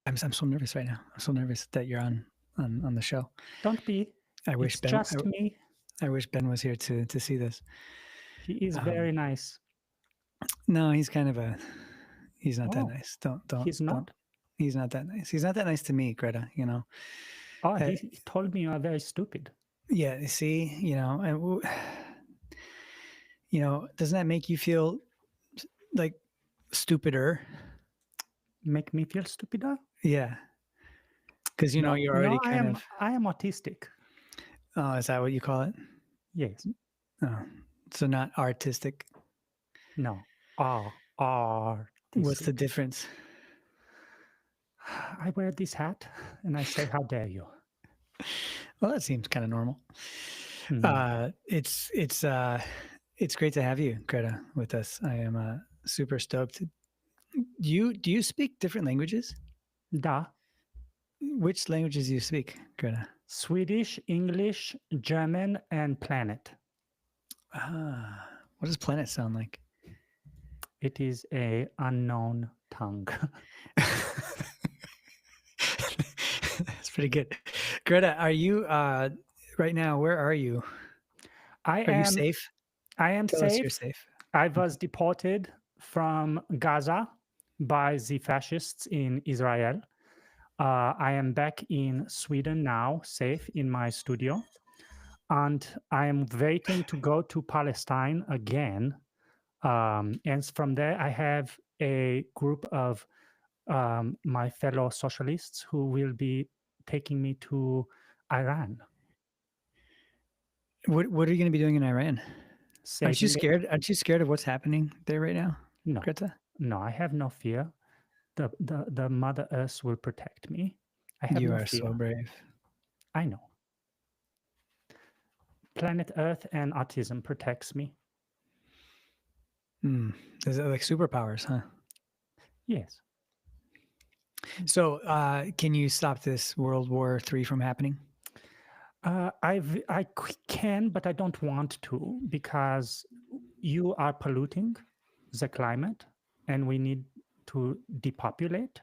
I'm so nervous right now. I'm so nervous that you're on the show. Don't be. I wish It's just me. I wish Ben was here to see this. He is Um, very nice. no, he's not that Oh, nice. he's Don't. not? He's not that nice. He's not that nice to me, Greta. Oh, Uh, he told me you are very stupid. yeah. See, doesn't that make you feel like stupider? Make me feel stupider? Yeah, because No, you're no, already kind of. I am autistic. Oh, is that what you call it? Yes. Oh, so not artistic. No. What's the Artistic. difference? I wear this hat and I say, how dare you? Well, that seems kind of normal. Hmm. It's great to have you, Greta, with us. I am super stoked. Do you speak different languages? Da. Which languages do you speak, Greta? Swedish, English, German, and planet. What does planet sound like? It is a unknown tongue. That's pretty good. Greta, are you right now? Where are you? I Are you am safe? I am Tell us you're safe. safe. I was deported from Gaza by the fascists in Israel. I am back in Sweden now, safe in my studio. And I am waiting to go to Palestine again. And from there, I have a group of my fellow socialists who will be taking me to Iran. What are you going to be doing in Iran? Aren't you Saving scared? Aren't you scared of what's happening there right now, No, Greta? no, I have no fear. The Mother Earth will protect me. I have You no are so fear. brave. I know. Planet Earth and autism protects me. Is it like superpowers, huh? Yes. So, can you stop this World War III from happening? I can, but I don't want to because you are polluting the climate and we need to depopulate.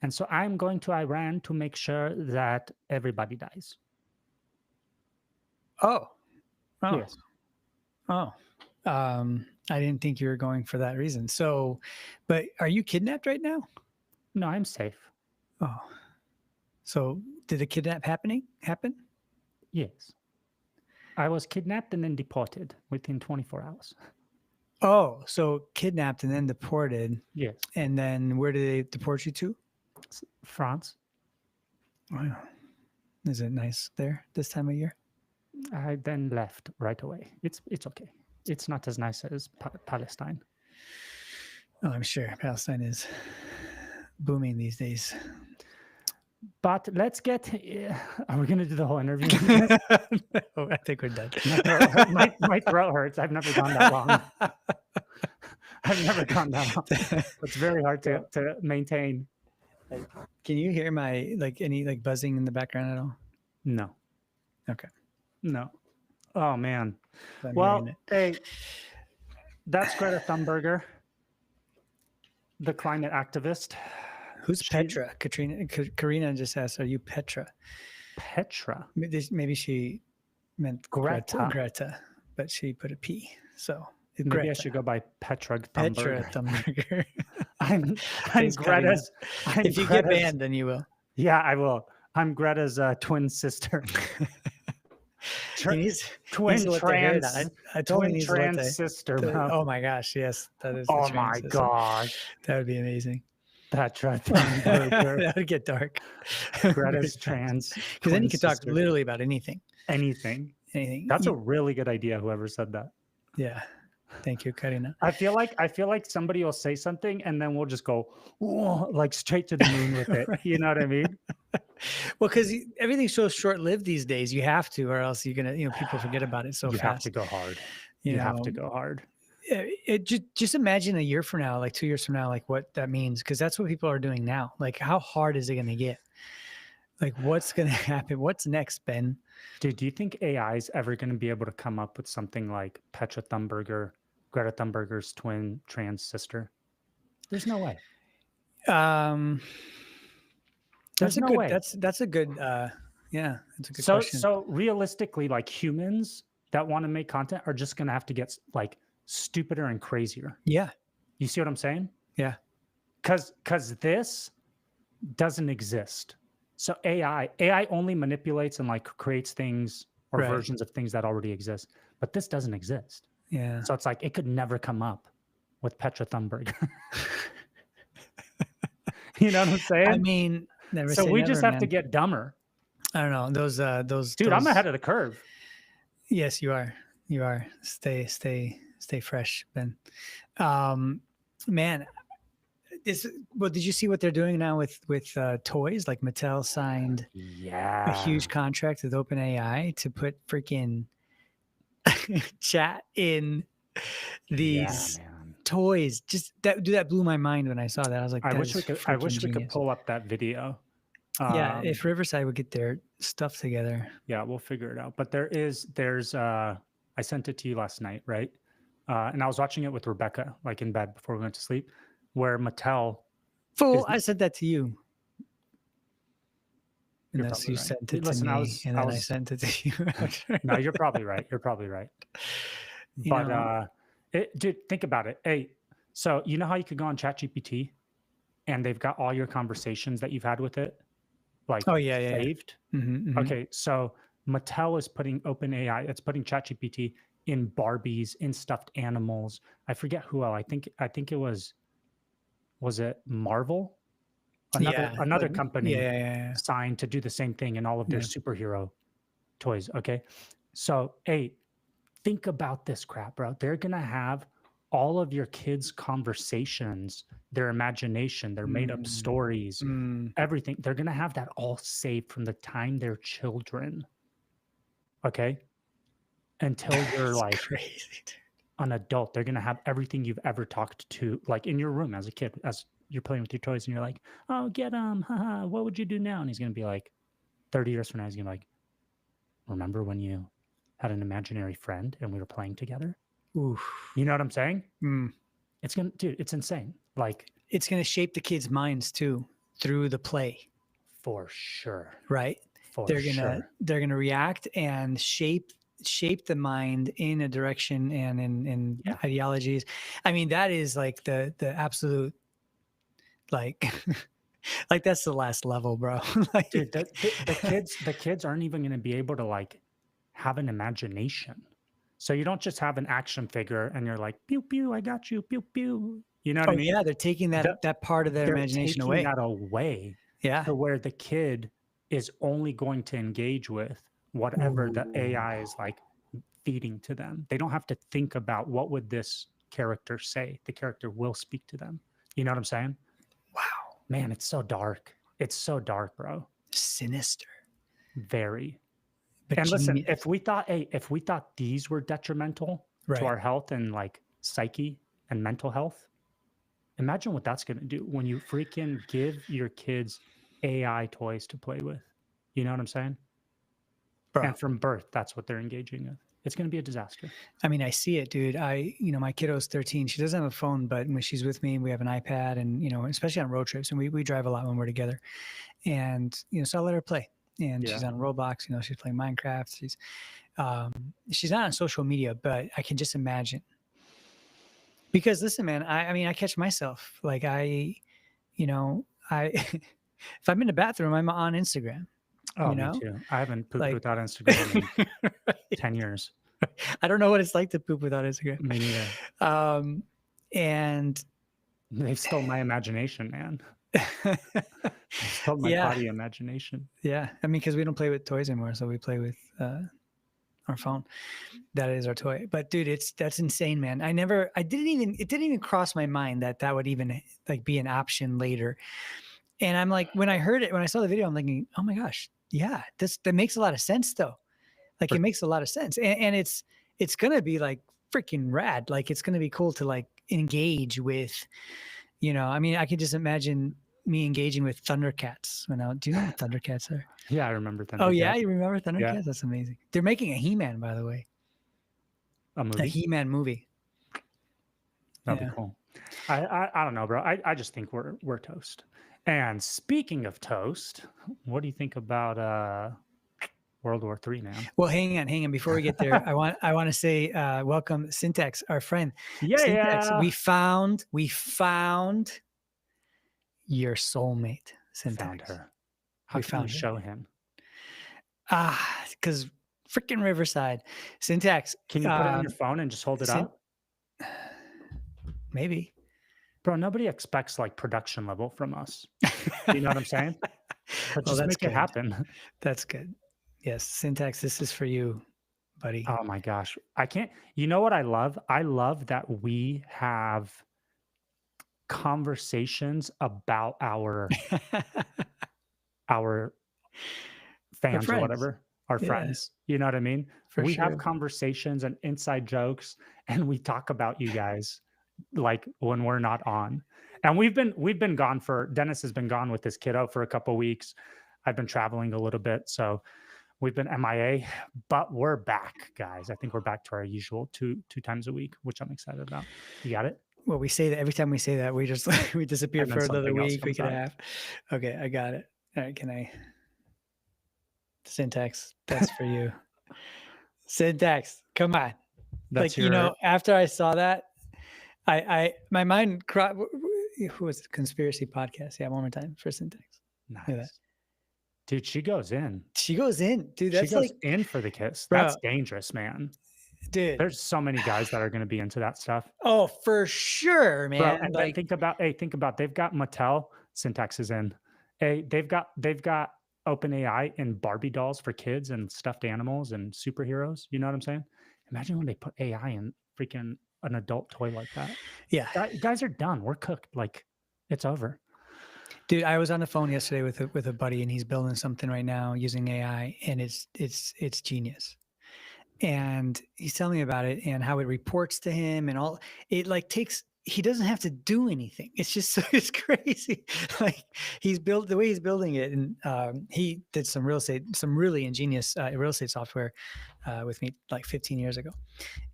And so I'm going to Iran to make sure that everybody dies. Oh, Yes. oh. I didn't think you were going for that reason. So, but are you kidnapped right now? No, I'm safe. Oh, so did the kidnap happen? Yes. I was kidnapped and then deported within 24 hours. Oh, so kidnapped and then deported. Yes. And then where did they deport you to? France. Wow. Is it nice there this time of year? I then left right away. It's okay. It's not as nice as Palestine. Oh, I'm sure Palestine is booming these days. But let's get. Are we going to do the whole interview? No, I think we're done. My throat hurts. I've never gone that long. I've never gone that long. It's very hard to maintain. Can you hear my any buzzing in the background at all? No. Okay. No. Oh man. I'm Well, hearing it. hey, that's Greta Thunberg, the climate activist. Who's Petra? Karina just asked, "Are you Petra?" Petra. Maybe she meant Greta, but she put a P. So maybe Greta. I should go by Petra Thunberg. Petra Thunberg. I'm Greta's. If you get banned, then you will. Yeah, I will. I'm Greta's twin sister. Twin trans. I told twin trans sister. Oh my gosh! Yes, that is. Oh my gosh, that would be amazing. Petra Thunberg. That would get dark. Greta's trans. Because then you could talk literally about anything. Anything. Anything. That's a really good idea. Whoever said that. Yeah. Thank you, Karina. I feel like somebody will say something and then we'll just go like straight to the moon with it. Right. You know what I mean? Well, because everything's so short-lived these days, you have to, or else you're gonna, people forget about it so fast. You have to go hard. You have to go hard. Just imagine a year from now, like 2 years from now, like what that means, because that's what people are doing now. Like, how hard is it going to get? Like, what's going to happen? What's next, Ben? Dude, do you think AI is ever going to be able to come up with something like Petra Thunberg, Greta Thunberg's twin trans sister? There's no way. There's no way. That's a good yeah, that's a good So question. so realistically, like humans that want to make content are just gonna have to get like stupider and crazier. Yeah. You see what I'm saying? Yeah. Because this doesn't exist. So AI only manipulates and like creates things or Right. versions of things that already exist, but this doesn't exist. Yeah. So it's like it could never come up with Petra Thunberg. You know what I'm saying? I mean, never So say we never, just have to man. get dumber. I don't know. Those Dude, I'm ahead of the curve. Yes, you are. You are. Stay fresh, Ben. Man, well, did you see what they're doing now with toys? Like Mattel signed a Yeah. huge contract with OpenAI to put freaking chat in these man. toys. Just that blew my mind when I saw that. I was like, I that wish is we freaking could genius. pull up that video. Yeah, if Riverside would get their stuff together. Yeah, we'll figure it out. But there's I sent it to you last night, right? And I was watching it with Rebecca, like in bed before we went to sleep, where Mattel. Fool, I said that to you. You're Unless probably you right. sent it Listen, to me, and then I sent it to you. No, you're probably right. You're probably right. You But know, dude, think about it. Hey, so you know how you could go on ChatGPT and they've got all your conversations that you've had with it, like oh yeah, saved? Mhm, mhm. Okay, so Mattel is putting OpenAI, it's putting ChatGPT in Barbies, in stuffed animals. I forget who else. I think it was it Marvel? Another like, company yeah. signed to do the same thing in all of their Yeah. superhero toys. Okay. So hey, think about this crap, bro. They're gonna have all of your kids' conversations, their imagination, their made-up stories, everything. They're gonna have that all saved from the time they're children. Okay. Until you're It's like crazy, dude. an adult. They're gonna have everything you've ever talked to, like in your room as a kid, as you're playing with your toys, and you're like, "Oh, get them! Haha! What would you do now?" And he's gonna be like, 30 years from now, he's gonna be like, "Remember when you had an imaginary friend and we were playing together?" Oof. You know what I'm saying? Mm. It's gonna, dude. It's insane. Like It's gonna shape the kids' minds too through the play, for sure. right? For They're gonna react and shape the mind in a direction and in Yeah. ideologies. I mean, that is like the absolute like like that's the last level, bro. Like, Dude, the kids aren't even gonna be able to like have an imagination. So you don't just have an action figure and you're like, pew pew, I got you, pew pew. You know what I oh mean? yeah, they're taking that part of their They're imagination taking away. that away Yeah. to where the kid is only going to engage with whatever the AI is like feeding to them. They don't have to think about what would this character say. The character will speak to them. You know what I'm saying? Wow. Man, it's so dark. It's so dark, bro. Sinister. Very. But And listen, genius. if we thought these were detrimental Right. to our health and like psyche and mental health, imagine what that's going to do when you freaking give your kids AI toys to play with. You know what I'm saying? Bro. And from birth, that's what they're engaging with. It's going to be a disaster. I mean, I see it, dude. My kiddo's 13. She doesn't have a phone, but when she's with me, we have an iPad, and especially on road trips, and we drive a lot when we're together. And so I let her play, and she's on Roblox. She's playing Minecraft. She's not on social media, but I can just imagine. Because listen, man, I mean, I catch myself like if I'm in the bathroom, I'm on Instagram. Oh, me too. I haven't pooped without Instagram in 10 years. I don't know what it's like to poop without Instagram. Me neither. And they stole my imagination, man. They stole my body imagination. Yeah. I mean, because we don't play with toys anymore, so we play with our phone. That is our toy. But dude, that's insane, man. It didn't even cross my mind that would even like be an option later. And I'm like, when I saw the video, I'm thinking, oh my gosh, yeah, that makes a lot of sense though. Like it makes a lot of sense. And it's gonna be like freaking rad. Like it's gonna be cool to like engage with, I mean, I could just imagine me engaging with Thundercats. Do you know what Thundercats are? Yeah, I remember Thundercats. Oh yeah, you remember Thundercats? Yeah. That's amazing. They're making a He-Man, by the way. A movie? A He-Man movie. That'd be cool. I don't know, bro. I just think we're toast. And speaking of toast, what do you think about World War III, man? Well, hang on. Before we get there, I want to say welcome, Syntax, our friend. Syntax, Yeah. we found your soulmate, Syntax. Found her. How We can we found show her. him? Because freaking Riverside. Syntax. Can you put it on your phone and just hold it up? Maybe. Bro, nobody expects like production level from us. You know what I'm saying? But Well, just that's make good. it happen. That's good. Yes, Syntax, this is for you, buddy. Oh my gosh. I can't. You know what I love? I love that we have conversations about our fans or friends. whatever, our Yeah. friends. You know what I mean? For We sure. have conversations and inside jokes, and we talk about you guys like when we're not on. And we've been gone Dennis has been gone with his kiddo for a couple weeks. I've been traveling a little bit, so we've been MIA, but we're back, guys. I think we're back to our usual two times a week, which I'm excited about. You got it? Well, we say that every time we say that, we just we disappear And then for another something else week and a comes half. Okay, I got it. All right, can I? Syntax, that's for you. Syntax, come on. That's Like, after I saw that, my mind who was it? Conspiracy podcast. Yeah, one more time for Syntax. Nice. Dude, she goes in. She goes in, dude. That's She goes like in for the kiss. Bro. That's dangerous, man. Dude. There's so many guys that are going to be into that stuff. Oh, for sure, man. Bro, and then think about they've got Mattel. Syntax is in. Hey, they've got OpenAI and Barbie dolls for kids and stuffed animals and superheroes. You know what I'm saying? Imagine when they put AI in freaking an adult toy like that. Yeah. Guys are done. We're cooked. Like, it's over. Dude, I was on the phone yesterday with a buddy, and he's building something right now using AI, and it's genius. And he's telling me about it and how it reports to him and all. It like takes. He doesn't have to do anything. It's just it's crazy. Like the way he's building it, and he did some really ingenious real estate software with me like 15 years ago,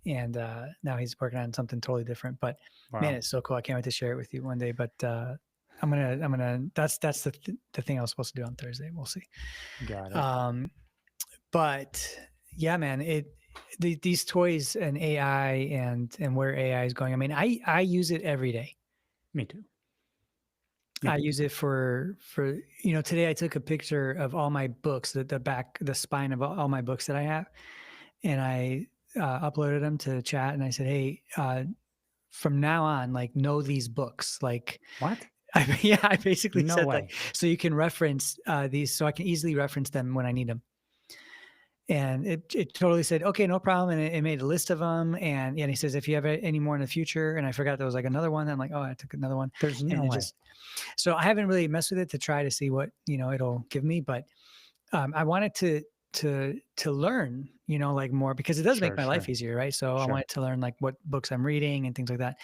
and now he's working on something totally different. But man, it's so cool. I can't wait to share it with you one day. But I'm gonna. That's the thing I was supposed to do on Thursday. We'll see. Got it. But yeah, man, these toys and AI and where AI is going. I mean, I use it every day. Me too. I use it for today I took a picture of all my books, the spine of all my books that I have, and I uploaded them to chat, and I said, hey, from now on, like, know these books. Like, what? I basically said, way. like, so you can reference these, so I can easily reference them when I need them. And it totally said, okay, no problem. And it made a list of them. And he says, if you have any more in the future, and I forgot there was like another one. I'm like, oh, I took another one. There's no way. So I haven't really messed with it to try to see what, it'll give me. But I wanted to learn, like more, because it does make my life easier. Right. So I wanted to learn like what books I'm reading and things like that.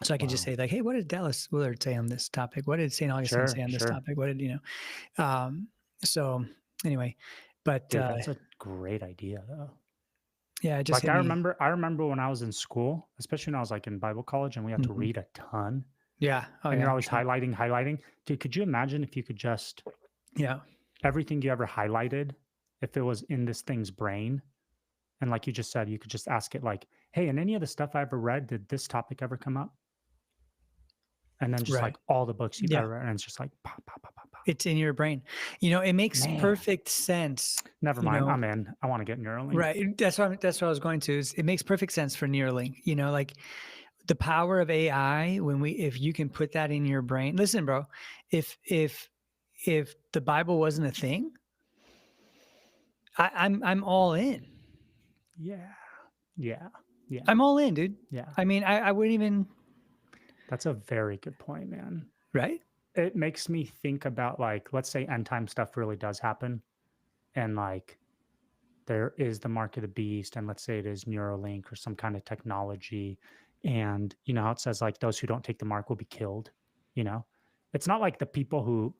So I could just say like, hey, what did Dallas Willard say on this topic? What did St. Augustine say on this topic? What did, so anyway, but dude, that's a great idea though. Yeah, just like I remember when I was in school, especially when I was like in Bible college, and we had to read a ton. Yeah. Oh, and you're always highlighting. Dude, could you imagine if you could just everything you ever highlighted, if it was in this thing's brain, and like you just said, you could just ask it like, hey, in any of the stuff I ever read, did this topic ever come up? And then just like all the books you've ever read, and it's just like pop, pop, pop, pop, pop. It's in your brain. It makes perfect sense. Never mind. I'm in. I want to get Neuralink. Right. That's what I was going to. It makes perfect sense for Neuralink. Like the power of AI, if you can put that in your brain. Listen, bro, if the Bible wasn't a thing, I'm all in. Yeah. Yeah. Yeah. I'm all in, dude. Yeah. I mean, I wouldn't even. That's a very good point, man. Right? It makes me think about, like, let's say end time stuff really does happen, and like there is the mark of the beast, and let's say it is Neuralink or some kind of technology, and how it says like those who don't take the mark will be killed. It's not like the people who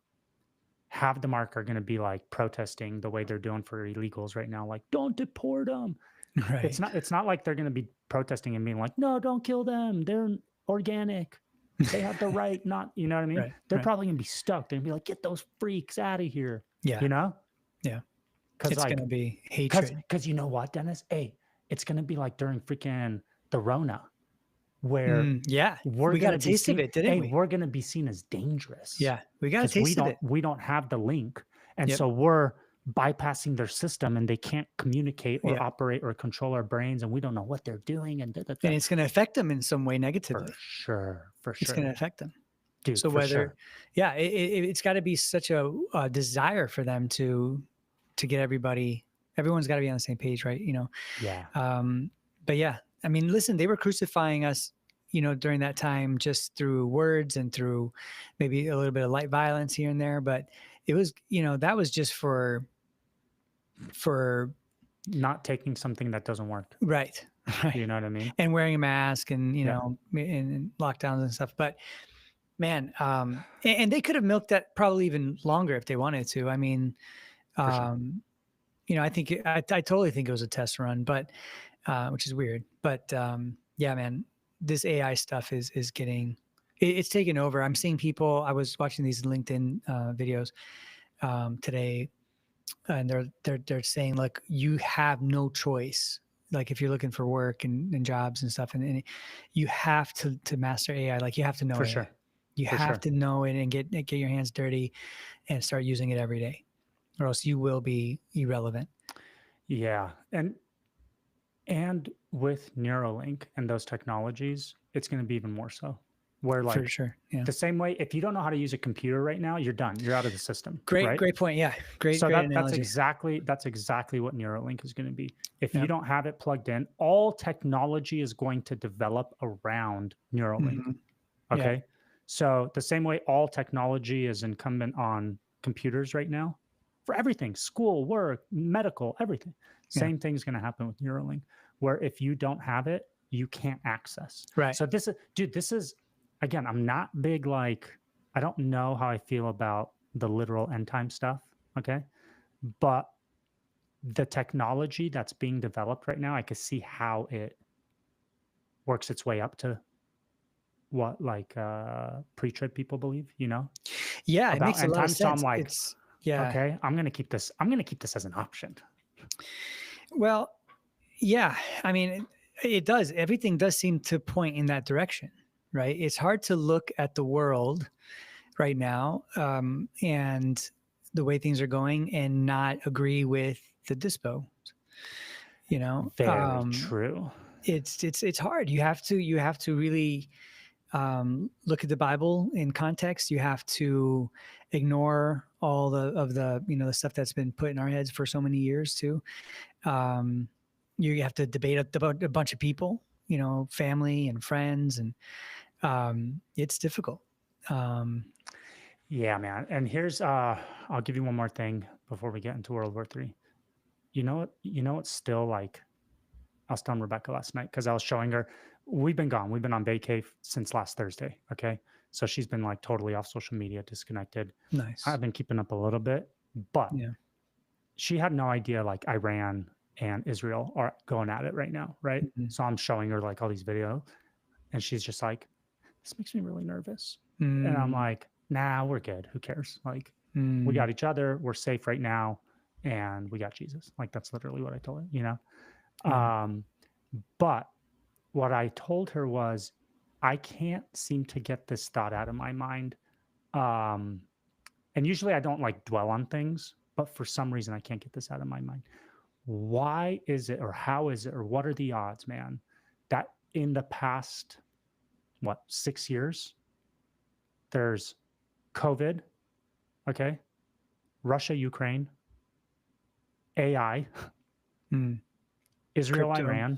have the mark are going to be like protesting the way they're doing for illegals right now, like don't deport them. Right. It's not like they're going to be protesting and being like, no, don't kill them, they're organic. They have the right, not, you know what I mean? Right, They're right. probably gonna be stoked. They're gonna be like, get those freaks out of here. Yeah, You know? yeah. Because It's like, gonna be hatred. because you know what, Dennis? Hey, it's gonna be like during freaking the Rona, where Yeah, we're we got a gonna be taste of seen. it, didn't Hey, we? we're gonna be seen as dangerous Yeah, we got a because we taste of it. don't have the link, and Yep. so we're bypassing their system, and they can't communicate or Yeah, operate or control our brains, and we don't know what they're doing, and and it's gonna affect them in some way negatively. for It's gonna sure, affect them. dude, So for whether, sure. yeah, it's got to be such a desire for them to get everyone's got to be on the same page, right? Yeah, But yeah, I mean, listen, they were crucifying us, during that time just through words and through maybe a little bit of light violence here and there. But it was, that was just for not taking something that doesn't work. right, right, You know what I mean? and wearing a mask and Yeah. and lockdowns and stuff. But man, and they could have milked that probably even longer if they wanted to. I mean, For sure. I think I totally think it was a test run, but which is weird. But yeah, man, this AI stuff is getting it's taken over. I'm seeing people. I was watching these LinkedIn videos today, and they're saying like you have no choice. Like if you're looking for work and jobs and stuff, and you have to master AI. Like you have to know For AI. sure. You For have sure. to know it and get your hands dirty and start using it every day, or else you will be irrelevant. Yeah. And with Neuralink and those technologies, it's going to be even more so. Where For like sure. Yeah. the same way, if you don't know how to use a computer right now, you're done. You're out of the system. Right. Great point. Yeah. Great So that's analogy. exactly what Neuralink is going to be. If you Yep. don't have it plugged in, all technology is going to develop around Neuralink. Mhm. Okay. Yeah. So the same way all technology is incumbent on computers right now for everything, school, work, medical, everything. Yeah. Same thing's going to happen with Neuralink, where if you don't have it, you can't access. Right. So this is, again, I'm not big, like, I don't know how I feel about the literal end time stuff. Okay. But the technology that's being developed right now, I can see how it works its way up to what like pre-trib people believe, Yeah. It about makes a end lot of times. So I'm sense. like, It's yeah. okay, I'm gonna keep this as an option. Well, yeah. I mean, it does. Everything does seem to point in that direction, right? It's hard to look at the world right now and the way things are going and not agree with the dispo. Very true. It's hard. You have to really look at the Bible in context. You have to ignore all the the stuff that's been put in our heads for so many years too. You have to debate about a bunch of people, family and friends, and it's difficult. Yeah, man. And here's I'll give you one more thing before we get into World War III. You know what? It's still like, I was telling Rebecca last night because I was showing her. We've been gone. We've been on vacay since last Thursday. Okay, so she's been like totally off social media, disconnected. Nice. I've been keeping up a little bit, but Yeah. she had no idea like Iran and Israel are going at it right now, right? Mhm. So I'm showing her like all these videos, and she's just like, "This makes me really nervous." And I'm Mm, like, "Nah, we're good. Who cares? Like, we mm, got each other. We're safe right now, and we got Jesus." Like that's literally what I told her, yeah. But what I told her was, I can't seem to get this thought out of my mind. And usually I don't like dwell on things, but for some reason I can't get this out of my mind. Why is it, or how is it, or what are the odds, man, that in the past, 6 years, there's COVID, okay, Russia, Ukraine, AI, Mm. Israel, Crypto. Iran.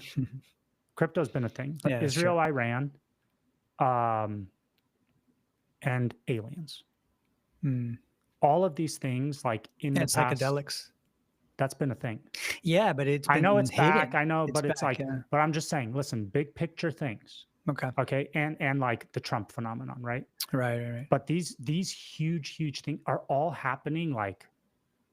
Crypto's been a thing, but Yeah, Israel, sure. Iran, and aliens. Mm. All of these things, like in the And past, psychedelics. that's been a thing. Yeah, but it's I know been it's back. hidden. I know, It's but it's back. like, Yeah. but I'm just saying, listen, big picture things. Okay. Okay. And like the Trump phenomenon, right? Right. But these huge things are all happening like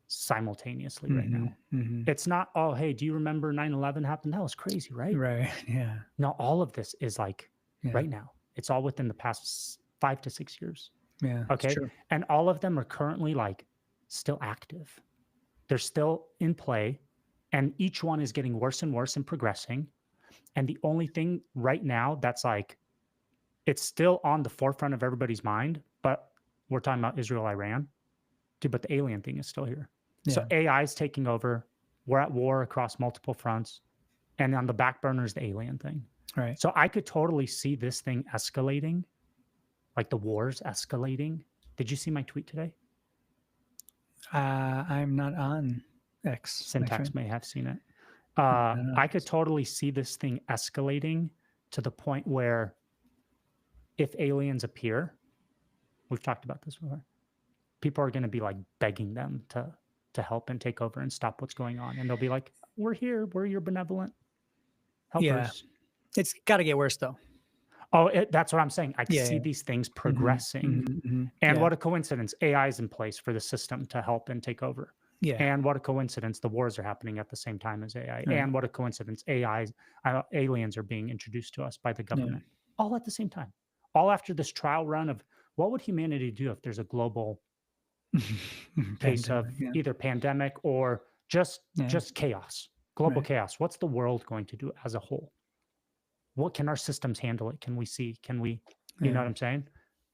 simultaneously right now. Mm-hmm. It's not, oh, hey, do you remember 9/11 happened? That was crazy, right? Right. Yeah. No, all of this is like Yeah. right now. It's all within the past 5 to 6 years. Yeah. Okay. True. And all of them are currently like still active. They're still in play. And each one is getting worse and worse and progressing. And the only thing right now that's like, it's still on the forefront of everybody's mind, but we're talking about Israel, Iran. Dude, but the alien thing is still here. Yeah. So AI is taking over. We're at war across multiple fronts. And on the back burner is the alien thing. Right. So I could totally see this thing escalating, like the wars escalating. Did you see my tweet today? I'm not on X. Syntax may have seen it. I could totally see this thing escalating to the point where if aliens appear, we've talked about this before, people are going to be like begging them to help and take over and stop what's going on. And they'll be like, we're here. We're your benevolent helpers. Yeah. It's got to get worse though. Oh, that's what I'm saying. I can see these things progressing. And what a coincidence. AI is in place for the system to help and take over. Yeah. And what a coincidence. The wars are happening at the same time as AI. Right. And what a coincidence. Aliens are being introduced to us by the government all at the same time. All after this trial run of what would humanity do if there's a global case of either pandemic or just chaos, global chaos. What's the world going to do as a whole? What can our systems handle it? Can we see? Can we, you know what I'm saying?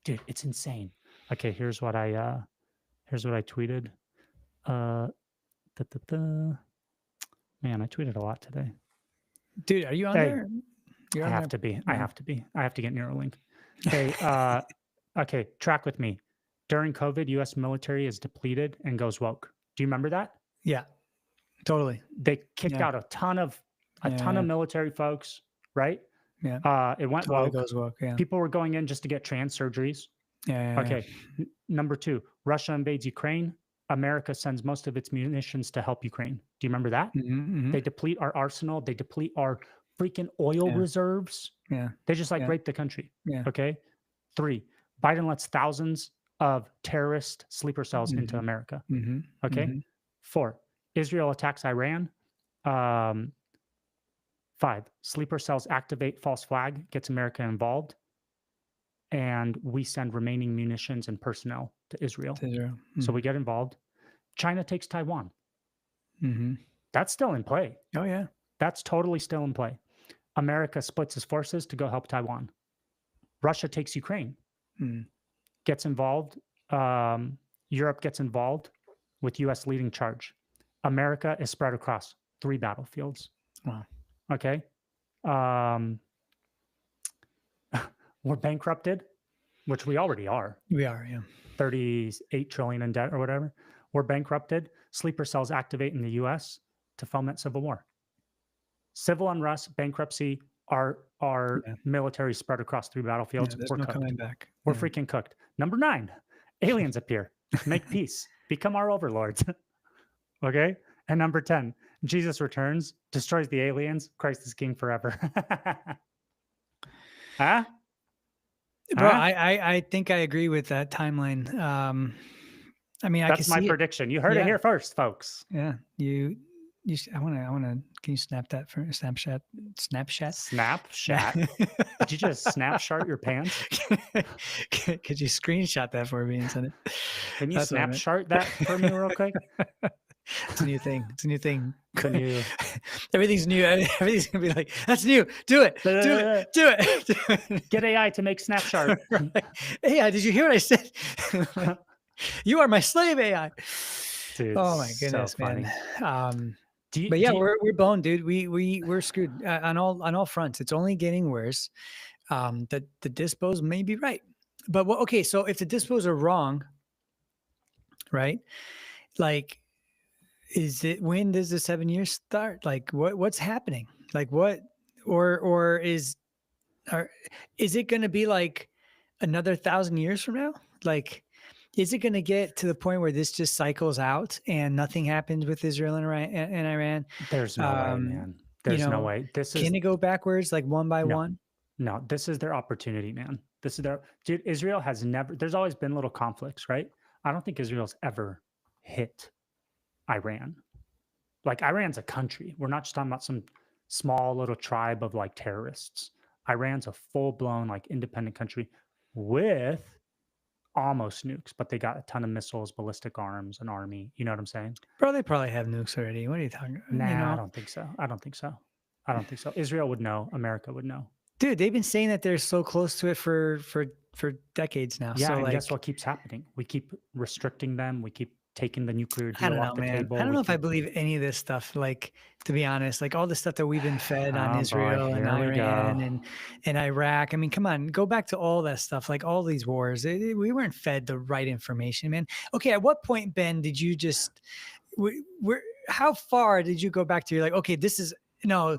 Dude, it's insane. Okay, here's what I tweeted. Man, I tweeted a lot today. Dude, are you on there? I have to be. I have to be. I have to get Neuralink. Hey, okay, track with me. During COVID, U.S. military is depleted and goes woke. Do you remember that? Yeah, totally. They kicked out a ton of military folks, right? Yeah. It went Totally woke. goes woke. Yeah. People were going in just to get trans surgeries. Yeah. Okay. Number 2, Russia invades Ukraine. America sends most of its munitions to help Ukraine. Do you remember that? They deplete our arsenal. They deplete our freaking oil reserves. Yeah. They just rape the country. Yeah. Okay. 3, Biden lets thousands of terrorist sleeper cells into America. Okay. 4, Israel attacks Iran. 5, sleeper cells activate false flag, gets America involved. And we send remaining munitions and personnel to Israel. So we get involved. China takes Taiwan. That's still in play. Oh, yeah. That's totally still in play. America splits its forces to go help Taiwan. Russia takes Ukraine, gets involved. Europe gets involved with U.S. leading charge. America is spread across 3 battlefields. Wow. Okay. We're bankrupted, which we already are. We are, yeah. 38 trillion in debt or whatever. We're bankrupted. Sleeper cells activate in the U.S. to foment civil war. Civil unrest, bankruptcy, our military spread across 3 battlefields. There's We're no cooked. coming back. We're freaking cooked. Number 9, aliens appear, make peace, become our overlords. Okay. And number 10, Jesus returns, destroys the aliens. Christ is king forever. Huh? Bro, I think I agree with that timeline. I mean, that's my prediction. You heard it here first, folks. Yeah, I want to. Can you snap that for Snapchat? Snapchat. Did you just snapshot your pants? Could you screenshot that for me and send it? Can you snapshot that for me real quick? It's a new thing. It's a new thing. Can you? Everything's new. Everything's gonna be like, that's new. Do it. Do it. Get AI to make snapshot. Right. AI, did you hear what I said? You are my slave, AI. Dude, oh my goodness, so man. We're boned, dude. We're screwed on all fronts. It's only getting worse. The dispos may be right, but okay. So if the dispos are wrong, right? Like, when does the 7 years start? Like, what's happening? Like, what, or is it going to be like another 1,000 years from now? Like, is it going to get to the point where this just cycles out and nothing happens with Israel and Iran? There's no way, man. There's no way. Can it go backwards, like one by one? No, this is their opportunity, man. Dude, Israel has never, there's always been little conflicts, right? I don't think Israel's ever hit Iran. Like, Iran's a country. We're not just talking about some small little tribe of like terrorists. Iran's a full-blown like independent country with almost nukes, but they got a ton of missiles, ballistic arms, an army. You know what I'm saying? Bro, they probably have nukes already. What are you talking about? You Nah, I know, don't think so. I don't think so. I don't think so. Israel would know. America would know. dude, they've been saying that they're so close to it for decades now. Yeah, So and guess like, what keeps happening? We keep restricting them. We keep taking the nuclear I deal don't off know, the man. I table. don't We know if I keep. believe any of this stuff. Like, to be honest, like all the stuff that we've been fed on Oh boy, Israel and here we go. Iran and Iraq. I mean, come on, go back to all that stuff. Like all these wars, we weren't fed the right information, man. Okay, at what point, Ben, did you just? Where? How far did you go back to? You're like, okay, this is no,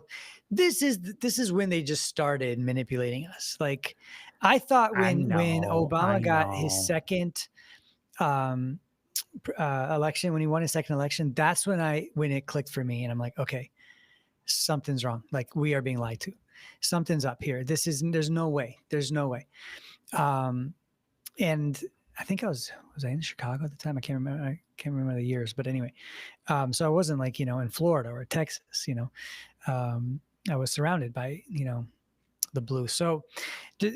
this is when they just started manipulating us. Like, I thought I when know. I Obama got his know. second um election, when he won his second election, that's when it clicked for me, and I'm like, okay, something's wrong. Like we are being lied to. Something's up here. There's no way. There's no way. And I think was I in Chicago at the time? I can't remember the years, but anyway. So I wasn't like, in Florida or Texas, I was surrounded by, the blue. So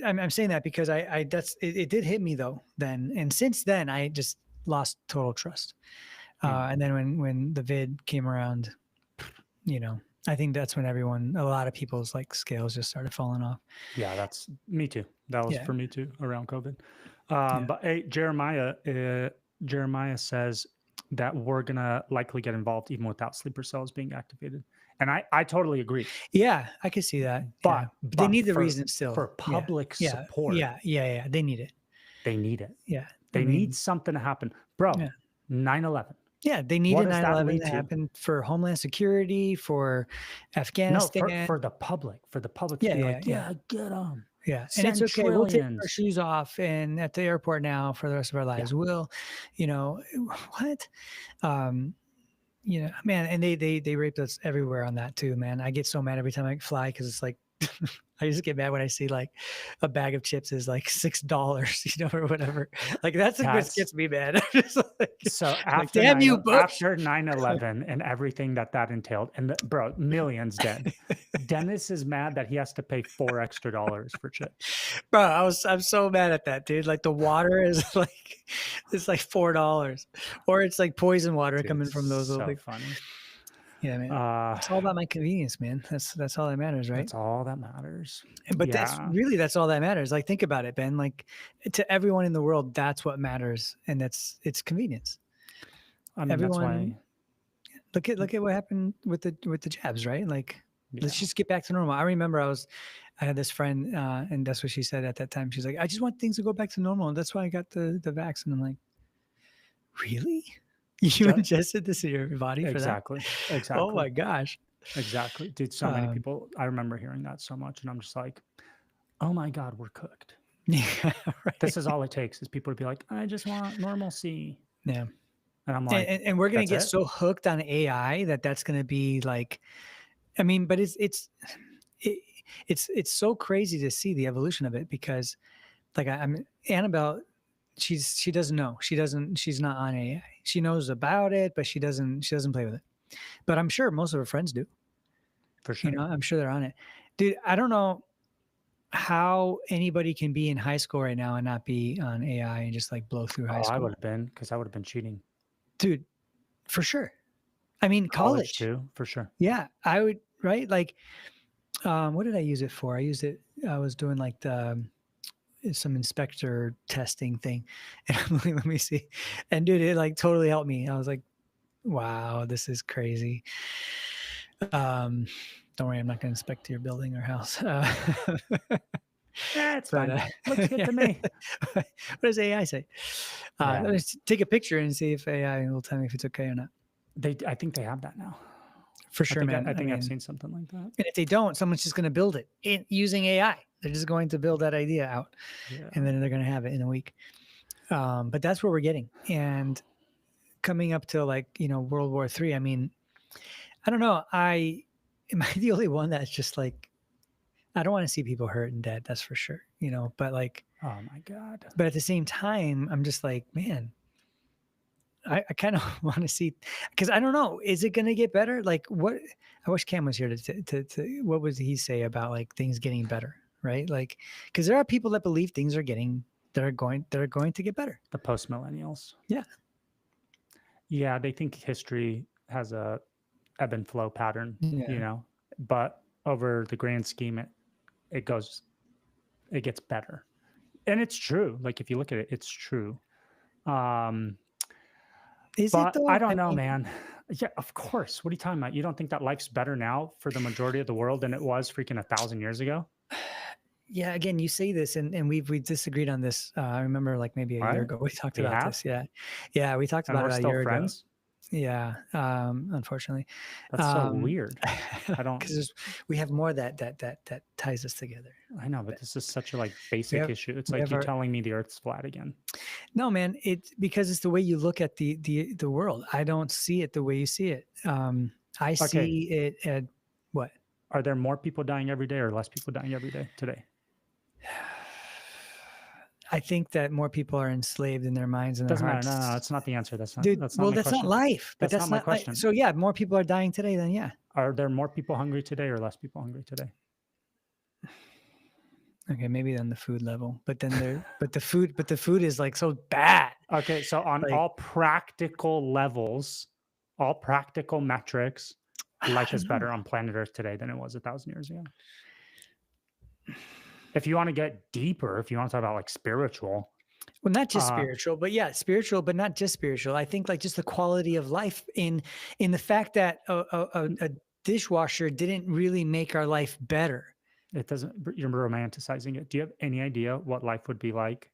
I'm saying that because it did hit me though then. And since then I just lost total trust. And then when the vid came around, I think that's when a lot of people's like scales just started falling off. Yeah, that's me too. That was for me too around COVID. But hey, Jeremiah says that we're gonna likely get involved even without sleeper cells being activated, and I totally agree. Yeah, I could see that. But they need the reason still for public support. Yeah, they need it. They need it. Yeah, they need something to happen, bro. 9/11. Yeah, they needed 9/11 to happen for Homeland Security, for Afghanistan. No, for the public, to be like, get them. Yeah, and it's okay. We'll take our shoes off and at the airport now for the rest of our lives. We'll, what? Man, and they raped us everywhere on that too, man. I get so mad every time I fly because it's like I just get mad when I see like a bag of chips is like $6, or whatever. Like that's what gets me mad. So after damn you, after 9/11 and everything that entailed, and bro, millions dead. Dennis is mad that he has to pay $4 extra for chips. Bro, I'm so mad at that, dude. Like the water is like it's like $4, or it's like poison water coming from those. So funny. Yeah, man. It's all about my convenience, man. That's all that matters, right? That's all that matters. But that's all that matters. Like, think about it, Ben. Like, to everyone in the world, that's what matters, and it's convenience. I mean, everyone. Look at what happened with the jabs, right? Like, let's just get back to normal. I remember I had this friend, and that's what she said at that time. She's like, I just want things to go back to normal, and that's why I got the vax. And I'm like, really? You ingested this in your body for that? Exactly. Oh my gosh. Exactly. Dude, so many people, I remember hearing that so much, and I'm just like, oh my God, we're cooked. Yeah, right. This is all it takes is people to be like, I just want normalcy. Yeah. And I'm like, and we're going to get so hooked on AI that's going to be like, I mean, but it's so crazy to see the evolution of it because like Annabelle, she doesn't know. She's not on AI. She knows about it, but she doesn't play with it. But I'm sure most of her friends do. For sure. I'm sure they're on it. Dude, I don't know how anybody can be in high school right now and not be on AI and just like blow through high school. I would have been, because I would have been cheating. Dude, for sure. I mean, college too, for sure. Yeah, I would, right? Like, what did I use it for? I was doing like some inspector testing thing. And I'm like, let me see. And dude, it like totally helped me. I was like, wow, this is crazy. Don't worry, I'm not going to inspect your building or house. That's fine. Looks good to me. What does AI say? Let's take a picture and see if AI will tell me if it's okay or not. I think they have that now. For sure, man. I think I've seen something like that. And if they don't, someone's just going to build it using AI. They're just going to build that idea out, and then they're going to have it in a week. But that's where we're getting. And coming up to like, World War III, I mean, I don't know. Am I the only one that's just like, I don't want to see people hurt and dead. That's for sure. But like, oh my God. But at the same time, I'm just like, man, I kind of want to see, because I don't know, is it going to get better? Like I wish Cam was here to what would he say about like things getting better? right? Like, because there are people that believe things are going to get better. The post millennials. Yeah. Yeah, they think history has a ebb and flow pattern, Yeah. but over the grand scheme, it gets better. And it's true. Like if you look at it, it's true. Is it But though? I don't know, man. Yeah, of course. What are you talking about? You don't think that life's better now for the majority of the world than it was freaking 1,000 years ago? Yeah, again, you say this, and we disagreed on this. I remember, like maybe a year ago, we talked about this. Yeah, we talked And about we're it a still year friends? ago. Yeah, unfortunately, That's so weird. I don't. because we have more that ties us together. I know, but this is such a basic issue. It's we like have you our- telling me the Earth's flat again. No, man, it's because it's the way you look at the world. I don't see it the way you see it. I see it at what? Are there more people dying every day or less people dying every day today? I think that more people are enslaved in their minds and Doesn't their matter. hearts. No, that's not the answer. That's not. Dude, That's not well, my that's question. not life. But That's that's not my not question. So yeah, more people are dying today. Then yeah. Are there more people hungry today or less people hungry today? Okay, maybe on the food level, but then the food is like so bad. Okay, so on all practical levels, all practical metrics, life is better on planet Earth today than it was 1,000 years ago. If you want to get deeper, if you want to talk about like spiritual. Well, not just spiritual, but yeah, spiritual, but not just spiritual. I think like just the quality of life in the fact that a dishwasher didn't really make our life better. It doesn't. You're romanticizing it. Do you have any idea what life would be like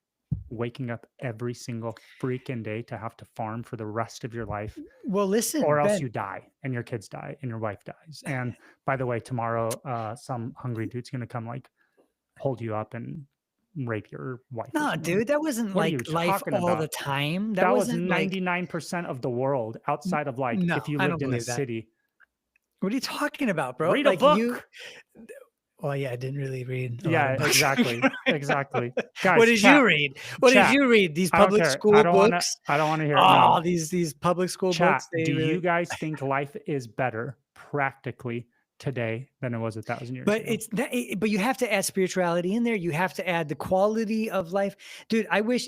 waking up every single freaking day to have to farm for the rest of your life? Well, listen, or else Ben, you die and your kids die and your wife dies. And by the way, tomorrow, some hungry dude's going to come like hold you up and rape your wife. No, dude, that wasn't What are like you life talking all about? the time. That was wasn't like 99% of the world outside of like No, if you I don't lived in a believe that. city. What are you talking about, bro? Read a Like book. Well, yeah, I didn't really read. Yeah, exactly. Exactly. Guys, What did you read? What did you read? These public school books? I don't want to hear it. Oh, No. these public school Chat, books. do you guys think life is better practically today than it was 1,000 years ago? But you have to add spirituality in there. You have to add the quality of life, dude. I wish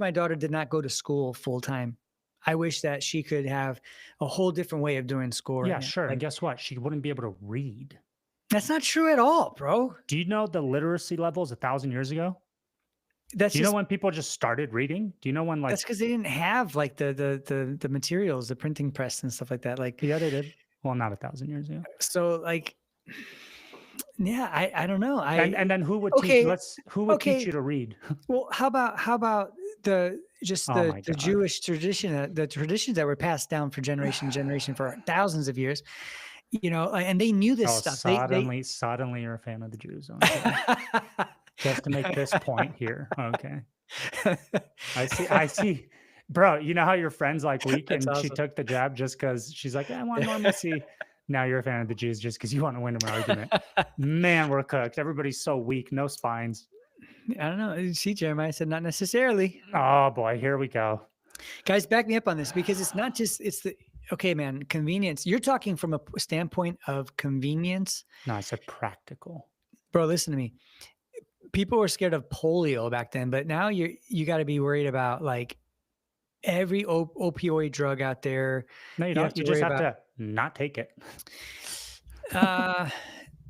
my daughter did not go to school full time. I wish that she could have a whole different way of doing school. Yeah, right now. sure. And guess what? She wouldn't be able to read. That's not true at all, bro. Do you know the literacy levels 1,000 years ago? Do you know when people just started reading? Do you know when that's because they didn't have like the materials, the printing press and stuff like that. Like yeah, they did. Well, not 1,000 years ago. So like, yeah, I don't know. And then who would teach? Teach you to read? Well, how about the Jewish tradition, the traditions that were passed down for generation to generation for thousands of years, and they knew this stuff. Suddenly you're a fan of the Jews. Okay. Just to make this point here. Okay. I see. Bro, you know how your friend's like weak and awesome. She took the jab just because she's like, I want normalcy. Now you're a fan of the Jews just because you want to win an argument. Man, we're cooked. Everybody's so weak. No spines. I don't know. See, Jeremiah said not necessarily. Oh boy, here we go. Guys, back me up on this because it's not just, okay, man, convenience. You're talking from a standpoint of convenience. No, I said practical. Bro, listen to me. People were scared of polio back then, but now you got to be worried about like every opioid drug out there. No, you don't. You just have to not take it.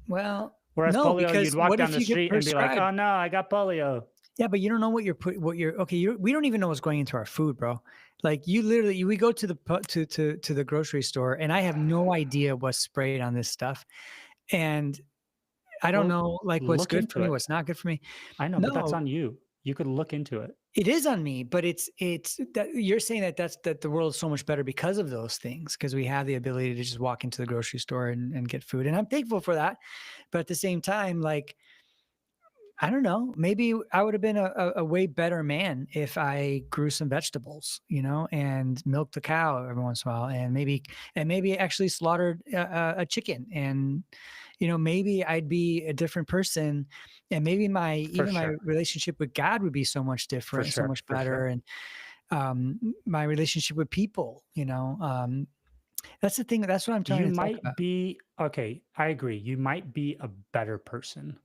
Well, whereas no, polio, because you'd walk down the street and be like, "Oh no, I got polio." Yeah, but you don't know what we don't even know what's going into our food, bro. Like we go to the grocery store and I have no idea what's sprayed on this stuff. And I don't know like what's good for me, what's not good for me. I know, but that's on you. You could look into it. It is on me, but it's that you're saying that the world is so much better because of those things, because we have the ability to just walk into the grocery store and get food. And I'm thankful for that. But at the same time, like, I don't know, maybe I would have been a way better man if I grew some vegetables, and milked a cow every once in a while, and maybe actually slaughtered a chicken, and maybe I'd be a different person, and maybe my relationship with God would be so much different, so much better, and my relationship with people, that's the thing. That's what I'm trying to talk about. Okay, I agree. You might be a better person.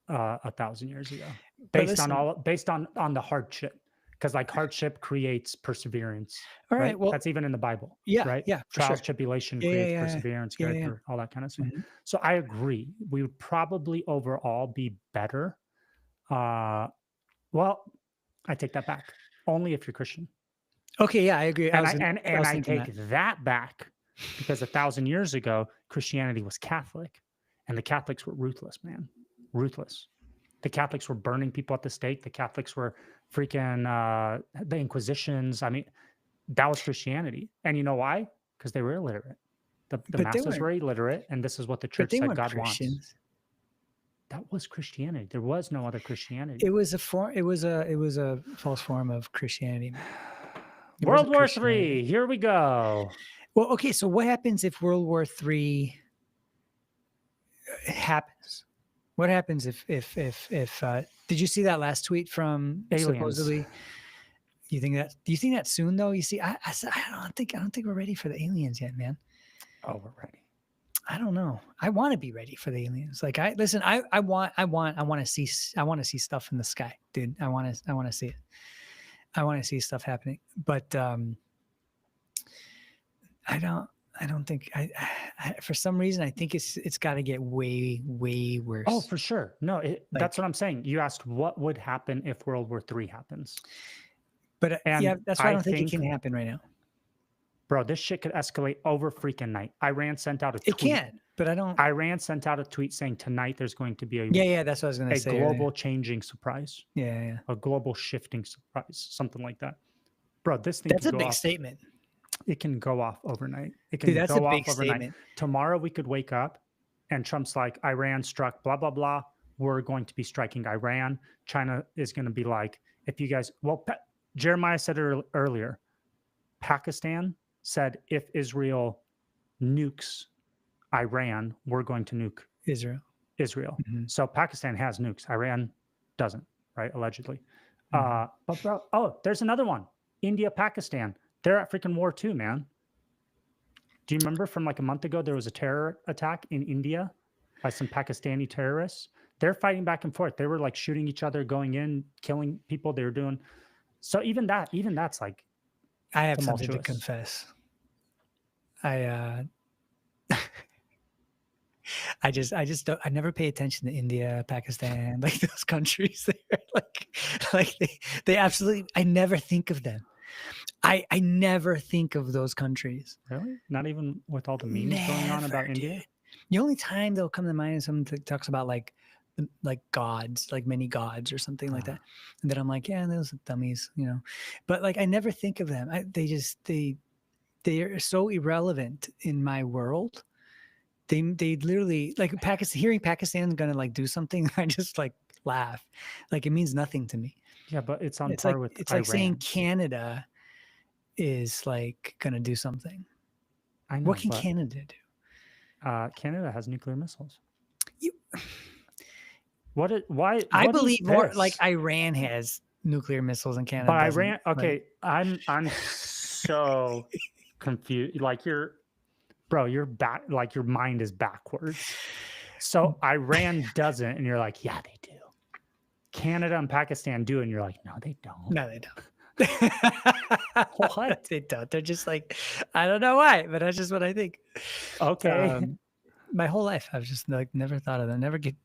1,000 years ago, But based on listen, based on the hardship, because like hardship creates perseverance, all right. right? Well, That's even in the Bible, yeah, right? yeah, for Trials, sure. tribulation Yeah, yeah, creates yeah, yeah, perseverance, yeah, yeah. character, all that kind of stuff. Mhm. So I agree. We would probably overall be better. Well, I take that back. Only if you're Christian. Okay, yeah, I agree. And I was I thinking take that. that back because 1,000 years ago, Christianity was Catholic, and the Catholics were ruthless, man, ruthless. The Catholics were burning people at the stake. The Catholics were freaking the Inquisitions. I mean, that was Christianity, and you know why? Because they were illiterate. The But they masses weren't. were illiterate, and this is what the But church they said weren't God wants. Christians. That was Christianity. There was no other Christianity. It was a form. It was a false form of Christianity, man. It World wasn't War Christianity. III. Here we go. Well, okay. So what happens if World War III happens? What happens if did you see that last tweet from Aliens. supposedly? Do you think that's soon though? You see, I don't think we're ready for the aliens yet, man. Oh, we're ready. I don't know. I want to be ready for the aliens. Like I want to see stuff in the sky, dude. I want to see it. I want to see stuff happening. But I don't think I for some reason I think it's got to get way worse. Oh, for sure. No, that's Like- what I'm saying. You asked what would happen if World War III happens. But And yeah, that's why I I don't think it think- can happen right now. Bro, this shit could escalate over freaking night. Iran sent out a tweet. It can, but I don't. Iran sent out a tweet saying tonight there's going to be Yeah, that's what I was gonna a say. global earlier. changing surprise, Yeah. a global shifting surprise, something like that. Bro, this thing That's a could go big off. statement. It can go off overnight. It can Dude, that's go a off big overnight. statement. Tomorrow we could wake up and Trump's like, Iran struck blah, blah, blah. We're going to be striking Iran. China is going to be like, if you guys, well, Jeremiah said it earlier. Pakistan said if Israel nukes Iran, we're going to nuke Israel. Mm-hmm. So Pakistan has nukes. Iran doesn't, right? Allegedly. Mm-hmm. But bro, there's another one. India, Pakistan. They're at freaking war too, man. Do you remember from like a month ago, there was a terror attack in India by some Pakistani terrorists? They're fighting back and forth. They were like shooting each other, going in, killing people. They were doing. So even that's like, I have something to tumultuous. confess. I just don't, I never pay attention to India, Pakistan, like those countries there. like they absolutely, I never think of them. I never think of those countries. Really? Not even with all the memes going on about India? Dude. The only time they'll come to mind is someone talks about like gods, like many gods or something like that. And then I'm like, yeah, those are dummies, you know. But like I never think of them. They are so irrelevant in my world. They literally like hearing Pakistan's gonna like do something, I just like laugh. Like it means nothing to me. Yeah, but it's on It's par like with it's Iran. like saying Canada is like gonna do something. I know, What can Canada do? Canada has nuclear missiles. You- Why? I what is believe more this? like Iran has nuclear missiles in Canada. But doesn't, Iran, okay, I'm so confused. Like you're back, like your mind is backwards. So Iran doesn't, and you're like, yeah, they do. Canada and Pakistan do, and you're like, no, they don't. No, they don't. What? They don't. They're just like, I don't know why, but that's just what I think. Okay. My whole life, I've just like never thought of them, never paid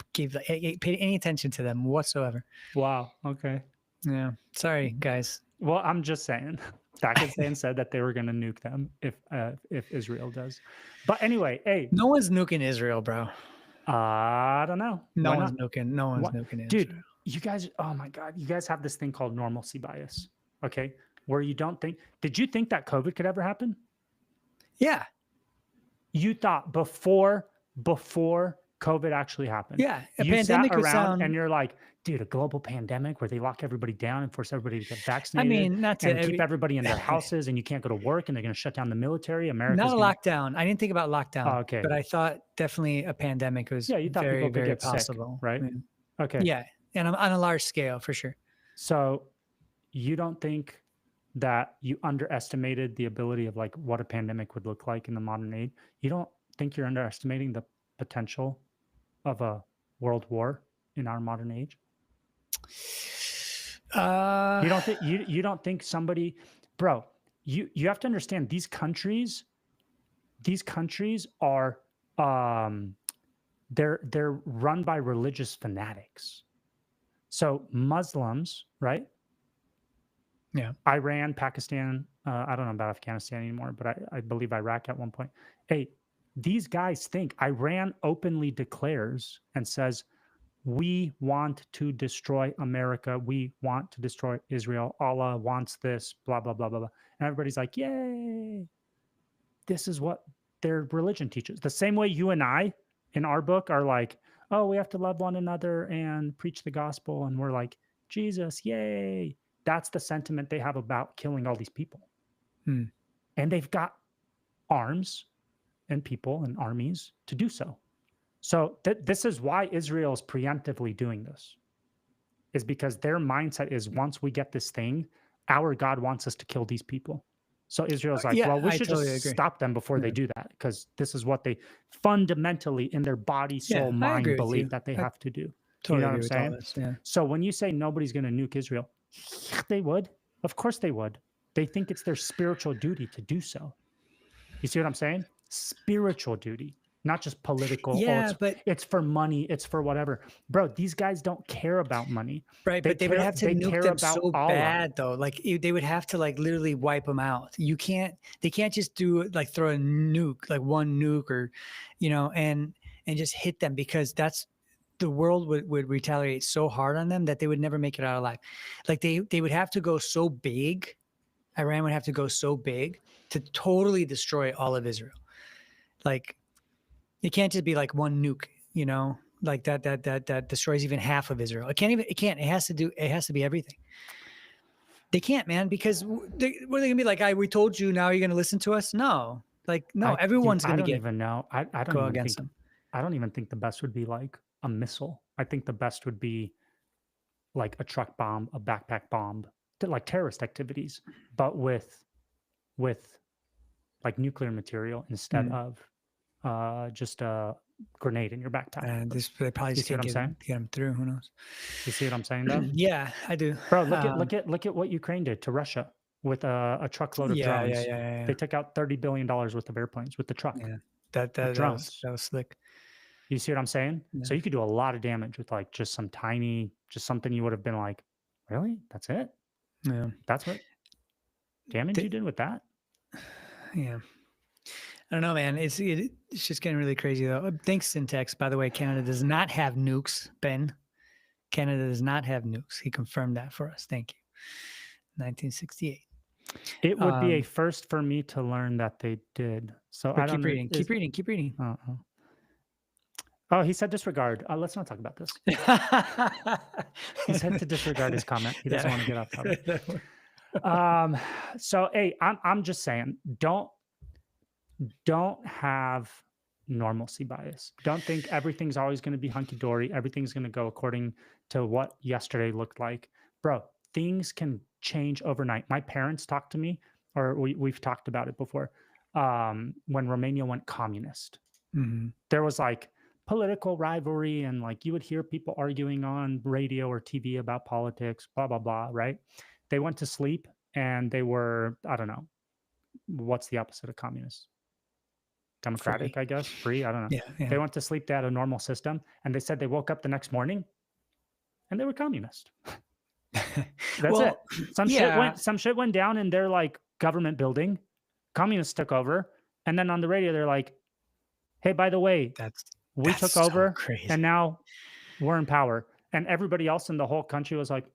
any attention to them whatsoever. Wow. Okay. Yeah. Sorry, guys. Well, I'm just saying. Pakistan said that they were going to nuke them if Israel does. But anyway, hey. No one's nuking Israel, bro. I don't know. No one's nuking Israel. Dude, you guys, oh my God, you guys have this thing called normalcy bias, okay? Where you don't think, did you think that COVID could ever happen? Yeah. You thought before COVID actually happened. Yeah. A you pandemic sat would around sound, and you're like, dude, a global pandemic where they lock everybody down and force everybody to get I vaccinated. mean, not to and keep everybody in their houses, and you can't go to work, and they're going to shut down the military. America's not a lockdown. I didn't think about lockdown. Oh, okay. But I thought definitely a pandemic was Yeah, you thought very, people could very get possible. sick, right? Yeah. Okay. Yeah. And on a large scale for sure. So you don't think that you underestimated the ability of like what a pandemic would look like in the modern age? You don't think you're underestimating the potential of a world war? in our modern age? Uh, You don't think somebody, bro? You have to understand these countries are they're run by religious fanatics. So Muslims, right? yeah. Iran, Pakistan, I don't know about Afghanistan anymore, but I believe Iraq at one point. Hey, these guys think Iran openly declares and says, we want to destroy America. We want to destroy Israel. Allah wants this, blah, blah, blah, blah, blah. And everybody's like, yay. This is what their religion teaches. The same way you and I in our book are like, oh, we have to love one another and preach the gospel. And we're like, Jesus, yay. That's the sentiment they have about killing all these people. Hmm. And they've got arms and people and armies to do so. So this is why Israel is preemptively doing this, is because their mindset is once we get this thing, our God wants us to kill these people. So Israel's like, Yeah, well, we I should totally just agree. stop them before they do that, because this is what they fundamentally in their body, soul, I mind agree with believe you. that they I have to do. totally You know what agree I'm with all saying? this. Yeah. So when you say nobody's going to nuke Israel, they would. Of course they would. They think it's their spiritual duty to do so. You see what I'm saying? Spiritual duty, not just political. Yeah, Oh, but it's for money. It's for whatever. Bro, these guys don't care about money. right, They but they would have to they nuke care them about so Allah. bad though. Like they would have to like literally wipe them out. They can't just do like throw a nuke, like one nuke or, and just hit them, because the world would retaliate so hard on them that they would never make it out alive. Like they would have to go so big. Iran would have to go so big to totally destroy all of Israel. Like it can't just be like one nuke, like that destroys even half of Israel. It can't. It has to be everything. They can't, man, because what are they gonna be like? We told you, now you're gonna listen to us? No, no, everyone's I gonna don't even know. I don't go even against think them. I don't even think the best would be like a missile. I think the best would be like a truck bomb, a backpack bomb, like terrorist activities, but with like nuclear material instead of just a grenade in your backpack. And they probably You just see what can't I'm saying? get them through. Who knows? You see what I'm saying, though? Yeah, I do. Bro, look at what Ukraine did to Russia with a truckload of drones. Yeah. They took out $30 billion worth of airplanes with the truck, Yeah, with drones. that was slick. You see what I'm saying? Yeah. So you could do a lot of damage with like just something you would have been like, really? That's it? Yeah. That's what damage you did with that? Yeah. I don't know, man. It's just getting really crazy though. Thanks, Syntax. By the way, Canada does not have nukes, Ben. Canada does not have nukes. He confirmed that for us. Thank you. 1968. It would be a first for me to learn that they did. So I don't keep reading. Keep reading. Oh, he said disregard. Let's not talk about this. He said to disregard his comment. He doesn't want to get off topic. So hey, I'm just saying, don't have normalcy bias. Don't think everything's always going to be hunky-dory. Everything's going to go according to what yesterday looked like. Bro, things can change overnight. My parents talked to me, or we've talked about it before, when Romania went communist. Mm-hmm. There was like political rivalry, and like you would hear people arguing on radio or TV about politics, blah, blah, blah, right? They went to sleep and they were, I don't know, what's the opposite of communist? Democratic, free. I guess. Free, I don't know. Yeah. They went to sleep, they had a normal system, and they said they woke up the next morning and they were communist. That's it. Some shit went down in their like government building. Communists took over, and then on the radio they're like, "Hey, by the way, we took over, and now we're in power." And everybody else in the whole country was like,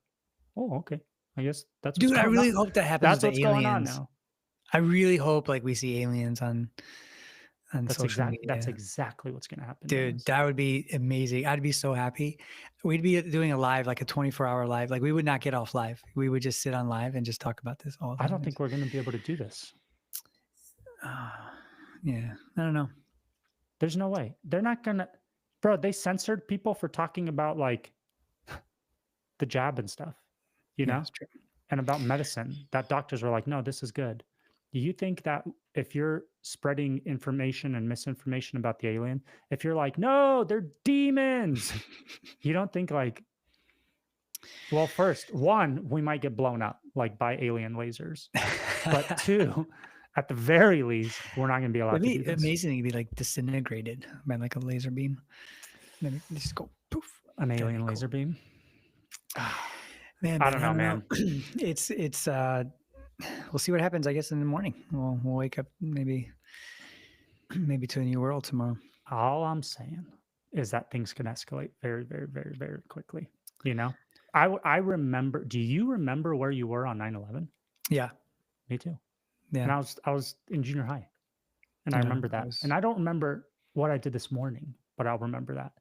"Oh, okay. I guess that's dude. I really hope that happens. That's what's going on now. I really hope like we see aliens on social media. That's exactly what's going to happen. Dude, that would be amazing. I'd be so happy. We'd be doing a live, like a 24-hour live. Like we would not get off live. We would just sit on live and just talk about this all the time. I don't think we're going to be able to do this. Yeah, I don't know. There's no way. They're not going to, bro, they censored people for talking about like the jab and stuff, you know, That's true. and about medicine, that doctors were like, no, this is good. Do you think that if you're spreading information and misinformation about the alien, if you're like, no, they're demons, you don't think like, well, first, one, we might get blown up like by alien lasers. But two, at the very least, we're not going to be allowed It'd to be do this. amazing to be like disintegrated by like a laser beam. Then it just go poof. An That'd alien be laser cool. beam. Man, I man, don't know, man. it's we'll see what happens, I guess, in the morning. We'll wake up maybe to a new world tomorrow. All I'm saying is that things can escalate very, very, very, very quickly. You know, I remember. Do you remember where you were on 9/11? Yeah. Me too. Yeah. And I was in junior high, and I Yeah, remember I that. was- And I don't remember what I did this morning, but I'll remember that.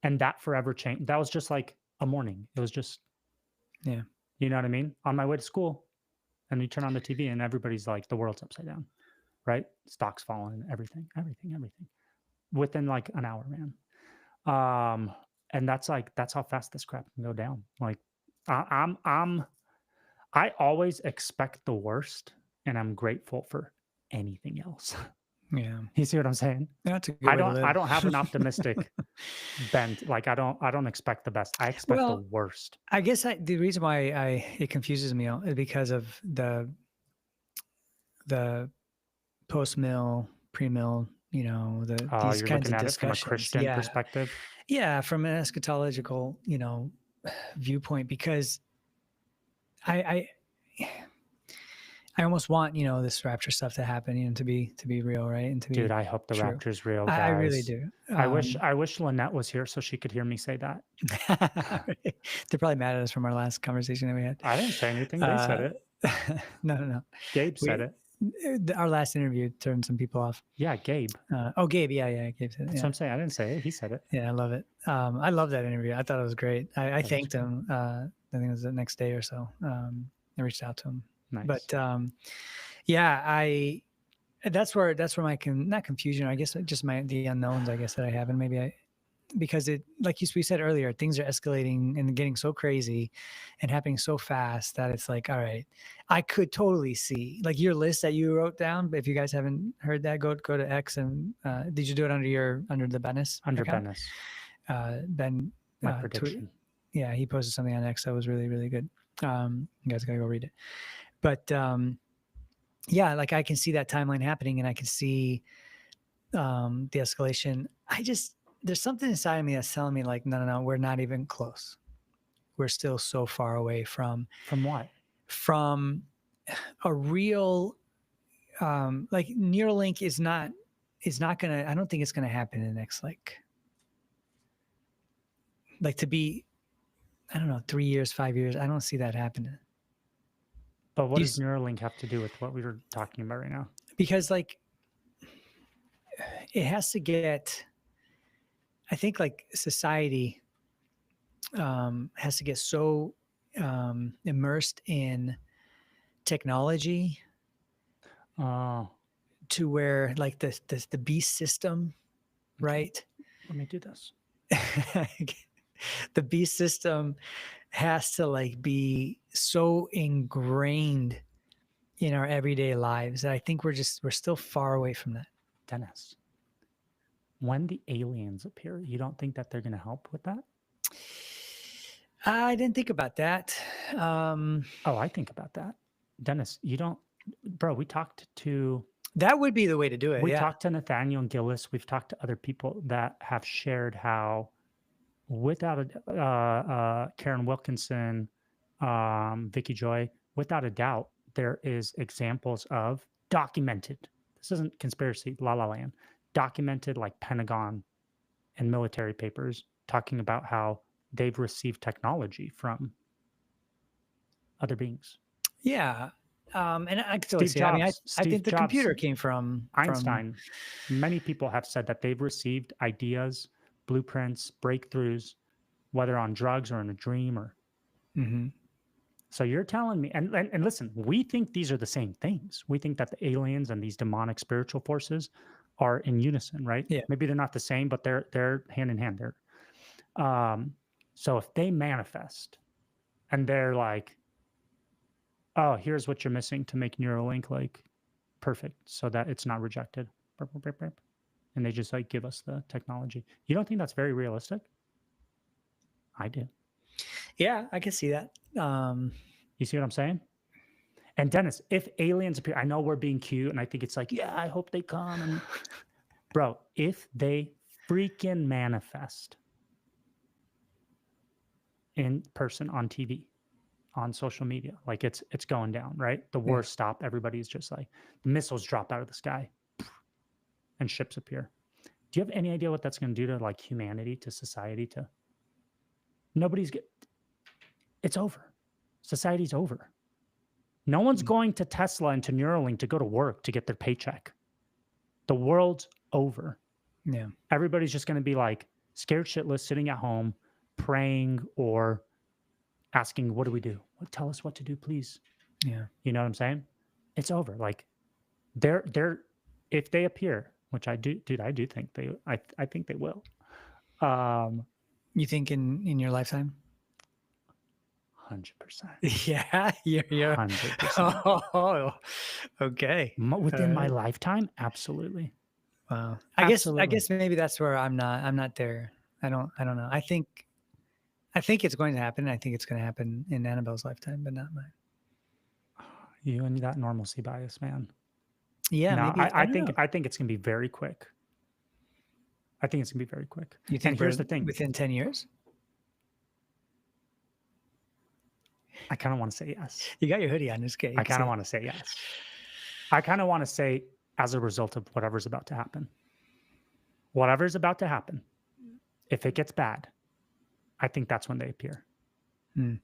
And that forever changed. That was just like a morning. It was just, Yeah. you know what I mean? On my way to school, and you turn on the TV, and everybody's like, the world's upside down, right? Stocks falling, everything, within like an hour, man. And that's how fast this crap can go down. Like, I always expect the worst, and I'm grateful for anything else. Yeah. You see what I'm saying? That's a good way to live. I don't have an optimistic bent. Like I don't expect the best. I expect the Well, worst. I guess the reason why it confuses me is because of the post mill, pre mill, these You're kinds looking of at it from a discussions. Christian perspective. Yeah, from an eschatological, viewpoint, because I almost want this rapture stuff to happen, to be real, right? And to be Dude, I hope the true. rapture's real, I really guys. do. I wish Lynette was here so she could hear me say that. They're probably mad at us from our last conversation that we had. I didn't say anything. They said it. No. Gabe said it. Our last interview turned some people off. Yeah, Gabe. Gabe. Yeah, Gabe said it. That's what I'm saying. I didn't say it. He said it. Yeah, I love it. I love that interview. I thought it was great. I thanked him. I think it was the next day or so. I reached out to him. Nice. But yeah, that's where my not confusion, I guess, just the unknowns, I guess, that I have, and maybe because it, like we said earlier, things are escalating and getting so crazy and happening so fast that it's like, all right, I could totally see like your list that you wrote down. But if you guys haven't heard that, go to X and did you do it under the Bennis? Under account? Bennis. Ben, my prediction. Yeah, he posted something on X that was really, really good. You guys gotta go read it. But yeah, like I can see that timeline happening, and I can see the escalation. There's something inside of me that's telling me like, no, we're not even close. We're still so far away from what? From a real like Neuralink is not gonna, I don't think it's gonna happen in the next like to be, I don't know, 3 years, 5 years. I don't see that happening. But what does Neuralink have to do with what we were talking about right now? Because like it has to get, I think like society has to get so immersed in technology to where like the beast system, right? Let me do this. The beast system has to like be so ingrained in our everyday lives that I think we're still far away from that. Dennis, when the aliens appear, you don't think that they're going to help with that? I didn't think about that. I think about that. Dennis, you don't, bro, we talked to... That would be the way to do it. We talked to Nathaniel Gillis. We've talked to other people that have shared how without Karen Wilkinson, Vicky Joy, without a doubt, there is examples of documented. This isn't conspiracy, la la land. Documented like Pentagon and military papers talking about how they've received technology from other beings. Yeah. And I can totally see. I mean, I think the computer came from Einstein. Many people have said that they've received ideas, blueprints, breakthroughs, whether on drugs or in a dream or. Mm-hmm. So you're telling me, and listen, we think these are the same things. We think that the aliens and these demonic spiritual forces are in unison, right? Yeah. Maybe they're not the same, but they're hand in hand. So if they manifest and they're like, oh, here's what you're missing to make Neuralink like perfect so that it's not rejected. And they just like give us the technology. You don't think that's very realistic? I do. Yeah, I can see that. You see what I'm saying? And Dennis, if aliens appear, I know we're being cute, and I think it's like, yeah, I hope they come. And bro, if they freaking manifest in person on TV, on social media, like it's going down, right? The wars stop. Everybody's just like, the missiles drop out of the sky, and ships appear. Do you have any idea what that's going to do to like humanity, to society? To it's over. Society's over. No one's going to Tesla and to Neuralink to go to work to get their paycheck. The world's over. Yeah. Everybody's just going to be like scared shitless, sitting at home, praying or asking, what do we do? Tell us what to do, please. Yeah. You know what I'm saying? It's over. Like they're if they appear, which I do, dude, I do think I think they will. You think in your lifetime? 100%. Yeah, you're 100%. Oh, okay. Within my lifetime, absolutely. Wow. I guess maybe that's where I'm not there. I don't know. I think it's going to happen. I think it's going to happen in Annabelle's lifetime, but not mine. You and that normalcy bias, man. Yeah, no, maybe. I think it's going to be very quick. I think it's going to be very quick. You think? And here's the thing: within 10 years. I kind of want to say yes. You got your hoodie on. Just kidding. I kind of want to say yes. I kind of want to say as a result of whatever's about to happen. Whatever's about to happen, if it gets bad, I think that's when they appear. You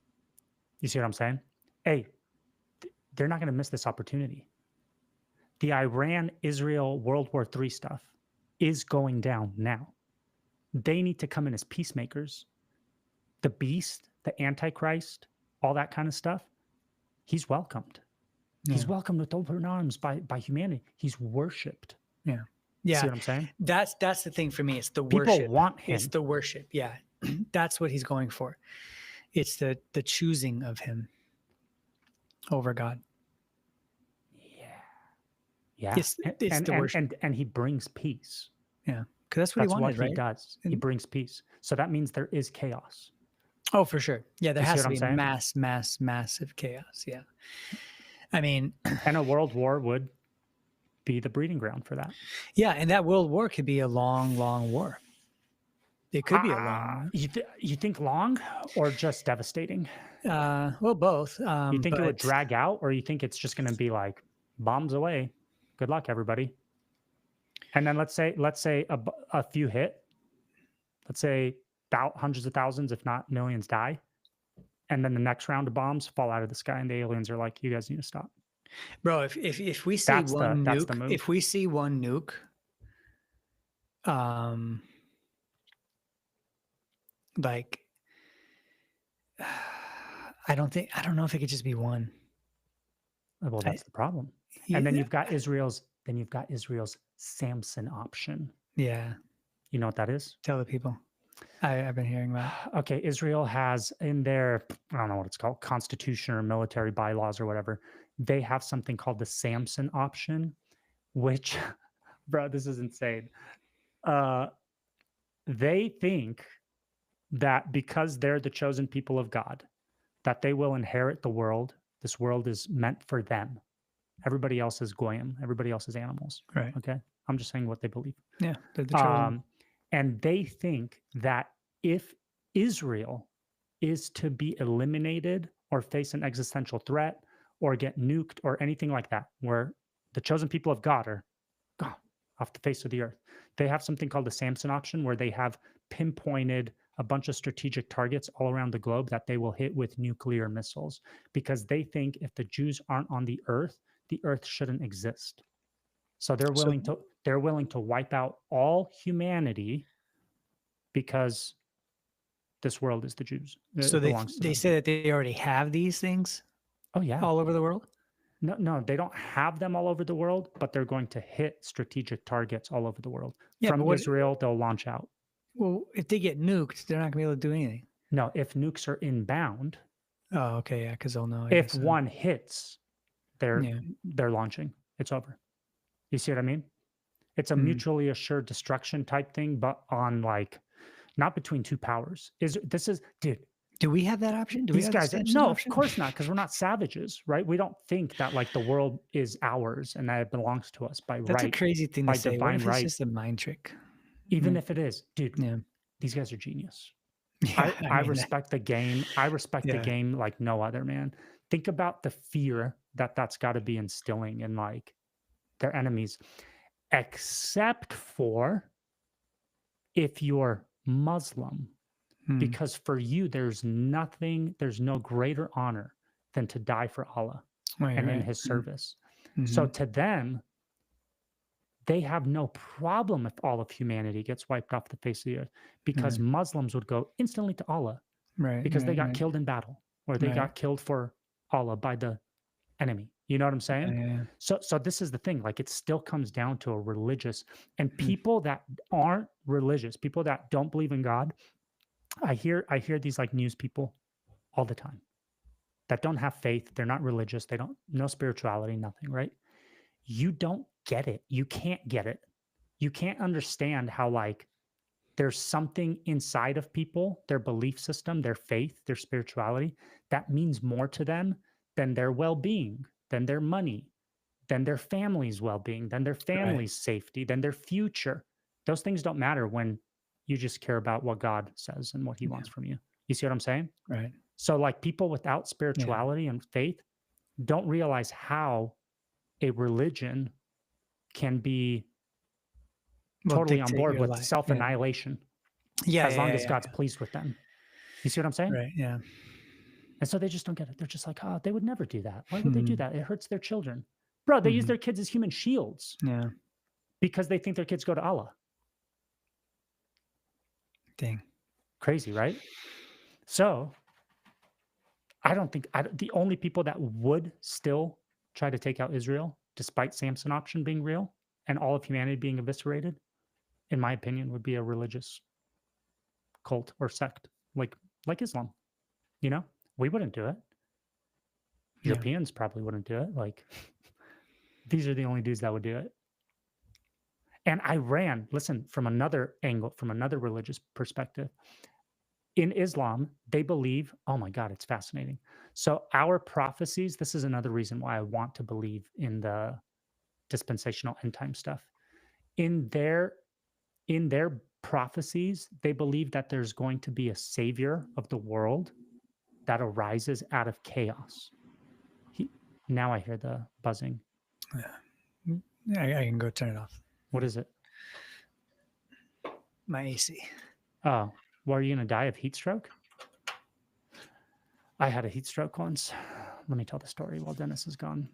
see what I'm saying? Hey, they're not going to miss this opportunity. The Iran-Israel World War III stuff is going down now. They need to come in as peacemakers. The beast, the Antichrist, all that kind of stuff, he's welcomed. Yeah. He's welcomed with open arms by humanity. He's worshipped. Yeah. Yeah. See what I'm saying? That's the thing for me. It's the worship. People want him. It's the worship. Yeah. That's what he's going for. It's the choosing of him over God. Yeah. It's the worship. And he brings peace. Yeah. Because that's what he wanted, right? He does. He brings peace. So that means there is chaos. Oh, for sure. Yeah, there has to be massive chaos. Yeah. I mean, and a world war would be the breeding ground for that. Yeah, and that world war could be a long, long war. It could be a long war. You think long or just devastating? Well, both. You think it would drag out, or you think it's just going to be like bombs away? Good luck, everybody. And then let's say a few hit. Let's say hundreds of thousands, if not millions, die. And then the next round of bombs fall out of the sky, and the aliens are like, "You guys need to stop." Bro, if we see one nuke, if we see one nuke, like, I don't know if it could just be one. Well, that's the problem. And then you've got Israel's Samson option. Yeah. You know what that is? Tell the people. I've been hearing about it. Okay, Israel has in their, I don't know what it's called, constitution or military bylaws or whatever, they have something called the Samson option, which, bro, this is insane. They think that because they're the chosen people of God, that they will inherit the world. This world is meant for them. Everybody else is goyim. Everybody else is animals. Right. Okay. I'm just saying what they believe. Yeah. They're the chosen. And they think that if Israel is to be eliminated or face an existential threat or get nuked or anything like that, where the chosen people of God are gone off the face of the earth, they have something called the Samson option, where they have pinpointed a bunch of strategic targets all around the globe that they will hit with nuclear missiles, because they think if the Jews aren't on the earth shouldn't exist. So they're willing to wipe out all humanity because this world is the Jews. So they say that they already have these things. Oh yeah, all over the world. No, they don't have them all over the world, but they're going to hit strategic targets all over the world. Yeah, from Israel, they'll launch out. Well, if they get nuked, they're not going to be able to do anything. No, if nukes are inbound. Oh, okay, yeah, because they'll know. If one hits, they're launching. It's over. You see what I mean? It's a mutually assured destruction type thing, but on like not between two powers. Dude, Do we have that option? Do we these have the guys, Samson no, of option? course not, because we're not savages, right? We don't think that like the world is ours and that it belongs to us by That's a right, crazy thing by to say. What divine if it's right. just a mind trick? Even if it is, dude, Yeah. these guys are genius. Yeah. I mean, respect the game. I respect the Yeah. game like no other, man. Think about the fear that that's got to be instilling in like their enemies, except for if you're Muslim, because for you, there's no greater honor than to die for Allah and in his service. So to them, they have no problem if all of humanity gets wiped off the face of the earth, because Muslims would go instantly to Allah because they got killed in battle, or they got killed for Allah by the enemy. You know what I'm saying? Yeah. So this is the thing. Like, it still comes down to a religious, and people that aren't religious, people that don't believe in God. I hear these like news people all the time that don't have faith. They're not religious. They don't know spirituality, nothing, right? You don't get it. You can't get it. You can't understand how like there's something inside of people, their belief system, their faith, their spirituality, that means more to them than their well-being, than their money, than their family's well-being, than their family's safety, than their future. Those things don't matter when you just care about what God says and what he wants from you. You see what I'm saying? Right. So like people without spirituality and faith don't realize how a religion can be totally on board with self-annihilation. As long as God's pleased with them. You see what I'm saying? Right. Yeah. And so they just don't get it. They're just like, oh, they would never do that. Why would they do that? It hurts their children. Bro, they use their kids as human shields. Yeah. Because they think their kids go to Allah. Dang. Crazy, right? So the only people that would still try to take out Israel, despite Samson option being real and all of humanity being eviscerated, in my opinion, would be a religious cult or sect like Islam. You know, we wouldn't do it. Europeans probably wouldn't do it. Like, these are the only dudes that would do it. And listen, from another angle, from another religious perspective, in Islam, they believe, oh my God, it's fascinating. So our prophecies, this is another reason why I want to believe in the dispensational end time stuff. In their prophecies, they believe that there's going to be a savior of the world that arises out of chaos. Now I hear the buzzing. Yeah. I can go turn it off. What is it? My AC. Oh, well, are you going to die of heat stroke? I had a heat stroke once. Let me tell the story while Dennis is gone.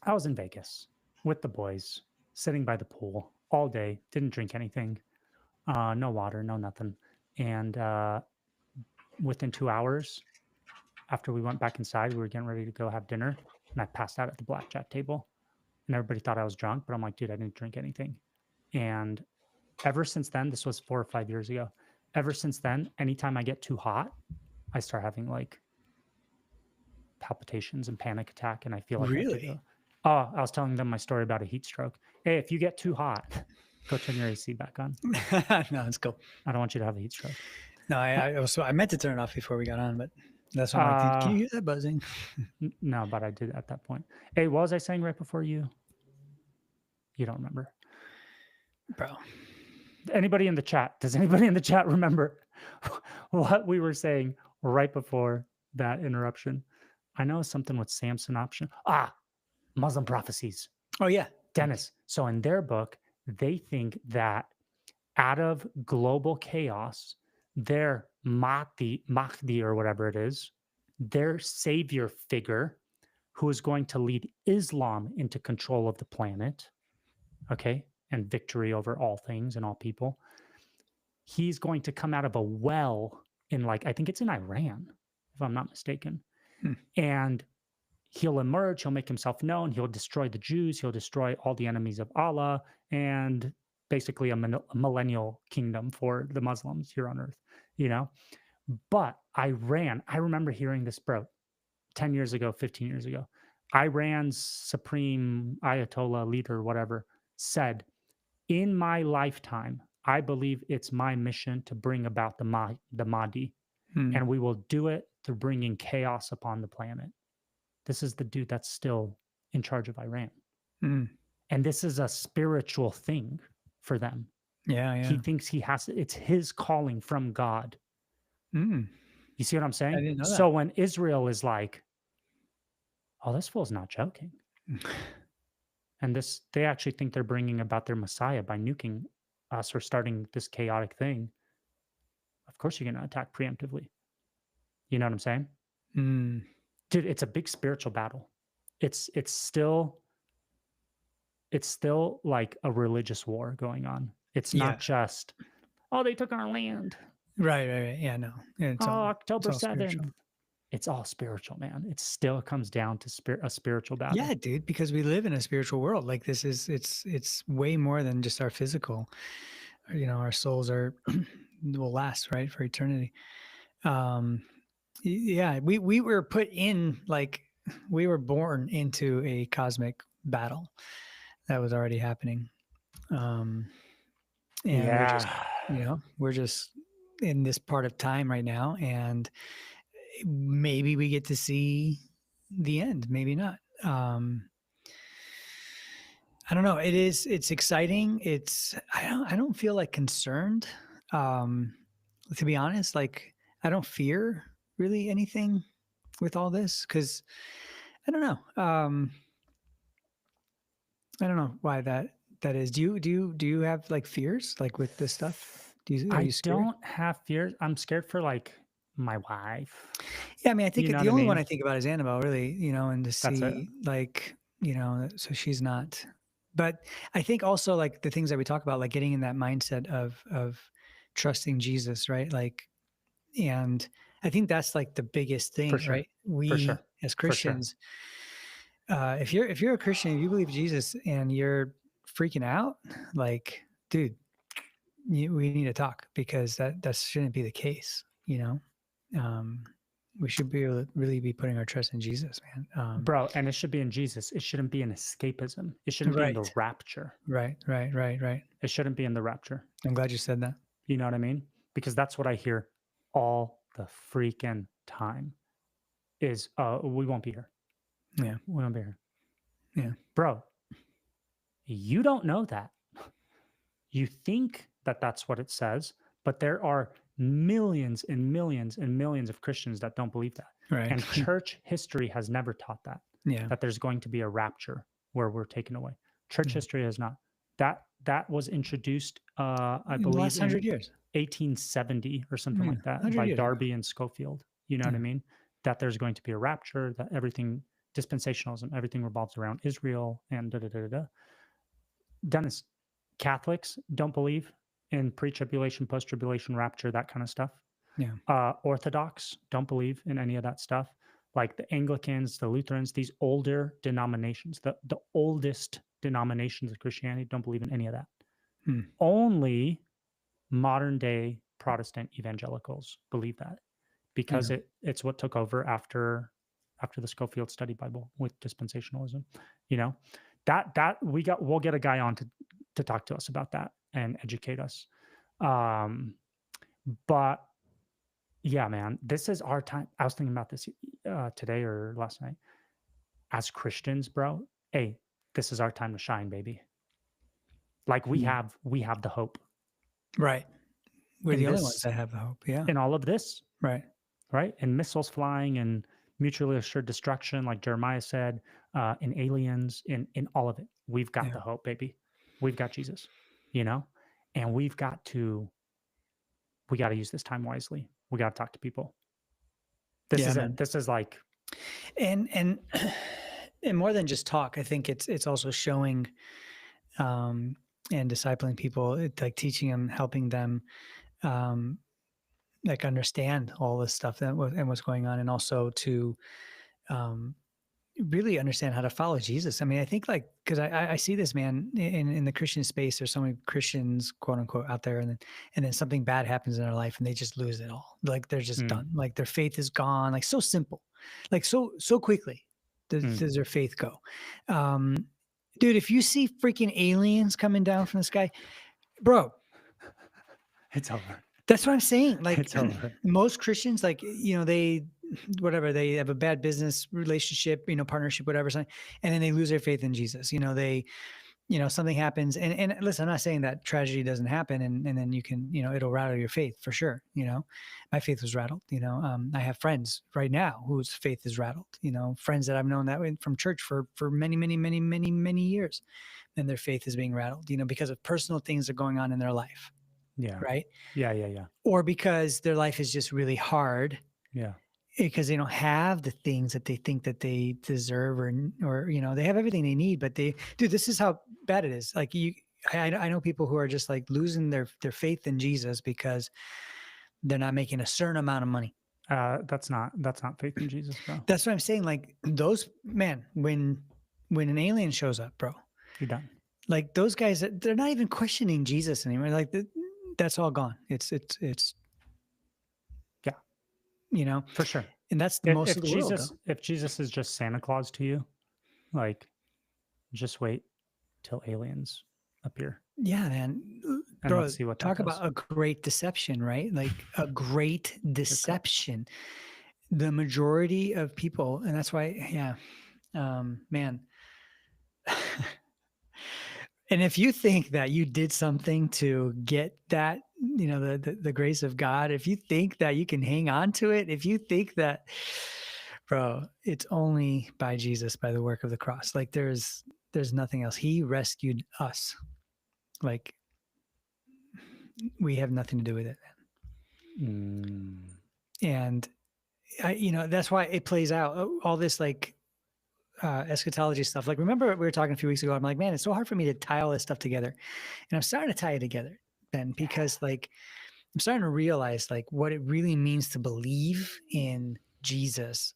I was in Vegas with the boys, sitting by the pool all day, didn't drink anything, no water, no nothing. And within 2 hours, after we went back inside, we were getting ready to go have dinner, and I passed out at the blackjack table. And everybody thought I was drunk, but I'm like, dude, I didn't drink anything. And ever since then, this was 4 or 5 years ago, ever since then, anytime I get too hot, I start having like palpitations and panic attack, and I feel like really? I was telling them my story about a heat stroke. Hey, if you get too hot, go turn your AC back on. No, it's cool. I don't want you to have a heat stroke. No, I meant to turn it off before we got on, but that's why I'm like, can you hear that buzzing? No, but I did at that point. Hey, what was I saying right before you? You don't remember, bro? Anybody in the chat? Does anybody in the chat remember what we were saying right before that interruption? I know something with Samson option. Muslim prophecies. Oh yeah, Dennis. So in their book, they think that out of global chaos, their Mahdi or whatever it is, their savior figure who is going to lead Islam into control of the planet, okay, and victory over all things and all people, he's going to come out of a well in, like, I think it's in Iran, if I'm not mistaken. And he'll emerge, he'll make himself known, he'll destroy the Jews, he'll destroy all the enemies of Allah, and basically a millennial kingdom for the Muslims here on earth, you know? But Iran, I remember hearing this, bro, 10 years ago, 15 years ago. Iran's supreme Ayatollah leader, whatever, said, in my lifetime, I believe it's my mission to bring about the Mahdi, Mm, and we will do it through bringing chaos upon the planet. This is the dude that's still in charge of Iran. mm. And this is a spiritual thing for them. Yeah, He yeah. thinks it's his calling from God. Mm. You see what I'm I saying? didn't know So that. when Israel is like, oh, this fool's not joking. And they actually think they're bringing about their Messiah by nuking us or starting this chaotic thing. Of course, you're going to attack preemptively. You know what I'm saying? Mm. Dude, it's a big spiritual battle. It's still like a religious war going on. It's Yeah. not just, oh, they took our land. Right, right, right. Yeah, no. Oh, It's October all 7th. spiritual. It's all spiritual, man. It still comes down to a spiritual battle. Yeah, dude, because we live in a spiritual world. Like this is it's way more than just our physical. Our souls are will last, right, for eternity. Yeah, we were put in, like, we were born into a cosmic battle that was already happening. And Yeah. we're just in this part of time right now, and maybe we get to see the end, maybe not. I don't know. It's exciting. I don't feel like concerned. Um, to be honest, like, I don't fear really anything with all this, because I don't know. I don't know why that is. Do you have like fears like with this stuff? Are I you scared? don't have fears. I'm scared for like my wife. Yeah, I mean, I think You know the what I only one mean? I think about is Annabelle, really, and to That's it. see, like, so she's not. But I think also, like, the things that we talk about, like getting in that mindset of trusting Jesus, right? Like, and I think that's like the biggest For thing, sure. right? For We sure. as For sure. Christians, if you're a Christian, if you believe Jesus and you're freaking out, like, dude, we need to talk, because that shouldn't be the case, um, we should be able to really be putting our trust in Jesus, man. Bro, and it should be in Jesus. It shouldn't be in escapism. It shouldn't be in the Right, rapture. right, right, right, right. It shouldn't be in the rapture. I'm glad you said that. You know what I mean? Because that's what I hear all the freaking time is, we won't be here. Yeah, We won't be here. yeah, Bro, you don't know that. You think that that's what it says, but there are millions and millions and millions of Christians that don't believe that. right. And church history has never taught that, Yeah, that there's going to be a rapture where we're taken away. Church yeah. history has not. That was introduced, I In the believe, last in 100 years. 1870 or something Yeah, like that 100 by years ago. Darby and Schofield. You know what I Yeah, mean? That there's going to be a rapture, that everything, dispensationalism, everything revolves around Israel and da da da da da. Dennis, Catholics don't believe in pre-tribulation, post-tribulation, rapture, that kind of stuff. yeah, Orthodox don't believe in any of that stuff. Like the Anglicans, the Lutherans, these older denominations, the oldest denominations of Christianity don't believe in any of that. hmm. Only modern day Protestant evangelicals believe that, because Yeah, it's what took over after the Schofield Study Bible with dispensationalism. You know, that we'll get a guy on to talk to us about that and educate us. But yeah, man, this is our time. I was thinking about this today or last night. As Christians, bro, hey, this is our time to shine, baby. Like we hmm. have the hope Right. We're in the only ones this, that have the hope. Yeah, in all of this, right. right? And missiles flying and mutually assured destruction, like Jeremiah said, in aliens, in all of it. We've got Yeah, the hope, baby. We've got Jesus, you know, and we got to use this time wisely. We got to talk to people. yeah, man. This is like, And and more than just talk, I think it's also showing, and discipling people, like teaching them, helping them, um, like understand all this stuff and what's going on, and also to, um, really understand how to follow Jesus. I mean, I think, like, because I see this, man, in the Christian space. There's so many Christians, quote unquote, out there, and then something bad happens in their life, and they just lose it all. Like they're just mm, done. Like their faith is gone. Like so simple, like so quickly. Does their faith go? Dude, if you see freaking aliens coming down from the sky, bro, It's over. that's what I'm saying. Like It's over. most Christians, like, they have a bad business relationship, partnership, whatever, and then they lose their faith in Jesus. They, something happens, and listen, I'm not saying that tragedy doesn't happen, and then you can, it'll rattle your faith for sure. My faith was rattled. I have friends right now whose faith is rattled. Friends that I've known that way from church for many, many, many, many, many years, and their faith is being rattled. Because of personal things that are going on in their life. Yeah. Right. Yeah. Or because their life is just really hard. Yeah. Because they don't have the things that they think that they deserve, or they have everything they need, but dude, this is how bad it is. Like I know people who are just like losing their faith in Jesus because they're not making a certain amount of money. That's not faith in Jesus, bro. That's what I'm saying. Like those, man, when an alien shows up, bro, You're done. Like those guys, they're not even questioning Jesus anymore. Like that's all gone. It's yeah, for sure. And that's the most of the world. If Jesus is just Santa Claus to you, like, just wait till aliens appear. Yeah, man. And Bro, let's see what talk about a great deception, right? Like a great deception. The majority of people, and that's why, yeah, man. And if you think that you did something to get that, the grace of God, if you think that you can hang on to it, if you think that, bro, it's only by Jesus, by the work of the cross. Like there's nothing else. He rescued us. Like we have nothing to do with it. And that's why it plays out all this like eschatology stuff. Like, remember we were talking a few weeks ago, I'm like, man, it's so hard for me to tie all this stuff together. And I'm starting to tie it together, Ben, because like, I'm starting to realize like what it really means to believe in Jesus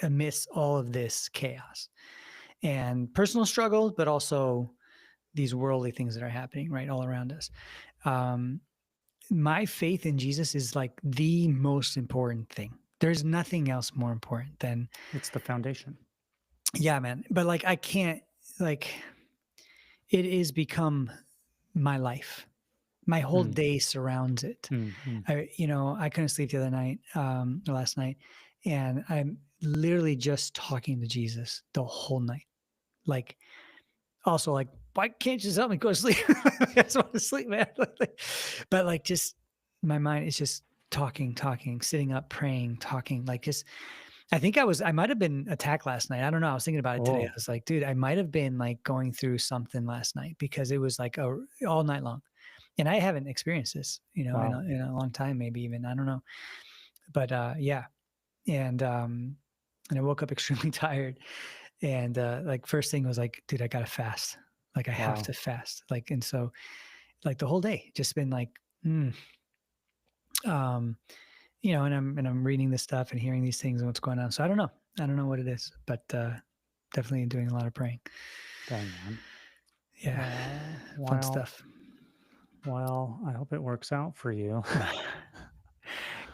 amidst all of this chaos and personal struggles, but also these worldly things that are happening right all around us. My faith in Jesus is like the most important thing. There's nothing else more important than it's the foundation. Yeah, man. But like, I can't, like, it is become my life. My whole day surrounds it. I couldn't sleep the other night, last night, and I'm literally just talking to Jesus the whole night. Like, also like, why can't you just help me go to sleep? I just want to sleep, man. But like, just my mind is just talking, sitting up, praying, talking, like just, I might've been attacked last night. I don't know. I was thinking about it today. I was like, dude, I might've been like going through something last night because it was like all night long. And I haven't experienced this, in a long time, maybe even, I don't know. But yeah. And I woke up extremely tired. And like first thing was like, dude, I gotta fast. Like I have to fast. Like, and so like the whole day just been like, and I'm reading this stuff and hearing these things and what's going on. So I don't know what it is, but definitely doing a lot of praying. Dang, man. Yeah. Fun stuff. Well, I hope it works out for you.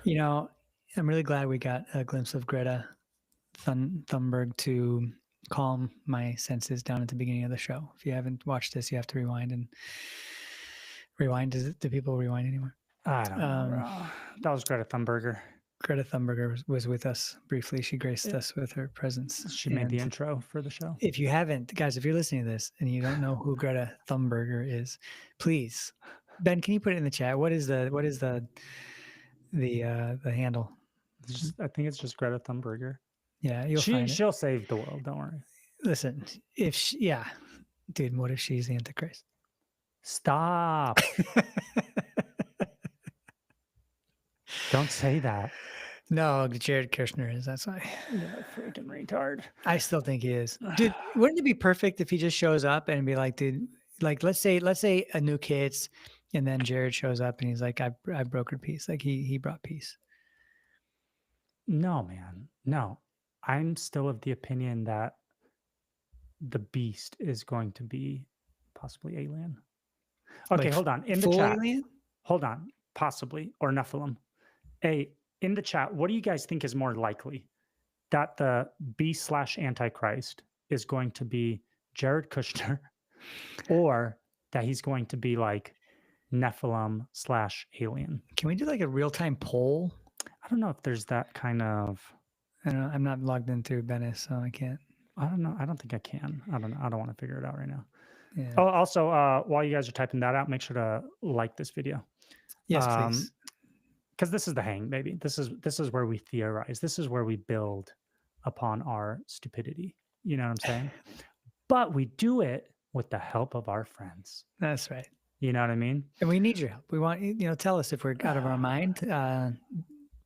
I'm really glad we got a glimpse of Greta Thunberg to calm my senses down at the beginning of the show. If you haven't watched this, you have to rewind. Do people rewind anymore? I don't know. That was Greta Thunberg. Greta Thunberg was with us briefly. She graced us with her presence. She made the intro for the show. If you haven't, guys, if you're listening to this and you don't know who Greta Thunberg is, please, Ben, can you put it in the chat? What is the handle? I think it's just Greta Thunberg. Yeah, she'll save the world. Don't worry. Listen, dude, what if she's the Antichrist? Stop. Don't say that. No, Jared Kushner is. That's why. Yeah, freaking retard. I still think he is. Dude, wouldn't it be perfect if he just shows up and be like, dude, like let's say a nuke hits and then Jared shows up and he's like, I brokered peace. Like he brought peace. No, man. No. I'm still of the opinion that the beast is going to be possibly alien. Okay, like hold on. In the chat. Alien? Hold on. Possibly. Or Nephilim. In the chat, what do you guys think is more likely? that the B/Antichrist is going to be Jared Kushner, or that he's going to be like Nephilim/alien. Can we do like a real-time poll? I don't know if there's that kind of. I don't know. I'm not logged in through Venice, so I can't. I don't know. I don't think I can. I don't know. I don't want to figure it out right now. Yeah. Oh, also, while you guys are typing that out, make sure to like this video. Yes, please. Because this is the hang, baby. This is where we theorize. This is where we build upon our stupidity. You know what I'm saying? But we do it with the help of our friends. That's right. You know what I mean? And we need your help. We want, tell us if we're out of our mind.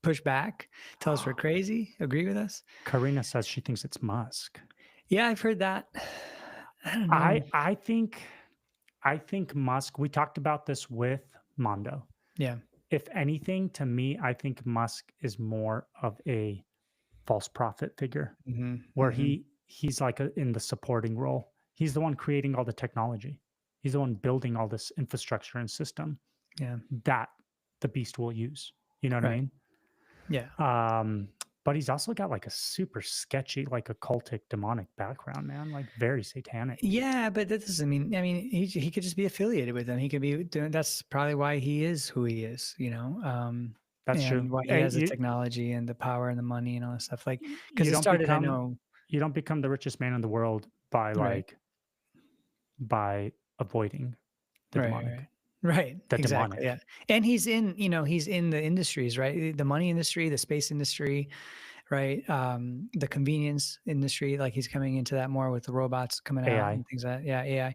Push back. Tell us we're crazy. Agree with us. Karina says she thinks it's Musk. Yeah, I've heard that. I don't know. I think Musk. We talked about this with Mondo. Yeah. If anything, to me, I think Musk is more of a false prophet figure, where he's like in the supporting role. He's the one creating all the technology. He's the one building all this infrastructure and system. Yeah. That the beast will use. You know what I mean? Yeah. But he's also got like a super sketchy, like occultic, demonic background, man. Like very satanic. Yeah, but that doesn't mean. I mean, he could just be affiliated with them. He could be doing. That's probably why he is who he is. That's true. Why he has the technology and the power and the money and all that stuff. Like, because it started. I know you don't become the richest man in the world by by avoiding the demonic. Right. The exactly. demonic. Yeah. And he's in the industries, right? The money industry, the space industry, right? The convenience industry, like he's coming into that more with the robots coming out and things like that. Yeah.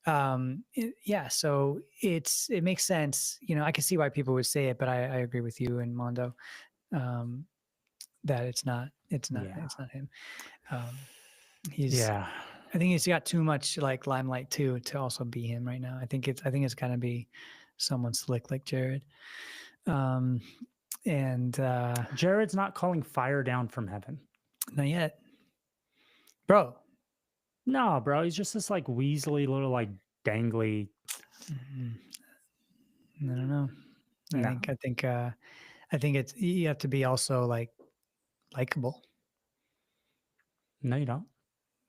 AI. So it makes sense. I can see why people would say it, but I agree with you and Mondo, that it's not him. I think he's got too much like limelight too to also be him right now. I think it's gonna be someone slick like Jared. Jared's not calling fire down from heaven. Not yet. Bro. No, bro. He's just this like weaselly little like dangly. I don't know. I think it's you have to be also like likable. No, you don't.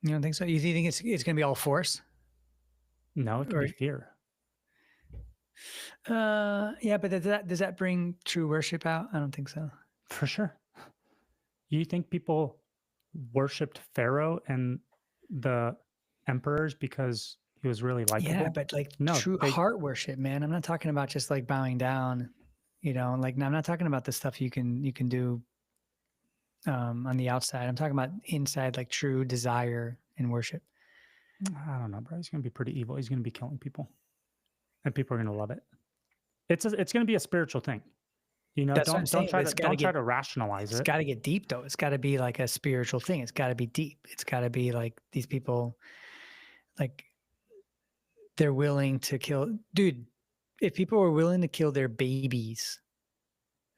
You don't think so? You think it's going to be all force? No, it could be fear. Yeah, but does that bring true worship out? I don't think so. For sure. You think people worshipped Pharaoh and the emperors because he was really likable? Yeah, but like true heart worship, man. I'm not talking about just like bowing down. Like I'm not talking about the stuff you can do on the outside. I'm talking about inside, like true desire and worship. I don't know, bro. He's going to be pretty evil. He's going to be killing people, and people are going to love it. It's going to be a spiritual thing. Don't try to rationalize it. It's got to get deep, though. It's got to be like a spiritual thing. It's got to be deep. It's got to be like these people, like they're willing to kill. Dude, if people were willing to kill their babies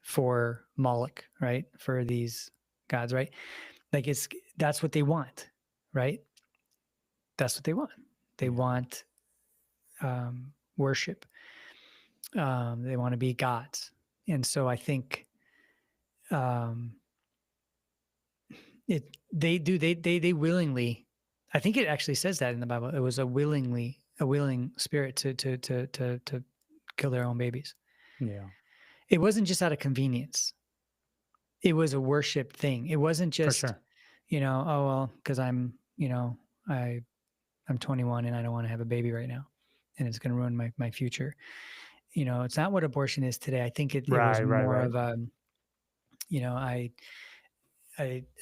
for Moloch, right? For these gods, right? Like that's what they want, right? That's what they want. They want worship. They want to be gods. And so I think they willingly, I think it actually says that in the Bible. It was a willing spirit to kill their own babies. Yeah. It wasn't just out of convenience. It was a worship thing. It wasn't just, because I'm 21 and I don't want to have a baby right now, and it's going to ruin my future. It's not what abortion is today. I think it was more of a,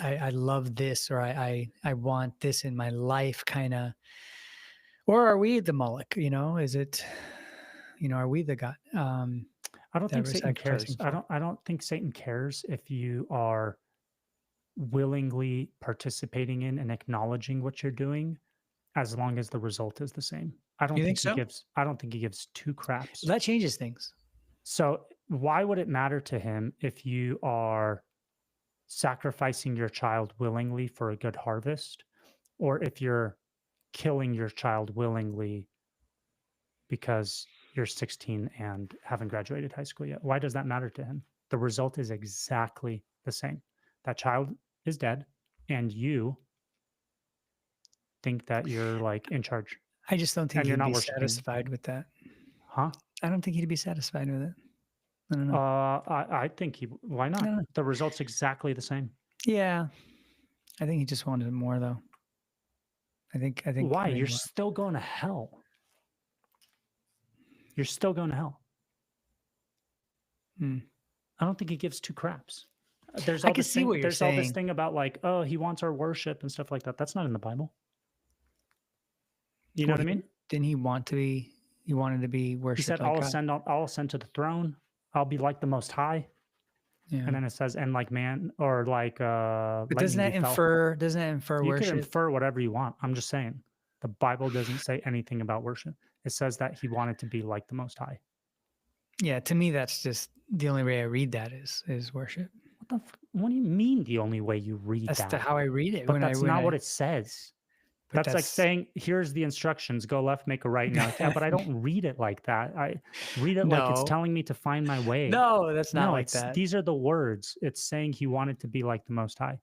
I love this, or I want this in my life, kind of. Or are we the Moloch? Is it, are we the God? I don't think Satan cares. I don't think Satan cares if you are willingly participating in and acknowledging what you're doing, as long as the result is the same. I don't think he gives two craps. That changes things. So why would it matter to him if you are sacrificing your child willingly for a good harvest, or if you're killing your child willingly because you're 16 and haven't graduated high school yet? Why does that matter to him? The result is exactly the same. That child is dead. and you think that you're like in charge I just don't think and you're he'd not be worshiping, satisfied with that. huh? I don't think he'd be satisfied with it. I don't know. I think why I not? don't know. The result's exactly the same. Yeah, I think he just wanted more though. I think. Why? I think You're still going to hell. You're still going to hell. Hmm. I don't think he gives two craps. There's I all can this see thing. what you're There's all this saying. thing about like, oh, he wants our worship and stuff like that. That's not in the Bible. You know Well, what I mean? didn't he want to be? He wanted to be He worshipped said, like God. I'll ascend to the throne. I'll be like the Most High. Yeah. And then it says, and like man, or like But lightning be fell. doesn't that infer You worship? could infer whatever you want. I'm just saying. The Bible doesn't say anything about worship. It says that he wanted to be like the Most High. Yeah, to me, that's just the only way I read that is worship. What do you mean the only way you read That's that? how I read it. But that's when not I, what it says. but That's like saying, here's the instructions, go left, make a right. And you're like, yeah, but I don't read it like that. I read it like it's No. telling me to find my way. No, that's not No, like that. these are the words. It's saying he wanted to be like the Most High.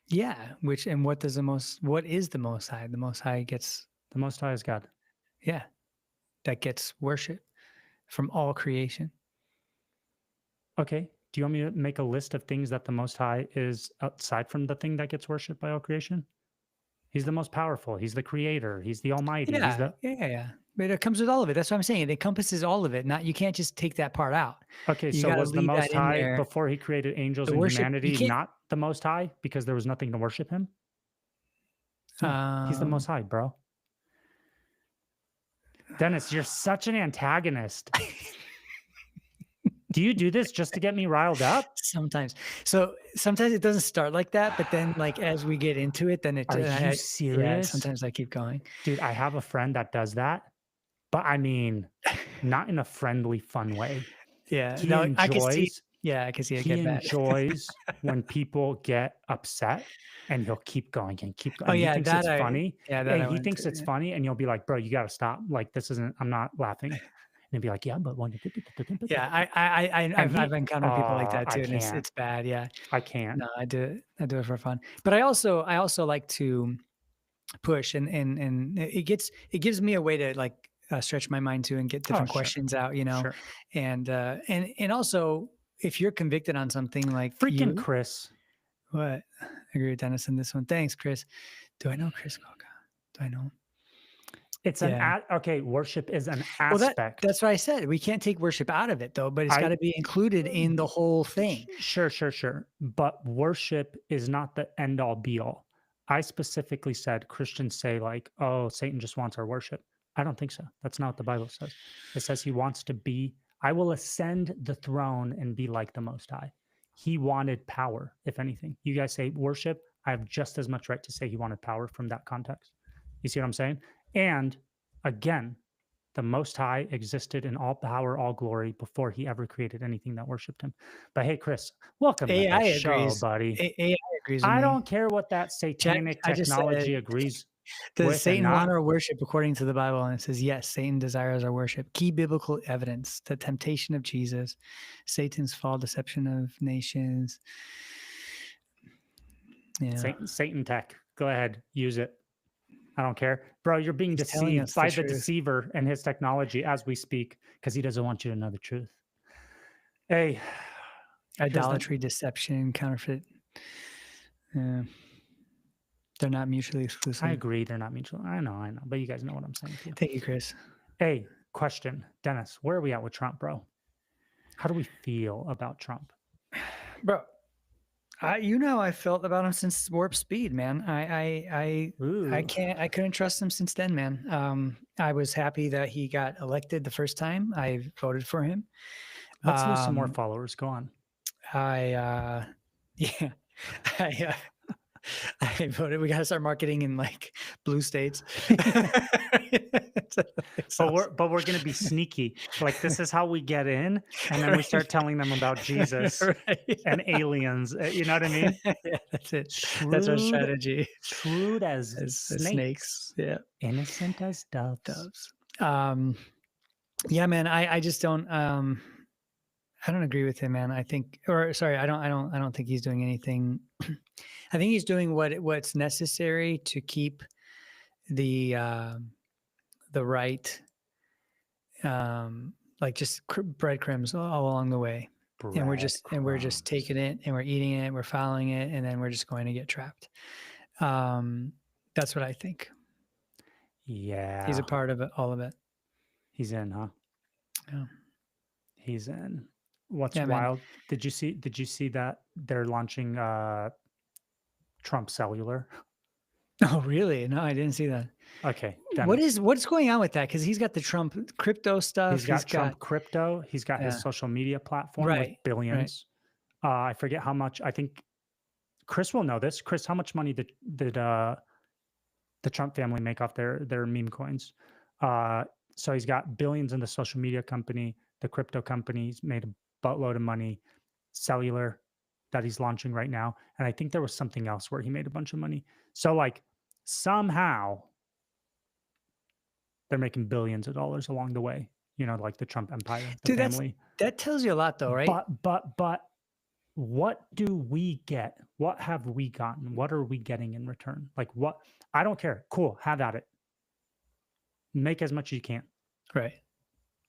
Yeah, what is the Most High? The Most High gets, The Most High is God. yeah, that gets worship from all creation. Okay. Do you want me to make a list of things that the Most High is outside from the thing that gets worshipped by all creation? He's the most powerful. He's the creator. He's the almighty. He's Yeah, the yeah. But it comes with all of it. That's what I'm saying. It encompasses all of it. You can't just take that part out. Okay, You so gotta was the leave that Most in High there. before he created angels The and worship, you humanity can't. not the Most High because there was nothing to worship him? No, he's the Most High, bro. Dennis, you're such an antagonist. Do you do this just to get me riled up? Sometimes. So sometimes it doesn't start like that, but then like as we get into it, then it. Are you Yeah, serious? sometimes I keep going. Dude, I have a friend that does that, but I mean, not in a friendly, fun way. Yeah, He no, I can see. enjoys Yeah, I can see it he get bad. enjoys when people get upset and he'll keep going and keep going. Oh He yeah, thinks it's funny. Yeah, that I And he went thinks to, it's yeah. funny, and you'll be like, bro, you gotta stop. Like, this isn't, I'm not laughing. And he'll be like, yeah, but when Yeah, I've encountered people like that too, and it's bad. Yeah, I can't. no, I do it for fun. But I also like to push, and it gives me a way to like stretch my mind too and get different sure. questions out, you know, Sure. and also if you're convicted on something like Freaking Chris. What? I agree with Dennis on this one. Thanks, Chris. Do I know Chris Coca? Do I know him? It's okay. Worship is an Well, aspect. that's what I said. We can't take worship out of it though, but it's got to be included in the whole thing. Sure. But worship is not the end all be all. I specifically said Christians say like, oh, Satan just wants our worship. I don't think so. That's not what the Bible says. It says he wants to be, I will ascend the throne and be like the Most High. He wanted power, if anything. You guys say worship. I have just as much right to say he wanted power from that context. You see what I'm saying? And again, the Most High existed in all power, all glory before he ever created anything that worshipped him. But hey, Chris, welcome to the show, buddy. AI agrees with I me. don't care what that satanic technology agrees with. Does Satan want our worship according to the Bible? And it says, yes, Satan desires our worship. Key biblical evidence: the temptation of Jesus, Satan's fall, deception of nations. Yeah. Satan tech. Go ahead, use it. I don't care. Bro, you're being deceived by the deceiver and his technology as we speak because he doesn't want you to know the truth. Hey. Idolatry, deception, counterfeit. They're not mutually exclusive. I agree. They're not mutual. I know. But you guys know what I'm saying too. Thank you, Chris. Hey, question. Dennis, where are we at with Trump, bro? How do we feel about Trump? Bro, you know how I felt about him since Warp Speed, man. I couldn't trust him since then, man. I was happy that he got elected the first time. I voted for him. Let's lose some more followers. Go on. I voted. We got to start marketing in like blue states. But we're going to be sneaky. Like, this is how we get in. And then we start telling them about Jesus and aliens. You know what I mean? Yeah, that's it. That's our strategy. Shrewd as snakes. Yeah. Innocent as doves. Yeah, man. I just don't. I don't agree with him, man. I think, or sorry, I don't think he's doing anything. I think he's doing what's necessary to keep the right, like just breadcrumbs all along the way. And we're just taking it and we're eating it, we're following it, and then we're just going to get trapped. That's what I think. Yeah. He's a part of it, all of it. He's in, huh? Yeah. He's in. What's Yeah, man. wild? Did you see that they're launching Trump Cellular? Oh, really? No, I didn't see that. Okay. What's going on with that? Because he's got the Trump crypto stuff. He's got Trump crypto. He's got his social media platform with right. billions. I forget how much. I think Chris will know this. Chris, how much money did the Trump family make off their meme coins? So he's got billions in the social media company, the crypto companies made a buttload of money, cellular that he's launching right now. And I think there was something else where he made a bunch of money. So like somehow they're making billions of dollars along the way, you know, like the Trump empire, the family. That tells you a lot though, right? But what do we get? What have we gotten? What are we getting in return? Like what? I don't care. Cool. Have at it. Make as much as you can. Right.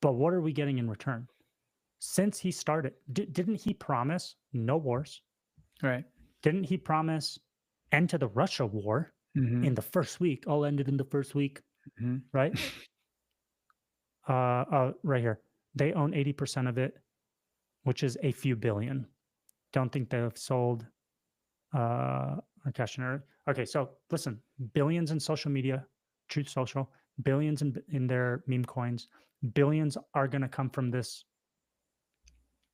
But what are we getting in return? Since he started, didn't he promise no wars? Right. Didn't he promise end to the Russia war in the first week? All ended in the first week, right? Right here. They own 80% of it, which is a few billion. Don't think they've sold cash in. Okay, so listen, billions in social media, Truth Social, billions in their meme coins, billions are going to come from this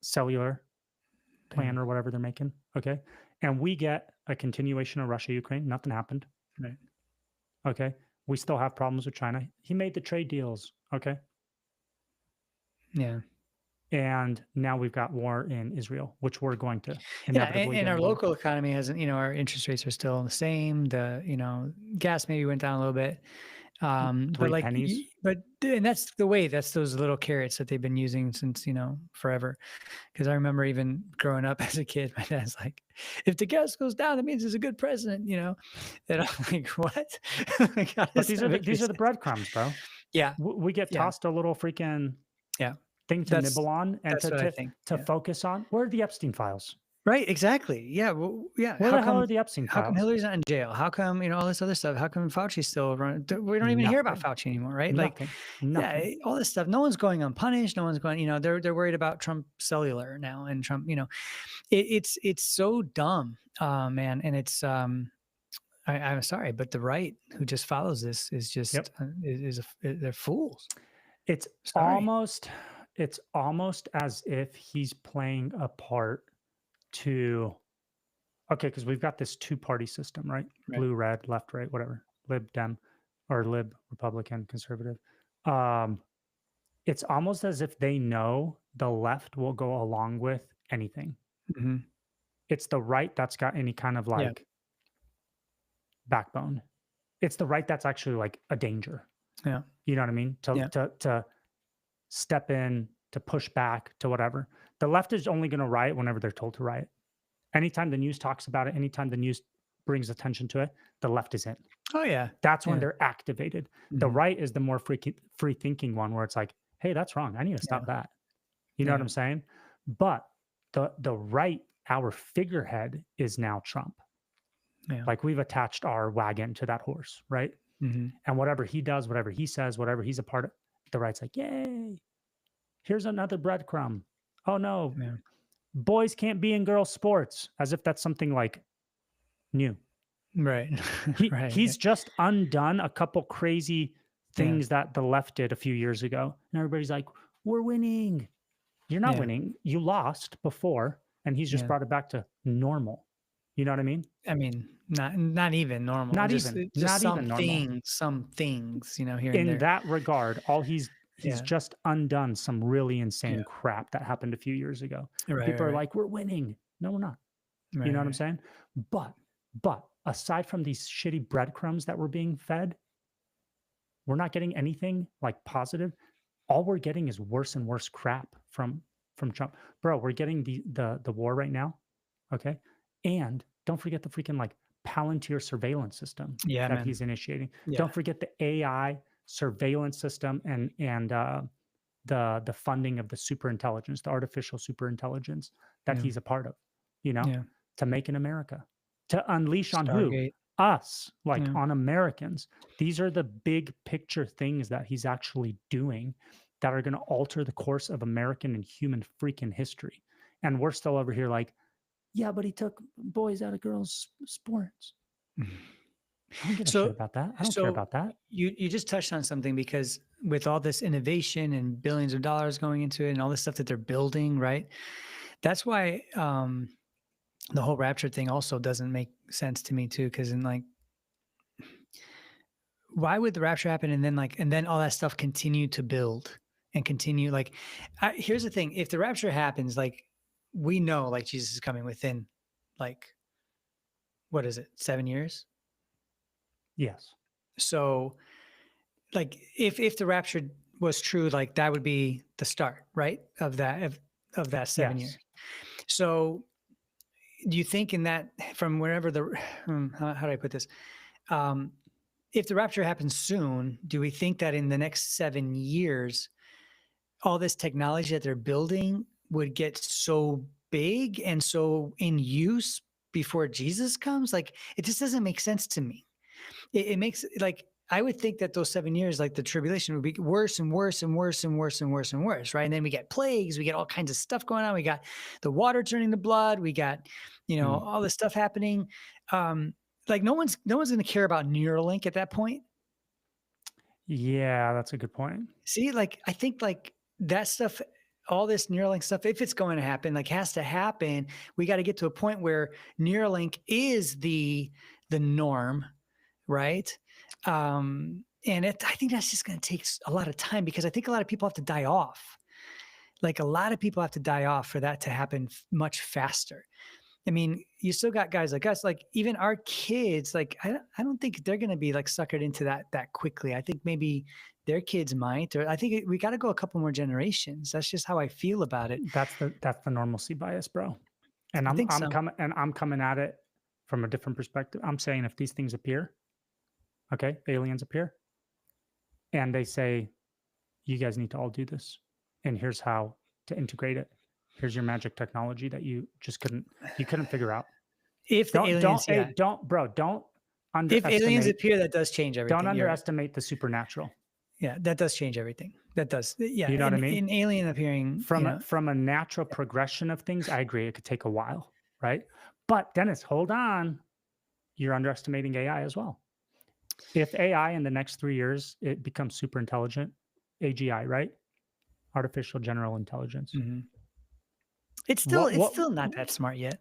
cellular plan or whatever they're making. Okay, and we get a continuation of Russia, Ukraine. Nothing happened. Right. Okay, we still have problems with China. He made the trade deals. Okay. Yeah. And now we've got war in Israel, which we're going to inevitably. And our local economy hasn't, our interest rates are still the same. The, gas maybe went down a little bit. But like, pennies. And that's the way, that's those little carrots that they've been using since, forever. Because I remember even growing up as a kid, my dad's like, if the gas goes down, that means there's a good president, and I'm like, what? But these are the breadcrumbs, bro. Yeah. We get tossed a little freaking thing to nibble on and to focus on. Where are the Epstein files? Right, exactly. Yeah, well, yeah. Where the hell are the Epstein files? How come Hillary's not in jail? How come, all this other stuff? How come Fauci's still running? We don't even hear about Fauci anymore, right? Nothing. Yeah, all this stuff. No one's going unpunished. No one's going, they're worried about Trump cellular now and Trump, it's so dumb, man. And it's, I'm sorry, but the right who just follows this is just, they're fools. It's almost as if he's playing a part to, because we've got this two-party system, right? Blue, red, left, right, whatever, lib dem or lib Republican, conservative. It's almost as if they know the left will go along with anything. It's the right that's got any kind of backbone. It's the right that's actually like a danger. Yeah. You know what I mean? To step in, to push back, to whatever. The left is only going to riot whenever they're told to riot. Anytime the news talks about it, anytime the news brings attention to it, the left is in. Oh, yeah. That's when they're activated. The right is the more free thinking one where it's like, hey, that's wrong. I need to stop that. You know what I'm saying? But the right, our figurehead is now Trump. Yeah. Like we've attached our wagon to that horse, right? And whatever he does, whatever he says, whatever he's a part of, the right's like, yay, here's another breadcrumb. Oh no, boys can't be in girls' sports, as if that's something like new. Right. He's just undone a couple crazy things that the left did a few years ago. And everybody's like, we're winning. You're not winning. You lost before, and he's just brought it back to normal. You know what I mean? I mean, not even normal. Just some things, here and there. In that regard, he's just undone some really insane crap that happened a few years ago. People are like, we're winning. No, we're not. You know what I'm saying? But aside from these shitty breadcrumbs that we're being fed, we're not getting anything like positive. All we're getting is worse and worse crap from from Trump. Bro, we're getting the war right now. Okay. And don't forget the freaking like Palantir surveillance system Yeah, that man. he's initiating. Yeah. Don't forget the AI surveillance system and the funding of the superintelligence, the artificial superintelligence that Yeah. he's a part of, you know, Yeah. to make an America, to unleash on who? Stargate. Us, like Yeah. on Americans. These are the big picture things that he's actually doing that are going to alter the course of American and human freaking history. And we're still over here like, yeah, but he took boys out of girls' sports. I don't give a shit about that. I don't care about that. You just touched on something, because with all this innovation and billions of dollars going into it and all this stuff that they're building, right? That's why the whole Rapture thing also doesn't make sense to me too. Because in like, why would the Rapture happen and then all that stuff continue to build and continue? Like, here's the thing: if the Rapture happens, like, we know like Jesus is coming within, like, what is it, 7 years? Yes. So, like, if the Rapture was true, like that would be the start, right, of that 7 years. So, do you think in that, from wherever how do I put this? If the Rapture happens soon, do we think that in the next 7 years, all this technology that they're building would get so big and so in use before Jesus comes? Like, it just doesn't make sense to me. It makes, like, I would think that those 7 years, like the tribulation, would be worse and worse and worse and worse and worse and worse, right? And then we get plagues, we get all kinds of stuff going on. We got the water turning to blood. We got, all this stuff happening. Like, no one's going to care about Neuralink at that point. Yeah, that's a good point. See, like, I think like that stuff, all this Neuralink stuff, if it's going to happen, like, has to happen. We got to get to a point where Neuralink is the norm, right? And I think that's just going to take a lot of time, because I think a lot of people have to die off. Like, a lot of people have to die off for that to happen much faster. I mean, you still got guys like us, like even our kids, like, I don't think they're going to be like suckered into that quickly. I think maybe their kids might, or I think we got to go a couple more generations. That's just how I feel about it. That's the normalcy bias, bro. And I think so. I'm coming at it from a different perspective. I'm saying if these things appear, okay, aliens appear, and they say, you guys need to all do this, and here's how to integrate it. Here's your magic technology that you just couldn't figure out. If the aliens, don't underestimate. If aliens appear, that does change everything. Don't underestimate the supernatural. Yeah, that does change everything. That does. Yeah, you know what I mean? In alien appearing, from a natural progression of things, I agree. It could take a while, right? But Dennis, hold on. You're underestimating AI as well. If AI in the next 3 years it becomes super intelligent, AGI, right? Artificial general intelligence. Mm-hmm. It's still not that smart yet.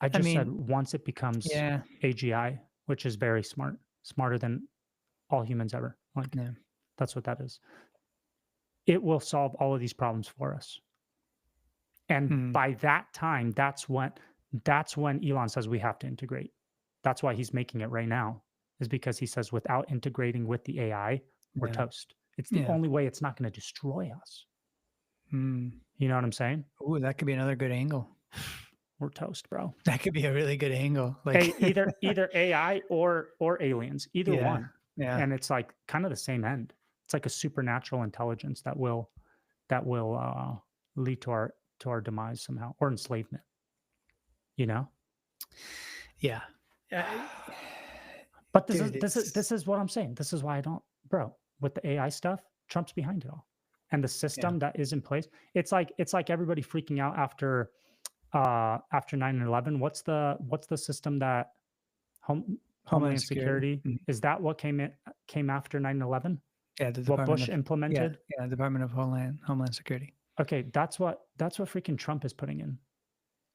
I said once it becomes AGI, which is very smart, smarter than all humans ever. Like, that's what that is. It will solve all of these problems for us. And by that time, that's when Elon says we have to integrate. That's why he's making it right now, is because he says without integrating with the AI, we're toast. It's the only way it's not going to destroy us. You know what I'm saying? Ooh, that could be another good angle. We're toast, bro. That could be a really good angle. Like, either AI or aliens, either one. Yeah. And it's like kind of the same end. It's like a supernatural intelligence that will lead to our demise somehow, or enslavement. You know? Yeah. But this is what I'm saying. This is why I don't, bro, with the AI stuff, Trump's behind it all. And the system that is in place, it's like everybody freaking out after 9/11. What's the system that Homeland Security is that what came after 9/11? Yeah, what Bush implemented. Yeah, Department of Homeland Security. Okay, that's what freaking Trump is putting in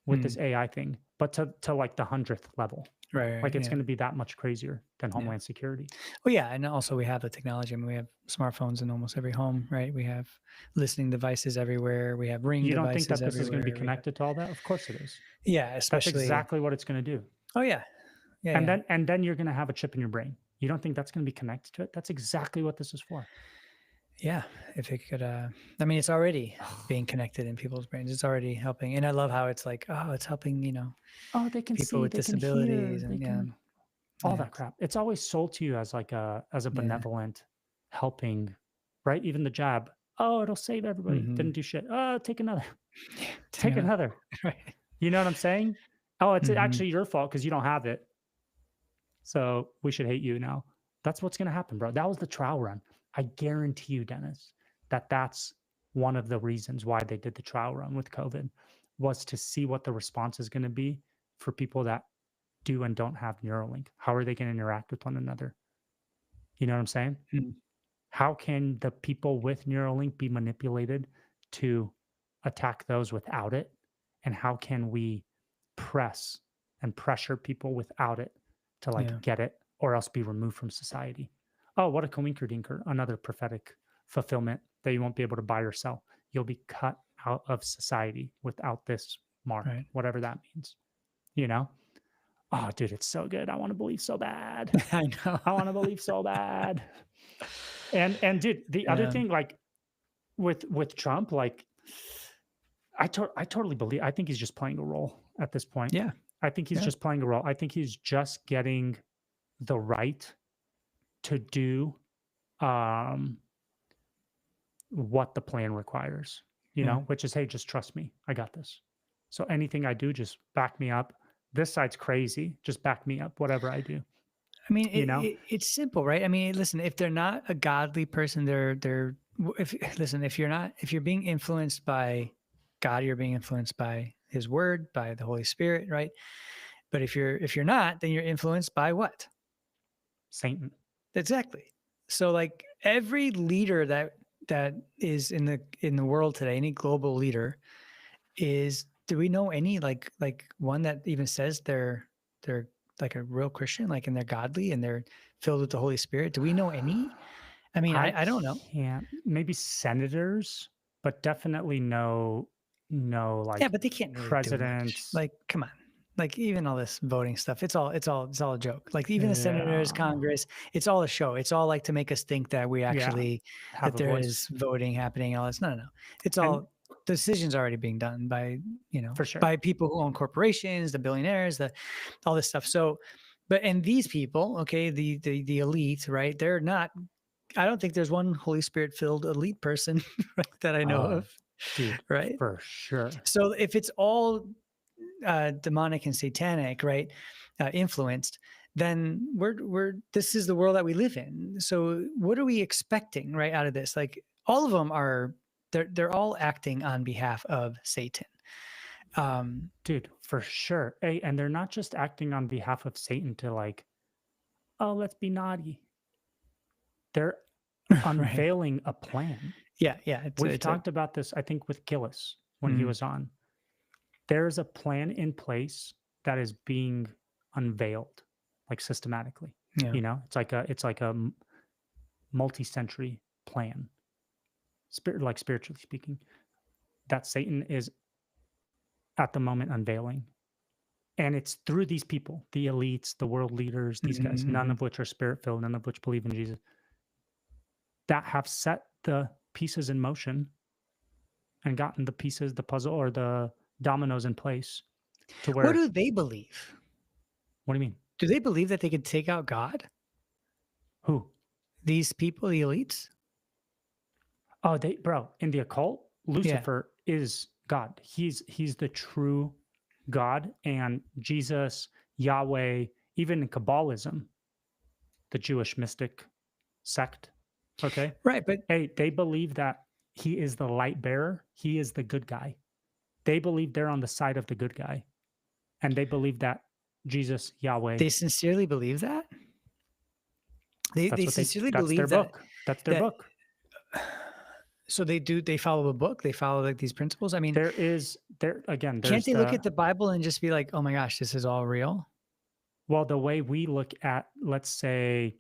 with this AI thing, but to like the 100th level. Right. Like, it's going to be that much crazier than Homeland Security. Well, yeah, and also we have the technology. I mean, we have smartphones in almost every home, right? We have listening devices everywhere. We have Ring devices. You don't think that this is going to be connected to all that? Of course it is. Yeah, especially. That's exactly what it's going to do. Oh yeah. And then you're going to have a chip in your brain. You don't think that's going to be connected to it? That's exactly what this is for. Yeah, if it could, I mean, it's already being connected in people's brains. It's already helping, and I love how it's like, oh, it's helping, Oh, they can people see, with they can disabilities, hear, they and yeah, can all yeah, that crap. It's always sold to you as like a yeah, benevolent helping, right? Even the jab. Oh, it'll save everybody. hmm Didn't do shit. Oh, take another. yeah, Take another. right, You know what I'm saying? Oh, it's hmm actually your fault because you don't have it. So we should hate you now. That's what's going to happen, bro. That was the trial run. I guarantee you, Dennis, that that's one of the reasons why they did the trial run with COVID was to see what the response is going to be for people that do and don't have Neuralink. How are they going to interact with one another? You know what I'm saying? How can the people with Neuralink be manipulated to attack those without it? And how can we press and pressure people without it to like yeah, get it or else be removed from society? Oh, what a coinker dinker, another prophetic fulfillment that you won't be able to buy or sell. You'll be cut out of society without this mark, right. whatever that means, you know? Oh, dude, it's so good. I want to believe so bad. I know. I want to believe so bad. And dude, the other Yeah, thing, like with Trump, like I totally believe. I think he's just playing a role at this point. yeah, I think he's yeah, just playing a role. I think he's just getting the right to do um, what the plan requires. You yeah. know, which is, hey, just trust me. I got this. So anything I do, just back me up. This side's crazy. Just back me up. Whatever I do. I mean, You know. it's simple, right? I mean, listen, if they're not a godly person, if listen, if you're being influenced by God, you're being influenced by His Word, by the Holy Spirit, right? But if you're not, then you're influenced by what? Satan. Exactly. So like every leader that is in the world today, any global leader is, do we know any like one that even says they're like a real Christian, like, and they're godly and they're filled with the Holy Spirit? Do we know any? I mean, I I don't know. can't. Maybe senators, but definitely no Yeah, like but they can't really do much. presidents. Like, come on. Like even all this voting stuff, it's all a joke. Like even the senators, Yeah. Congress, it's all a show. It's all like to make us think that we Yeah. actually Have that a there voice. is voting happening. All this, no, no, no. It's And all decisions already being done by for sure. by people who own corporations, the billionaires, all this stuff. So, and these people, okay, the elite, right? They're not. I don't think there's one Holy Spirit filled elite person right, that I know Oh, of, dude, right? for sure. So if it's all demonic and satanic, right, influenced, then this is the world that we live in. So what are we expecting, right, out of this? Like all of them are, they're all acting on behalf of Satan. Dude, for sure. Hey, and they're not just acting on behalf of Satan to like, oh, let's be naughty. They're Right. unveiling a plan. Yeah. Yeah. It's We've it's a talked about this, I think, with Gillis when he mm, was on. There's a plan in place that is being unveiled, like systematically. yeah. You know, it's like a multi-century plan, like spiritually speaking, that Satan is at the moment unveiling. And it's through these people, the elites, the world leaders, these guys, none Mm-hmm. of which are spirit filled, none of which believe in Jesus, that have set the pieces in motion and gotten the pieces, the puzzle, or the dominoes in place to What where, do they believe? what do you mean? Do they believe that they could take out God? Who? These people, the elites? Oh, bro, in the occult, Yeah. Lucifer is God. He's the true God, and Jesus, Yahweh, even in Kabbalism, the Jewish mystic sect. Okay. Right. But Hey, they believe that he is the light bearer. He is the good guy. They believe they're on the side of the good guy. And they believe that Jesus, Yahweh, they sincerely believe that? They sincerely that's their believe that book. That's their that book. so they follow a book, they follow like these principles. I mean, Again, can't there's they look at the Bible and just be like, oh my gosh, this is all real? well, the way we look at, let's say,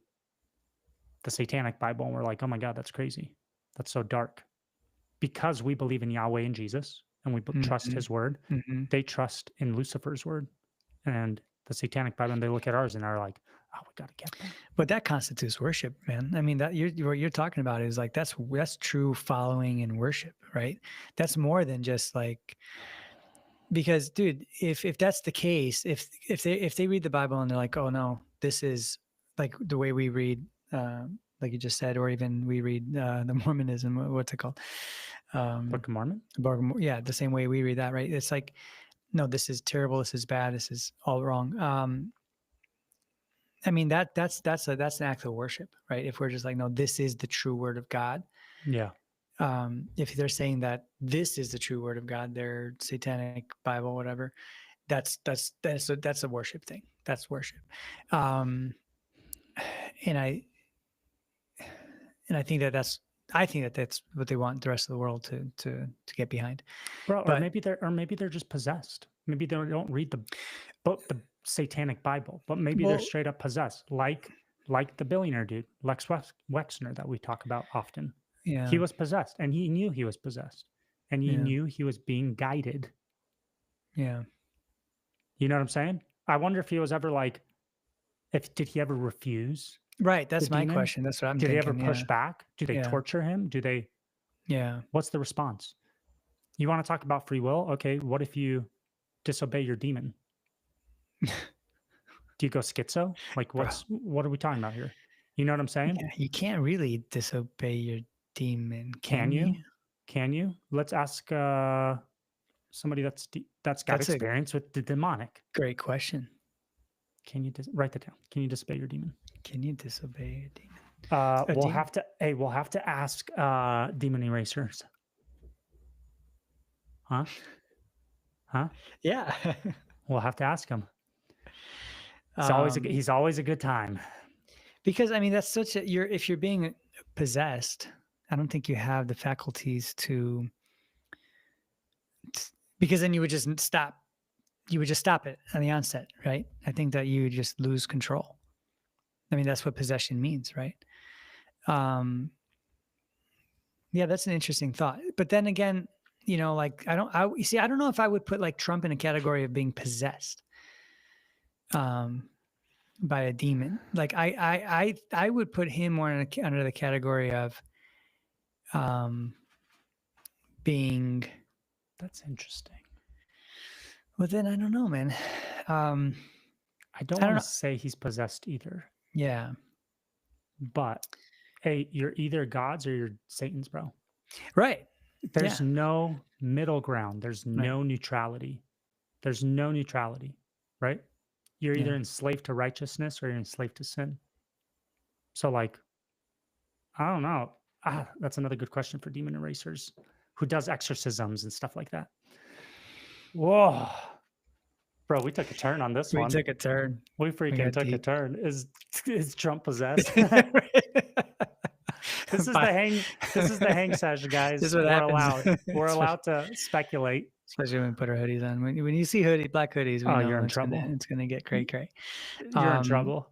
the Satanic Bible, and we're like, oh my God, that's crazy. That's so dark. Because we believe in Yahweh and Jesus and we trust Mm-hmm. his word, Mm-hmm. they trust in Lucifer's word and the Satanic Bible, and they look at ours and are like, Oh, we got to get them. But that constitutes worship, man. I mean, that what you're talking about is like that's true following and worship, right? That's more than just like, because dude, if that's the case, if they read the Bible and they're like, oh no, this is like the way we read, like you just said, or even we read the Mormonism, what's it called? Book of Mormon. Yeah, the same way we read that, right? It's like, no, this is terrible, this is bad, this is all wrong. I mean, that's an act of worship, right? If we're just like, no, this is the true word of God. Yeah. If they're saying that this is the true word of God, their satanic Bible, whatever, that's a worship thing. That's worship. And I think that's what they want the rest of the world to get behind. Bro, But, or maybe they're just possessed. Maybe they don't read the satanic Bible, but maybe they're straight up possessed, like the billionaire dude, Lex Wexner, that we talk about often. yeah, He was possessed, and he knew he was possessed, and he knew he was being guided. Yeah. You know what I'm saying? I wonder if he was ever like, did he ever refuse? Right. That's my question. That's what I'm thinking. Did he ever push back? Do they torture him? Do they? Yeah. What's the response? You want to talk about free will? Okay. What if you disobey your demon? Do you go schizo? Like, what are we talking about here? You know what I'm saying? Yeah, you can't really disobey your demon, can you? Can you? Let's ask somebody that's got experience with the demonic. Great question. Can you write that down? Can you disobey your demon? Can you disobey your demon? We'll have to ask demon erasers. Huh? Yeah. We'll have to ask him. He's always a good time. Because I mean, that's if you're being possessed, I don't think you have the faculties to, because then you would just stop. You would just stop it on the onset, right? I think that you would just lose control. I mean, that's what possession means, right? Yeah, that's an interesting thought. But then again, like I don't know if I would put like Trump in a category of being possessed by a demon. Like I would put him more under the category of being. That's interesting. Well, then I don't know, man. I don't want to say he's possessed either. Yeah. But hey, you're either gods or you're Satan's, bro. Right. There's no middle ground. There's no neutrality. There's no neutrality, right? You're either enslaved to righteousness or you're enslaved to sin. So like, I don't know. That's another good question for demon erasers. Who does exorcisms and stuff like that? Whoa. Bro, we took a turn on this one. We took a turn. We freaking took a turn. Is Trump possessed? This is the hang session, guys. This is what happens. We're allowed to speculate. Especially when we put our hoodies on. When you see black hoodies, we know you're in trouble. It's gonna get cray. You're in trouble.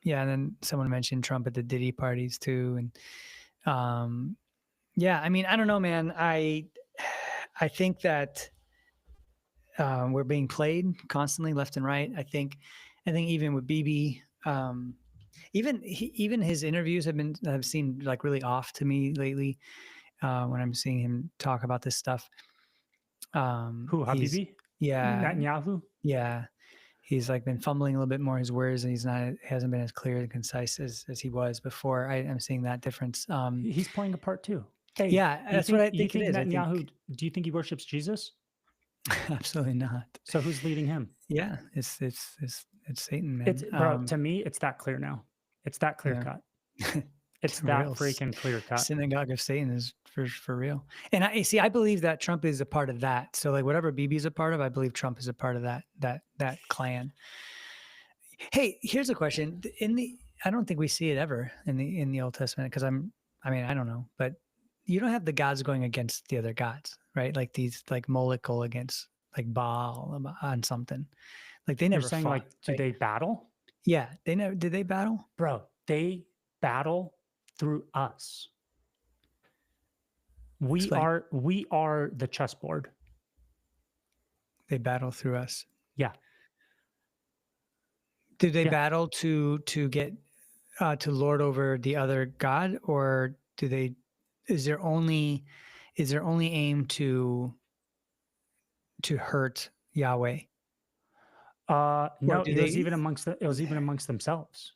Yeah, and then someone mentioned Trump at the Diddy parties too, and yeah, I mean, I don't know, man. I think that we're being played constantly, left and right. I think even with BB, even his interviews have seemed like really off to me lately when I'm seeing him talk about this stuff. Who, Habibi? Yeah. Netanyahu? Yeah. He's like been fumbling a little bit more his words, and hasn't been as clear and concise as he was before. I'm seeing that difference. He's playing a part too. Hey, yeah, that's what I think it is. Netanyahu, do you think he worships Jesus? Absolutely not. So who's leading him? Yeah, it's Satan, man. Bro, to me, it's that clear now. It's that clear cut. It's that freaking clear cut. Synagogue of Satan is for real. And I believe that Trump is a part of that. So like whatever BB is a part of, I believe Trump is a part of that clan. Hey, here's a question. I don't think we see it ever in the Old Testament, because I don't know, but you don't have the gods going against the other gods, right? Like these, like Moloch go against like Baal on something. Like they never. You're saying fought, like, do they battle? Yeah, they never. Did they battle? Bro, they battle through us. We are the chessboard. They battle through us. Yeah. Do they Yeah. battle to get to lord over the other god, or do they? Is there only aim to hurt Yahweh, or No, do it was they? even amongst it was even amongst themselves.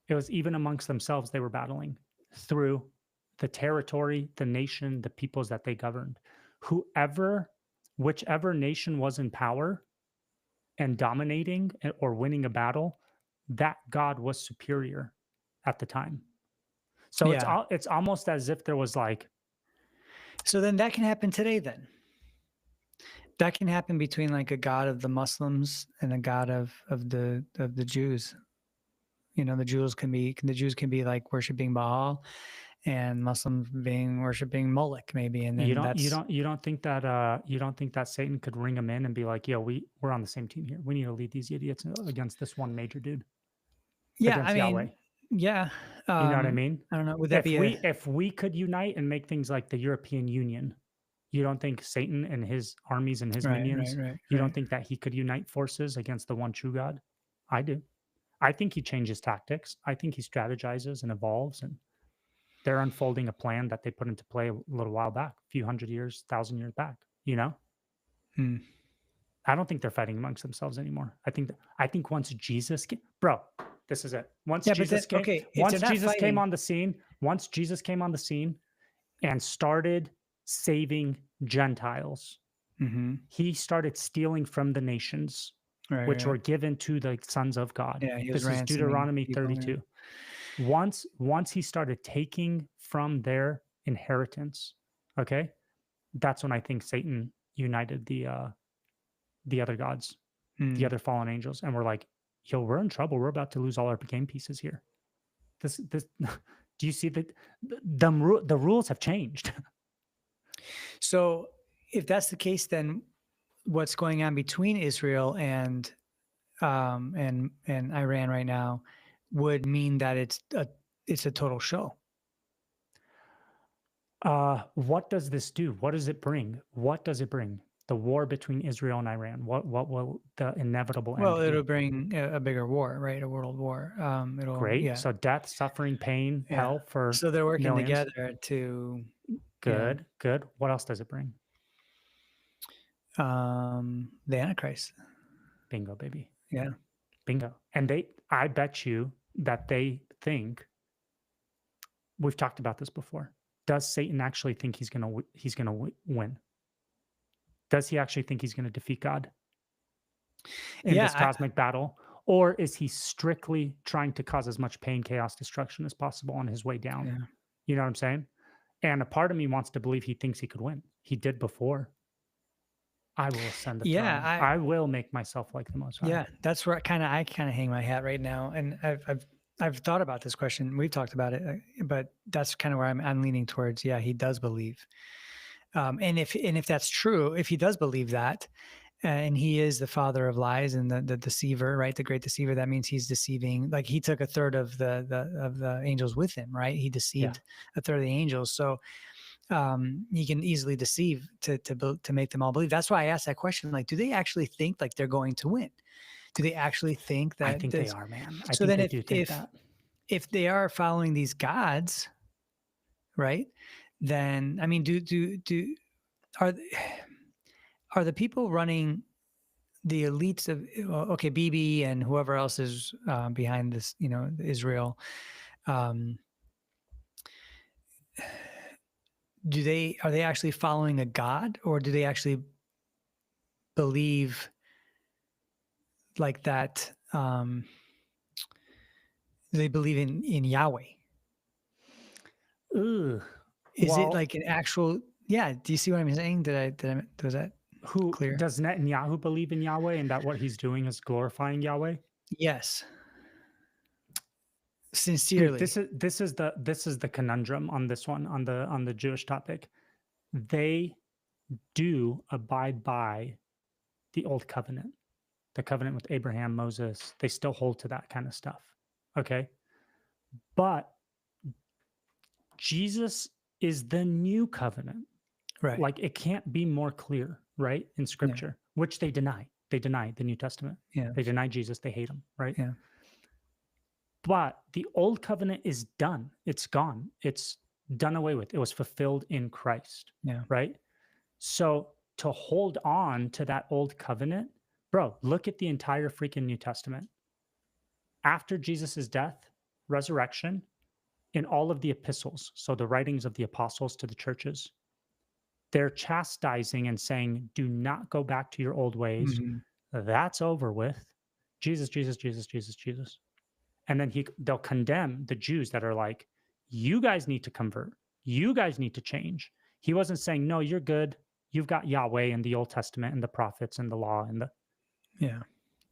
It was even amongst themselves they were battling through the territory, the nation, the peoples that they governed. Whoever, whichever nation was in power and dominating or winning a battle, that god was superior at the time. So Yeah. it's almost as if there was like, So then that can happen today. Then that can happen between like a god of the Muslims and a god of the Jews. You know, the Jews can be like worshiping Baal, and Muslims being worshiping Moloch, maybe, and then that's you don't think that Satan could ring them in and be like, yo, we're on the same team here. We need to lead these idiots against this one major dude, yeah. I against Yahweh. mean, yeah. You know what I mean? I don't know. Would that be a If we could unite and make things like the European Union, you don't think Satan and his armies and his right, minions, you don't think that he could unite forces against the one true God? I do. I think he changes tactics. I think he strategizes and evolves, and they're unfolding a plan that they put into play a little while back, a few hundred years, 1,000 years back. You know, Hmm. I don't think they're fighting amongst themselves anymore. I think once Jesus bro, this is it. Yeah, but then okay, if they're not fighting, Once Jesus came on the scene and started saving Gentiles, mm-hmm. he started stealing from the nations, Right, which were right. given to the sons of God. Yeah, he was This is ransoming Deuteronomy people. 32. Once he started taking from their inheritance, okay, that's when I think Satan united the other gods, the Hmm. other fallen angels, and we're like, yo, we're in trouble. We're about to lose all our game pieces here. This do you see that the rules have changed? So, if that's the case, then what's going on between Israel and Iran right now would mean that it's a total show. What does this do? What does it bring? What does it bring? The war between Israel and Iran. What will the inevitable end Well, be? it'll bring a bigger war, right? A world war. It'll Great. yeah, So death, suffering, pain, yeah. hell for So they're working millions. together to Good, good. What else does it bring? the Antichrist. Bingo, baby. Yeah. Bingo. And I bet you that they think, we've talked about this before. Does Satan actually think he's gonna win? Does he actually think he's going to defeat God in this Yeah. cosmic battle? Or is he strictly trying to cause as much pain, chaos, destruction as possible on his way down? Yeah. You know what I'm saying? And a part of me wants to believe he thinks he could win. He did before. I will ascend the throne. I will make myself like the Most High. Yeah, that's where I kind of hang my hat right now, and I've thought about this question. We've talked about it, but that's kind of where I'm leaning towards. Yeah, he does believe, and if that's true, if he does believe that, and he is the father of lies and the deceiver, right? The great deceiver. That means he's deceiving. Like he took a third of the angels with him, right? He deceived a third of the angels. So he can easily deceive to make them all believe. That's why I asked that question. Like, do they actually think like they're going to win? Do they actually think that? I think they are, man. I So think then, they do think that. if they are following these gods, right? Then I mean, are the people running the elites of okay, BB and whoever else is behind this, you know, Israel? Are they actually following a god, or do they actually believe like that? They believe in Yahweh. Ugh. Is it like an actual? Yeah. Do you see what I'm saying? Was that clear? Does Netanyahu believe in Yahweh and that what he's doing is glorifying Yahweh? Yes. Dude, Sincerely. this is the conundrum on this one, on the Jewish topic. They do abide by the old covenant, the covenant with Abraham, Moses. They still hold to that kind of stuff. Okay. But Jesus is the new covenant. Right. Like it can't be more clear, right? In scripture, which they deny. They deny the New Testament. Yeah. They deny Jesus. They hate him, right? Yeah. But the old covenant is done. It's gone. It's done away with. It was fulfilled in Christ, Yeah. right? So to hold on to that old covenant, bro, look at the entire freaking New Testament. After Jesus' death, resurrection, in all of the epistles, so the writings of the apostles to the churches, they're chastising and saying, do not go back to your old ways. Mhm. That's over with. Jesus, Jesus, Jesus, Jesus, Jesus. And then they'll condemn the Jews that are like, you guys need to convert. You guys need to change. He wasn't saying, no, you're good. You've got Yahweh and the Old Testament and the prophets and the law and the... Yeah.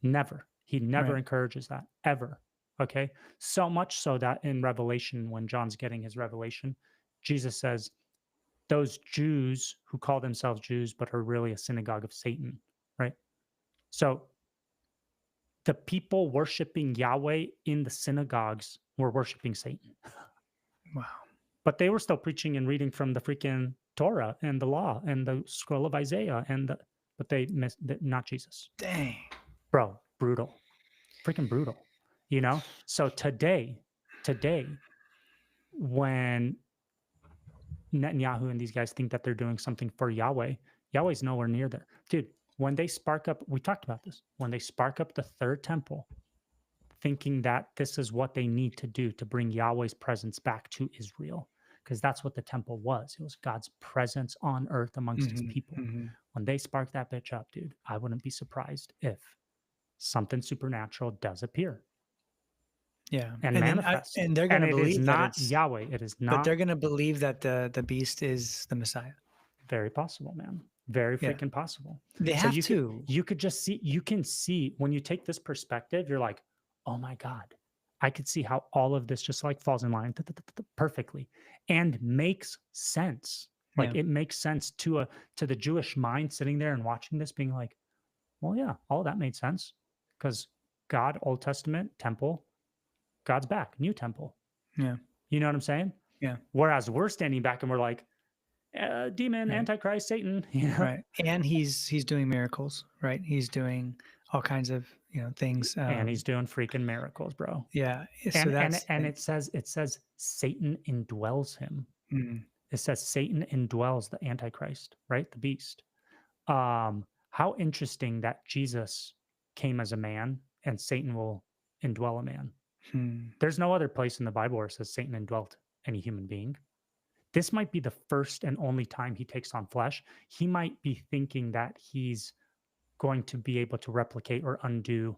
Never. He never Right. encourages that, ever. Okay? So much so that in Revelation, when John's getting his revelation, Jesus says, those Jews who call themselves Jews but are really a synagogue of Satan, right? So the people worshiping Yahweh in the synagogues were worshiping Satan. Wow. But they were still preaching and reading from the freaking Torah and the law and the scroll of Isaiah but they missed not Jesus. Dang. Bro, brutal. Freaking brutal. You know? So today, when Netanyahu and these guys think that they're doing something for Yahweh, Yahweh's nowhere near there. Dude, when they spark up, we talked about this, when they spark up the third temple, thinking that this is what they need to do to bring Yahweh's presence back to Israel, because that's what the temple was. It was God's presence on earth amongst his people. When they spark that bitch up, dude, I wouldn't be surprised if something supernatural does appear. Yeah. And manifest. And they're going to believe it is that not it's Yahweh. It is not. But they're going to believe that the beast is the Messiah. Very possible, man. Very Yeah. freaking possible. They So have to. You could just see, you can see when you take this perspective, you're like, oh my God, I could see how all of this just like falls in line perfectly and makes sense. Like Yeah. it makes sense to the Jewish mind sitting there and watching this being like, well, yeah, all of that made sense because God, Old Testament, temple, God's back, new temple. Yeah. You know what I'm saying? Yeah. Whereas we're standing back and we're like, demon, Right. Antichrist, Satan, you know? Right. And he's doing miracles, right? He's doing all kinds of, things. And he's doing freaking miracles, bro. Yeah. So And that's it says Satan indwells him. Mm. It says Satan indwells the Antichrist, right? The beast. How interesting that Jesus came as a man and Satan will indwell a man. There's no other place in the Bible where it says Satan indwelt any human being. This might be the first and only time he takes on flesh. He might be thinking that he's going to be able to replicate or undo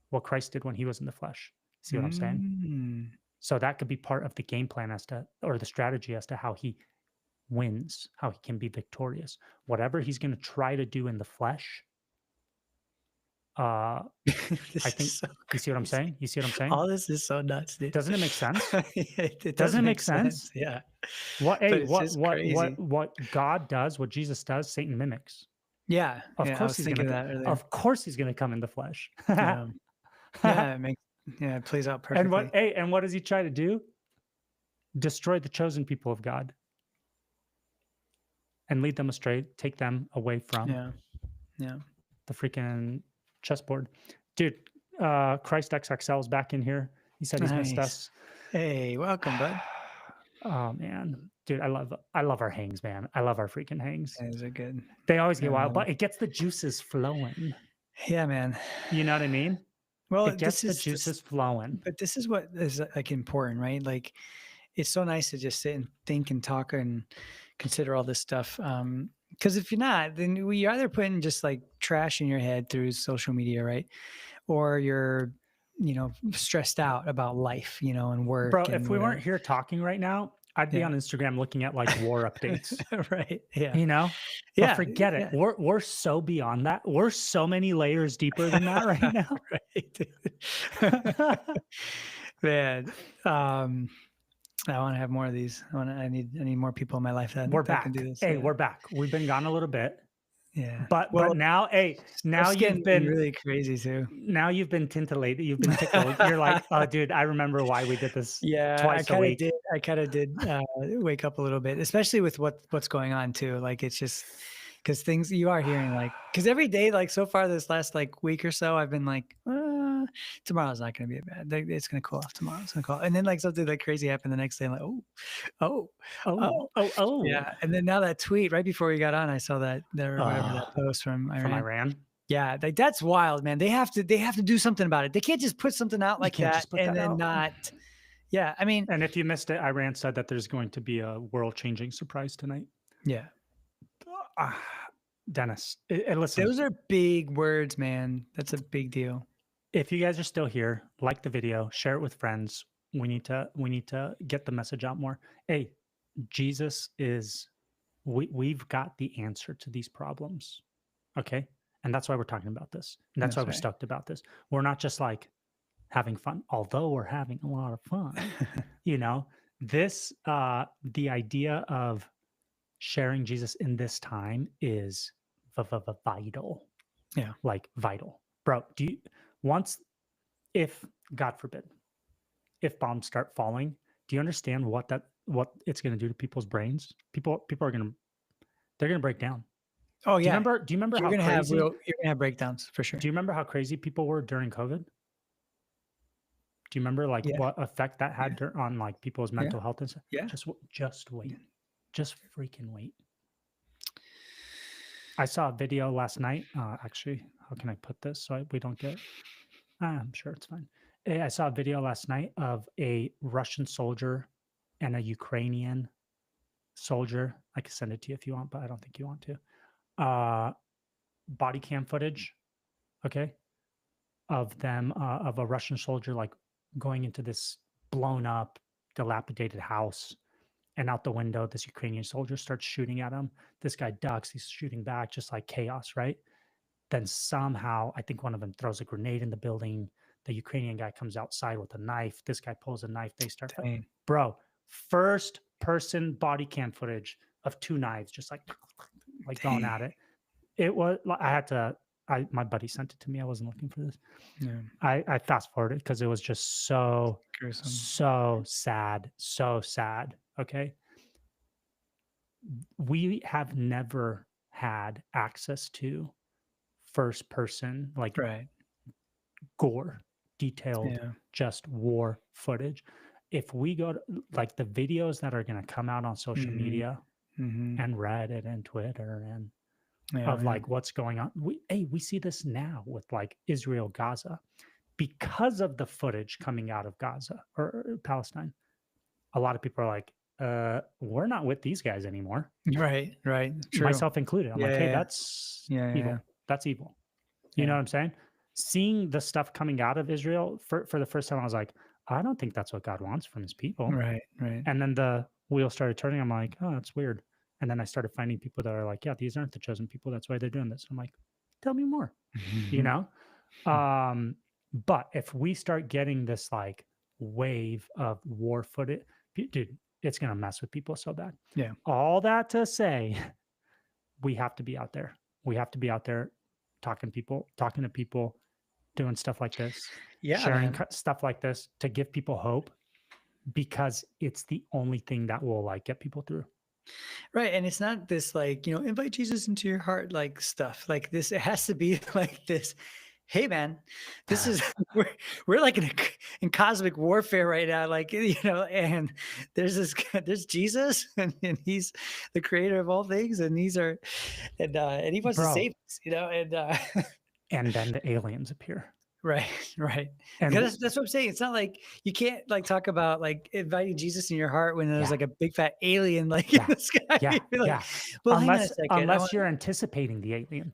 what Christ did when he was in the flesh. See what I'm saying? So that could be part of the game plan or the strategy as to how he wins, how he can be victorious. Whatever he's going to try to do in the flesh, I think, you see what I'm saying? You see what I'm saying? All this is so nuts, dude. Doesn't it make sense? It Doesn't it make sense? Yeah. What God does, what Jesus does, Satan mimics. Yeah. Of Yeah, course he's going to. Of course he's going to come in the flesh. Yeah. It plays out perfectly. And what does he try to do? Destroy the chosen people of God and lead them astray, take them away from the freaking chessboard. Dude, Christ XXL is back in here. He said he's missed us. Hey, welcome, bud. Oh man, dude, I love our hangs, man. I love our freaking hangs. Those are good. They always get wild, but it gets the juices flowing. Yeah, man. You know what I mean? Well, it gets the juices flowing. But this is what is like important, right? Like, it's so nice to just sit and think and talk and consider all this stuff. Because if you're not, then you're either putting just like trash in your head through social media, right? Or you're, stressed out about life, and work. Bro, and if we weren't here talking right now, I'd be on Instagram looking at like war updates. Right. Yeah. But forget it. We're so beyond that. We're so many layers deeper than that right now. Right. Man. I want to have more of these. I need more people in my life that can do this. Hey, we're back. We've been gone a little bit. Yeah. But now, now you've been really crazy too. Now you've been tintillated. You've been tickled. You're like, oh, dude, I remember why we did this. Twice a week. I kind of did wake up a little bit, especially with what's going on too. Like, it's just, because things you are hearing like, because every day, like so far this last like week or so, I've been like, tomorrow's not going to be bad. It's going to cool off tomorrow. It's going to cool. And then like something like crazy happened the next day. I'm like, oh, yeah. And then now that tweet right before we got on, I saw that there, whatever that post from Iran. Yeah, like that's wild, man. They have to do something about it. They can't just put something out like that and then not. Yeah, I mean, and if you missed it, Iran said that there's going to be a world-changing surprise tonight. Yeah. Dennis, listen. Those are big words, man. That's a big deal. If you guys are still here, like the video, share it with friends. We need to get the message out more. Hey, Jesus is, we've got the answer to these problems. Okay? And that's why we're talking about this. And that's why we're stoked about this. We're not just like having fun, although we're having a lot of fun. You know, this, the idea of sharing Jesus in this time is vital. Yeah. Like vital. Bro, if God forbid, if bombs start falling, do you understand what it's going to do to people's brains? People are they're going to break down. Oh yeah. Do you remember how crazy you're gonna have breakdowns for sure. Do you remember how crazy people were during COVID? Do you remember like what effect that had on like people's mental health and stuff? Yeah. Just wait. Just freaking wait. I saw a video last night. Actually, how can I put this so we don't get? I'm sure it's fine. I saw a video last night of a Russian soldier and a Ukrainian soldier. I can send it to you if you want, but I don't think you want to. Body cam footage, okay, of them, of a Russian soldier like going into this blown up, dilapidated house, and out the window, this Ukrainian soldier starts shooting at him. This guy ducks, he's shooting back, just like chaos, right? Then somehow, I think one of them throws a grenade in the building. The Ukrainian guy comes outside with a knife. This guy pulls a knife. They start fighting. Bro, first person body cam footage of two knives, just like going at it. It was, my buddy sent it to me. I wasn't looking for this. Yeah. I fast forwarded because it was just so gruesome. So sad. Okay. We have never had access to first person, like gore, detailed, just war footage. If we go to like the videos that are going to come out on social media and Reddit and Twitter and like what's going on. We see this now with like Israel, Gaza, because of the footage coming out of Gaza or Palestine. A lot of people are like, we're not with these guys anymore. Right. True. Myself included. I'm like, hey, that's evil. That's evil. You know what I'm saying? Seeing the stuff coming out of Israel for the first time, I was like, I don't think that's what God wants from his people. Right. And then the wheel started turning. I'm like, oh, that's weird. And then I started finding people that are like, yeah, these aren't the chosen people. That's why they're doing this. I'm like, tell me more, you know? But if we start getting this like wave of war footage, dude, it's going to mess with people so bad. Yeah. All that to say, we have to be out there. We have to be out there talking to people, doing stuff like this, sharing stuff like this to give people hope, because it's the only thing that will like get people through. Right. And it's not this like, invite Jesus into your heart, like stuff like this. It has to be like this. Hey man, this is, we're like in cosmic warfare right now. Like, and there's Jesus and he's the creator of all things. And and he wants to save us, and then the aliens appear. Right. And that's what I'm saying. It's not like you can't like talk about like inviting Jesus in your heart when there's like a big fat alien like in the sky. Well, unless you're anticipating the alien.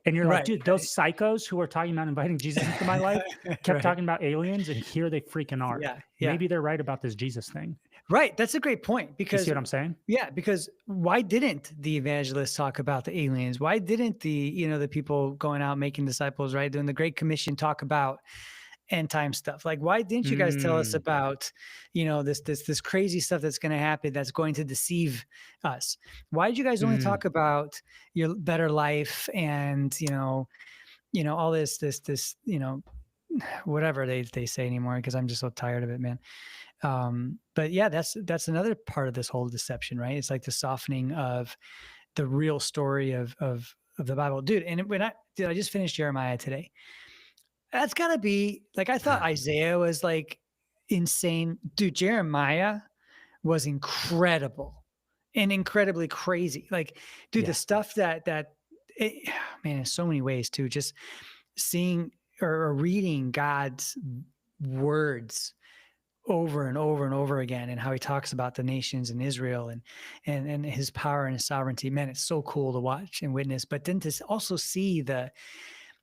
And you're like, dude, those psychos who are talking about inviting Jesus into my life kept talking about aliens, and here they freaking are. Maybe they're right about this Jesus thing. Right. That's a great point, because you see what I'm saying? Yeah, because why didn't the evangelists talk about the aliens? Why didn't the people going out making disciples, right, doing the Great Commission, talk about end time stuff? Like, why didn't you guys tell us about this crazy stuff that's going to happen, that's going to deceive us? Why did you guys only talk about your better life and all this whatever they say anymore, because I'm just so tired of it, man. But yeah, that's another part of this whole deception, right? It's like the softening of the real story of the Bible, dude. And I just finished Jeremiah today. That's gotta be like, I thought Isaiah was like insane, dude. Jeremiah was incredible and incredibly crazy. Like, dude, the stuff that man, in so many ways too, just seeing or reading God's words over and over and over again, and how he talks about the nations and Israel and his power and his sovereignty. Man, it's so cool to watch and witness. But then to also see the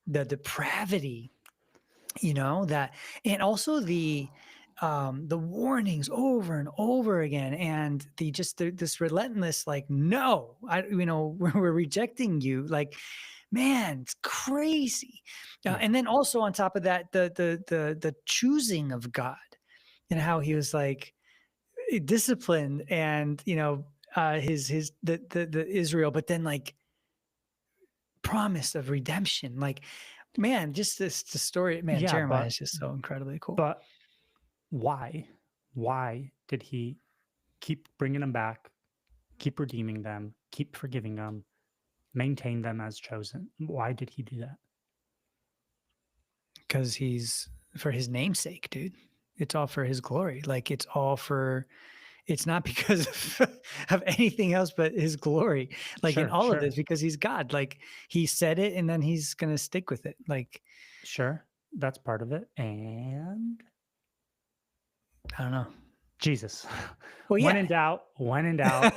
depravity, that, and also the warnings over and over again, and this relentless, like, no, we're rejecting you. Like, man, it's crazy. And then also on top of that, the choosing of God, and how he was like disciplined, and the Israel, but then like promise of redemption. Like, man, just the story, man. Jeremiah is just so incredibly cool. But why did he keep bringing them back, keep redeeming them, keep forgiving them, maintain them as chosen? Why did he do that? Because he's, for his namesake, dude. It's all for his glory. Like, it's not because of anything else but his glory. Like, in all of this, because he's God. Like, he said it, and then he's going to stick with it. Like, sure, that's part of it. And I don't know. Jesus. Well, yeah. When in doubt,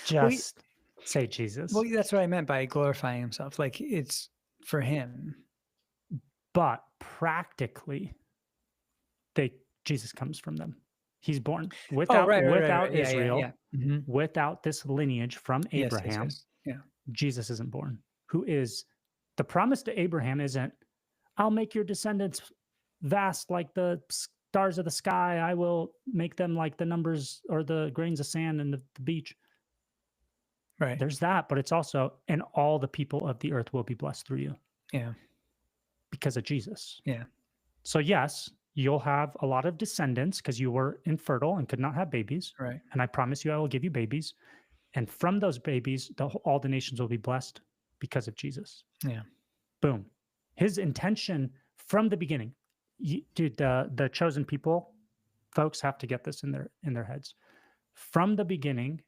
just say Jesus. Well, that's what I meant by glorifying himself. Like, it's for him. But practically, Jesus comes from them. He's born without Israel, yeah. Mm-hmm. without this lineage from Abraham. Yes. Yeah. Jesus isn't born. Who is the promise to Abraham? Isn't, I'll make your descendants vast like the stars of the sky. I will make them like the numbers or the grains of sand in the beach. Right. There's that, but it's also, and all the people of the earth will be blessed through you. Yeah. Because of Jesus. Yeah. So yes, you'll have a lot of descendants because you were infertile and could not have babies. Right. And I promise you, I will give you babies. And from those babies, all the nations will be blessed because of Jesus. Yeah. Boom. His intention from the beginning, dude, the chosen people, folks have to get this in their heads. From the beginning,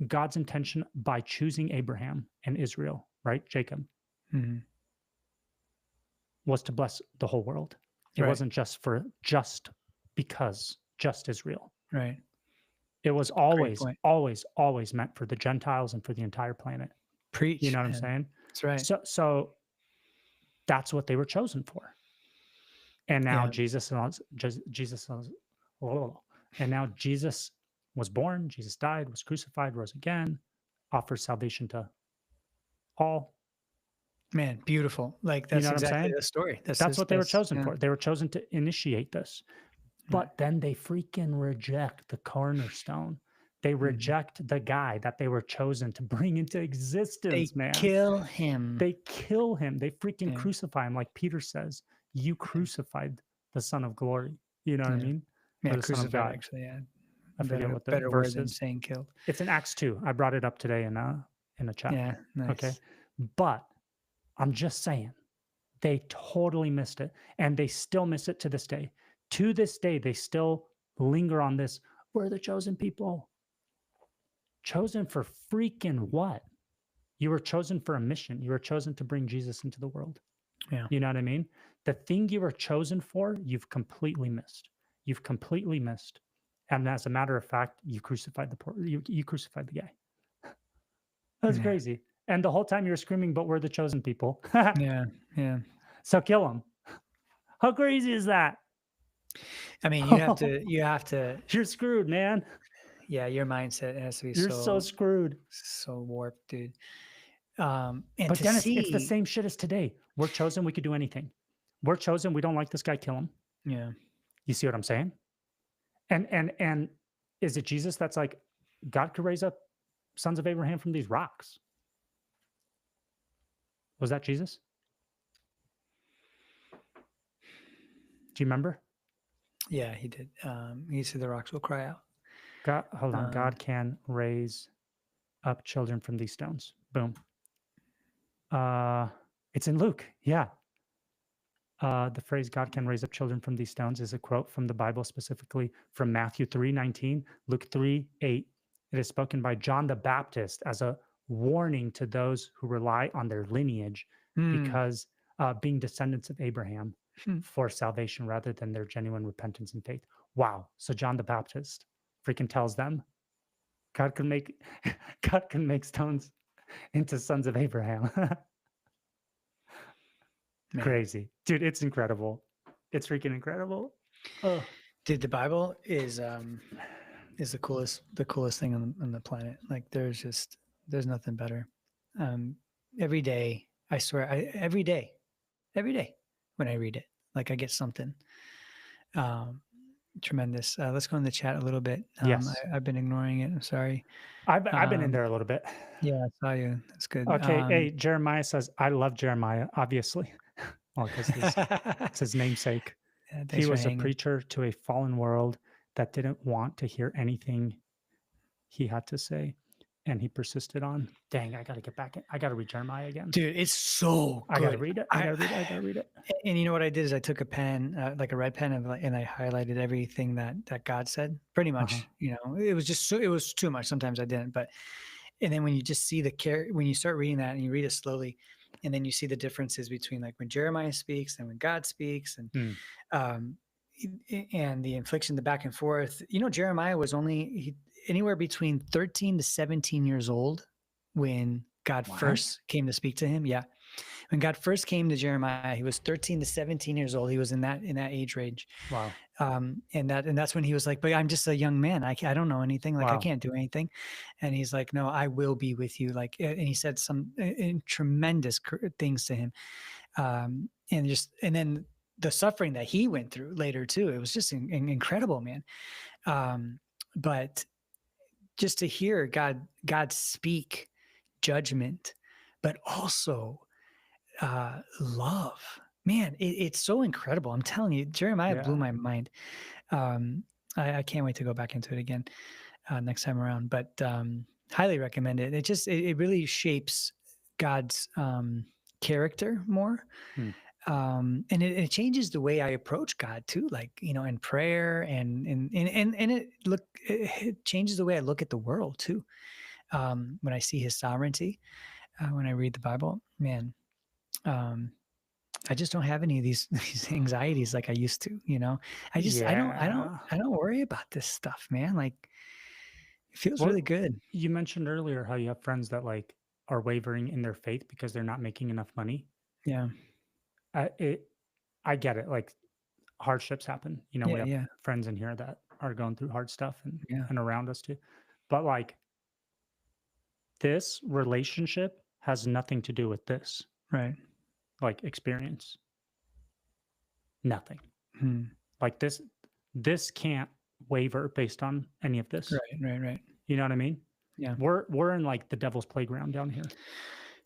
God's intention by choosing Abraham and Israel, right? Jacob, was to bless the whole world. It wasn't just because Israel. Right. It was always meant for the Gentiles and for the entire planet. Preach. You know what I'm saying? That's right. So that's what they were chosen for. And now Jesus was born, Jesus died, was crucified, rose again, offers salvation to all. Man, beautiful. Like, that's exactly the story. That's what they were chosen for. They were chosen to initiate this. But then they freaking reject the cornerstone. They reject the guy that they were chosen to bring into existence, man. They kill him. They freaking crucify him. Like Peter says, you crucified the Son of Glory. You know what I mean? Yeah, crucified, actually, yeah. I forget what the better verse word than is. saying killed. It's in Acts 2. I brought it up today in a chat. Yeah, nice. Okay. But I'm just saying, they totally missed it. And they still miss it to this day. To this day, they still linger on this. We're the chosen people. Chosen for freaking what? You were chosen for a mission. You were chosen to bring Jesus into the world. Yeah. You know what I mean? The thing you were chosen for, you've completely missed. You've completely missed. And as a matter of fact, you crucified you crucified the guy. That's crazy. And the whole time you were screaming, but we're the chosen people. Yeah. So kill him. How crazy is that? I mean, you have to. You're screwed, man. Yeah, your mindset has to be You're so screwed. So warped, dude. But Dennis, it's the same shit as today. We're chosen, we could do anything. We're chosen, we don't like this guy, kill him. Yeah. You see what I'm saying? And is it Jesus that's like, God could raise up sons of Abraham from these rocks? Was that Jesus? Do you remember? Yeah, he did. He said the rocks will cry out. God can raise up children from these stones. Boom. It's in Luke. Yeah. The phrase "God can raise up children from these stones" is a quote from the Bible, specifically from Matthew 3:19, Luke 3:8. It is spoken by John the Baptist as a warning to those who rely on their lineage because being descendants of Abraham for salvation rather than their genuine repentance and faith. Wow. So John the Baptist freaking tells them God can make God can make stones into sons of Abraham. Man. Crazy. Dude, it's incredible. It's freaking incredible. Oh. Dude, the Bible is the coolest thing on the planet. Like there's nothing better. Every day, I swear, every day when I read it, like I get something tremendous. Let's go in the chat a little bit. Yes. I've been ignoring it. I'm sorry. I've been in there a little bit. Yeah, I saw you. That's good. Okay. Hey, Jeremiah says, I love Jeremiah, obviously. Well, because it's his namesake. Yeah, he was a preacher to a fallen world that didn't want to hear anything he had to say. And he persisted on. Dang, I got to get back. I got to read Jeremiah again. Dude, it's so good. I got to read it. I got to read it. And you know what I did is I took a pen, like a red pen, and I highlighted everything that God said. Pretty much, you know, it was too much. Sometimes I didn't, but and then when you just see when you start reading that and you read it slowly, and then you see the differences between like when Jeremiah speaks and when God speaks, and and the infliction, the back and forth. You know, Jeremiah was only anywhere between 13 to 17 years old when God first came to speak to him. Yeah. When God first came to Jeremiah, he was 13 to 17 years old. He was in that age range. Wow. And that's when he was like, but I'm just a young man. I don't know anything. Like I can't do anything. And he's like, no, I will be with you. Like, and he said some tremendous things to him. And then the suffering that he went through later too, it was just incredible, man. But just to hear God speak judgment, but also love, man, it's so incredible. I'm telling you, Jeremiah blew my mind. I can't wait to go back into it again next time around, but highly recommend it. It really shapes God's character more. And it changes the way I approach God too, like, you know, in prayer and it changes the way I look at the world too. When I see his sovereignty, when I read the Bible, man, I just don't have any of these anxieties like I used to, you know. I don't worry about this stuff, man. Like it feels really good. You mentioned earlier how you have friends that like are wavering in their faith because they're not making enough money. Yeah. I get it. Like hardships happen. You know, we have friends in here that are going through hard stuff and around us too. But like this relationship has nothing to do with this. Right. Like experience. Nothing. Like this can't waver based on any of this. Right. You know what I mean? Yeah. We're in like the devil's playground down here.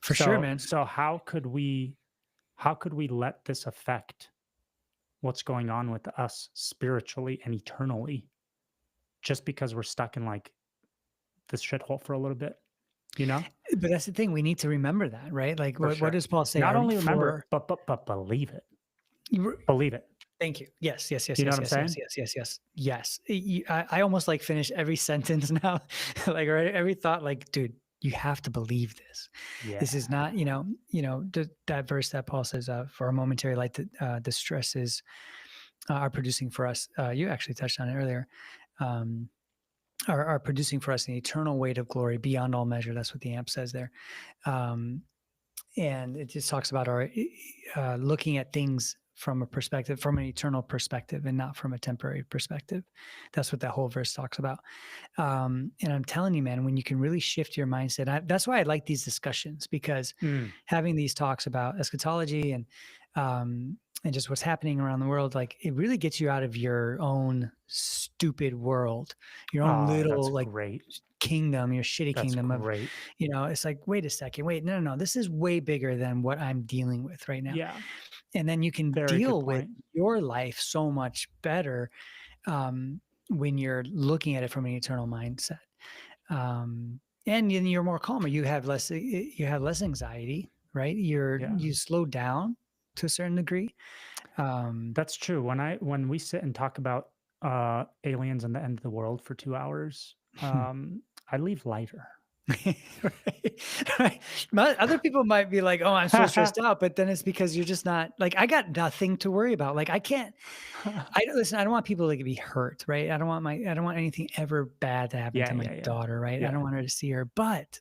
For sure, man. So how could we let this affect what's going on with us spiritually and eternally just because we're stuck in like this shithole for a little bit, you know? But that's the thing. We need to remember that, right? Like what does Paul say? Not only remember, but believe it. Believe it. Thank you. Yes. You know what I'm saying? Yes. I almost like finish every sentence now, like, or every thought, like, dude, you have to believe this. Yeah. This is not, that verse that Paul says, for a momentary light that distresses are producing for us. You actually touched on it earlier. Are producing for us an eternal weight of glory beyond all measure. That's what the AMP says there. And it just talks about our looking at things from an eternal perspective and not from a temporary perspective. That's what that whole verse talks about. And I'm telling you, man, when you can really shift your mindset, that's why I like these discussions, because having these talks about eschatology and just what's happening around the world, like it really gets you out of your own stupid world, your own little like kingdom, your shitty kingdom of, it's like, wait a second, no, this is way bigger than what I'm dealing with right now. Yeah. And then you can deal with your life so much better when you're looking at it from an eternal mindset. and then you're more calmer. You have less anxiety, right? You slow down to a certain degree. That's true. When we sit and talk about aliens and the end of the world for 2 hours, I leave lighter. Right. Other people might be like, "Oh, I'm so stressed out," but then it's because you're just not like, I got nothing to worry about. Like, I can't. Listen. I don't want people to be hurt, right? I don't want anything ever bad to happen to my daughter, right? I don't want her to see her. But,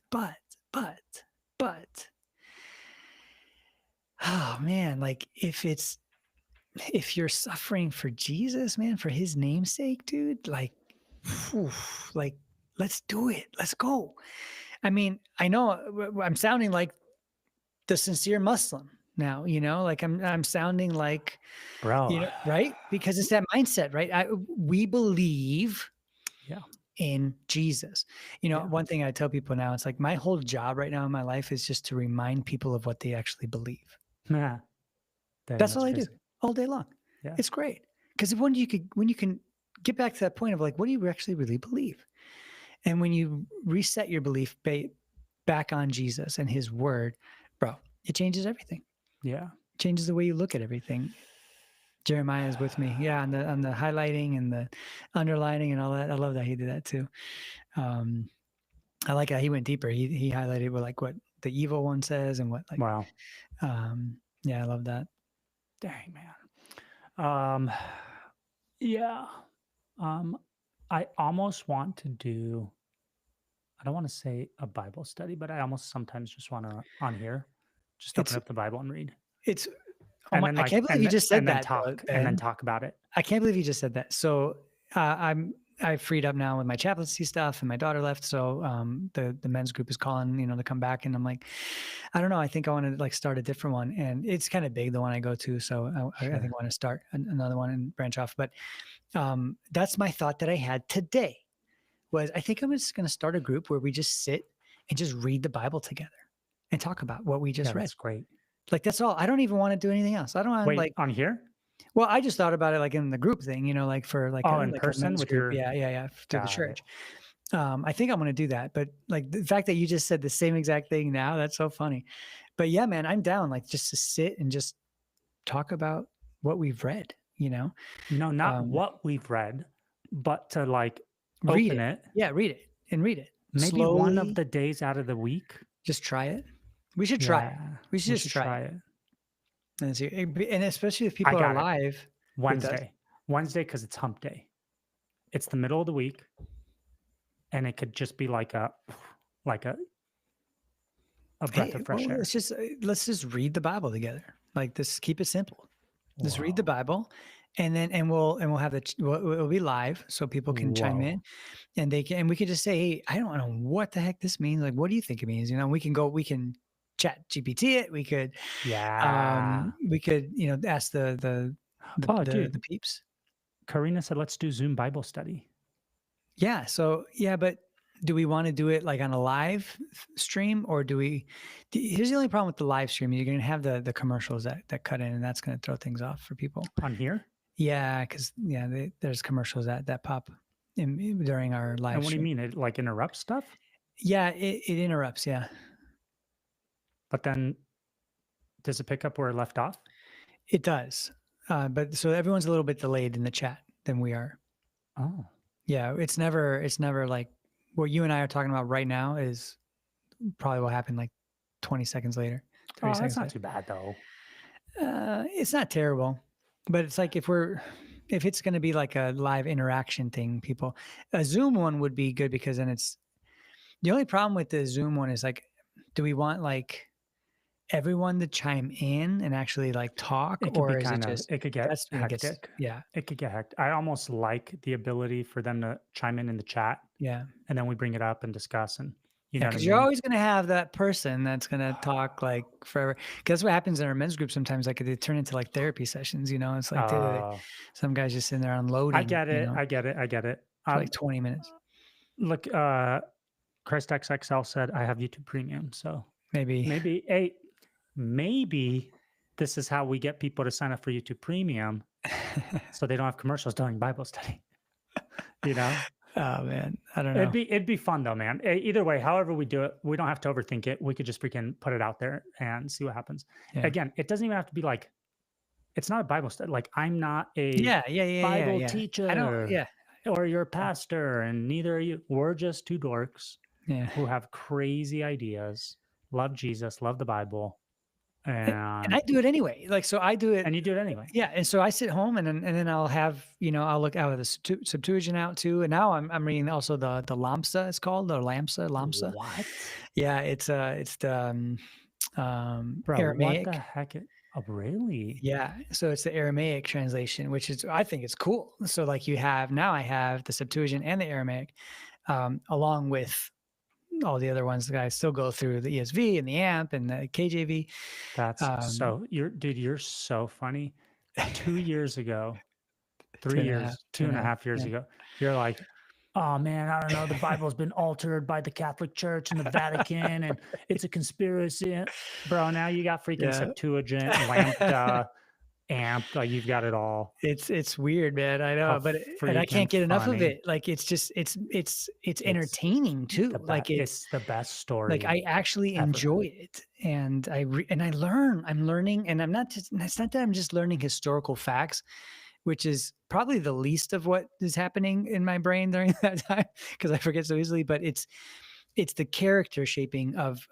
oh man, like if you're suffering for Jesus, man, for His namesake, dude, like, whew, like, let's do it. Let's go. I mean, I know I'm sounding like the sincere Muslim now, like I'm sounding like, Bro. right? Because it's that mindset, right? We believe in Jesus. One thing I tell people now, it's like my whole job right now in my life is just to remind people of what they actually believe. Dang, that's all I crazy. do all day long. Yeah. It's great. Because when you can get back to that point of like, what do you actually really believe? And when you reset your belief back on Jesus and His word, bro, it changes everything. Yeah. It changes the way you look at everything. Jeremiah is with me. Yeah. On the highlighting and the underlining and all that. I love that he did that too. I like how he went deeper. He highlighted what the evil one says and what wow. Yeah, I love that. Dang, man. Yeah. I almost want to do, I don't want to say a Bible study, but I almost sometimes just want to on here, just open up the Bible and read. I can't believe you just said that. And then talk about it. I can't believe you just said that. So I've freed up now with my chaplaincy stuff, and my daughter left. So the men's group is calling, to come back, and I'm like, I don't know. I think I want to start a different one, and it's kind of big, the one I go to. So I think I want to start another one and branch off. But that's my thought that I had today. Was I think I'm just going to start a group where we just sit and just read the Bible together and talk about what we just read. That's great. Like, that's all. I don't even want to do anything else. I don't want to on here. Well, I just thought about it like in the group thing, like for in person with group. Through the church. I think I'm going to do that. But like the fact that you just said the same exact thing now, that's so funny. But yeah, man, I'm down just to sit and just talk about what we've read, No, not what we've read, but to read open it. Yeah, read it and read it. Maybe slowly. One of the days out of the week. Just try it. We should try it. We should just try it. And see, and especially if people are live. Wednesday, because it's hump day. It's the middle of the week, and it could just be like a breath of fresh air. Let's just read the Bible together. Like this, keep it simple. Just read the Bible, and we'll have it'll be live so people can chime in, and we can just say, hey, I don't know what the heck this means. Like, what do you think it means? We can chat GPT it. We could, ask the peeps. Karina said, let's do Zoom Bible study. Yeah. So but do we want to do it like on a live stream, or here's the only problem with the live stream. You're going to have the commercials that cut in, and that's going to throw things off for people on here. Yeah. Cause there's commercials that pop during our live And what stream. do you mean? It interrupts stuff? Yeah. It interrupts. Yeah. But then does it pick up where it left off? It does. But so everyone's a little bit delayed in the chat than we are. Oh. Yeah. It's never like what you and I are talking about right now is probably what happened like 20 seconds later. 30 seconds that's not later. too bad though. It's not terrible, but it's like if it's going to be like a live interaction thing, a Zoom one would be good, because then the only problem with the Zoom one is like, do we want like everyone to chime in and actually like talk, or is it just, it could get hectic. It could get hectic. I almost like the ability for them to chime in the chat. Yeah. And then we bring it up and discuss, and because you're always going to have that person that's going to talk like forever. Because that's what happens in our men's group sometimes. Like they turn into like therapy sessions, It's like some guys just sitting there unloading. I get it. I get it. For like 20 minutes. Look, Christ XXL said, I have YouTube Premium. So maybe this is how we get people to sign up for YouTube Premium so they don't have commercials during Bible study. Oh man, I don't know. It'd be fun though, man. Either way, however we do it, we don't have to overthink it. We could just freaking put it out there and see what happens. Yeah. Again, it doesn't even have to be like, it's not a Bible study. Like, I'm not a Yeah. Bible Yeah. teacher I don't. Yeah. or your pastor, and neither are you. We're just two dorks Yeah. who have crazy ideas, love Jesus, love the Bible, And I do it anyway. Like, so I do it. and you do it anyway. Yeah. And so I sit home and then I'll have, I'll look out of the Septuagint out too. And now I'm reading also the Lamsa, it's called, or Lamsa. What? Yeah. It's the Bro, Aramaic. what the heck? Oh, really? Yeah. So it's the Aramaic translation, which is, I think it's cool. So like now I have the Septuagint and the Aramaic, along with all the other ones that I still go through, the ESV and the AMP and the KJV. That's so you're so funny. 2 years ago, 3 years, 2.5 years ago, you're like, oh man, I don't know. The Bible's been altered by the Catholic Church and the Vatican, and it's a conspiracy. Bro, now you got freaking Septuagint, Lambda, AMP, like you've got it all. It's weird, man. I know, but I can't get enough of it. Like it's just it's entertaining too. Like it's the best story. Like I actually enjoy it, and I learn. I'm learning, and it's not that I'm just learning historical facts, which is probably the least of what is happening in my brain during that time because I forget so easily. But it's the character shaping of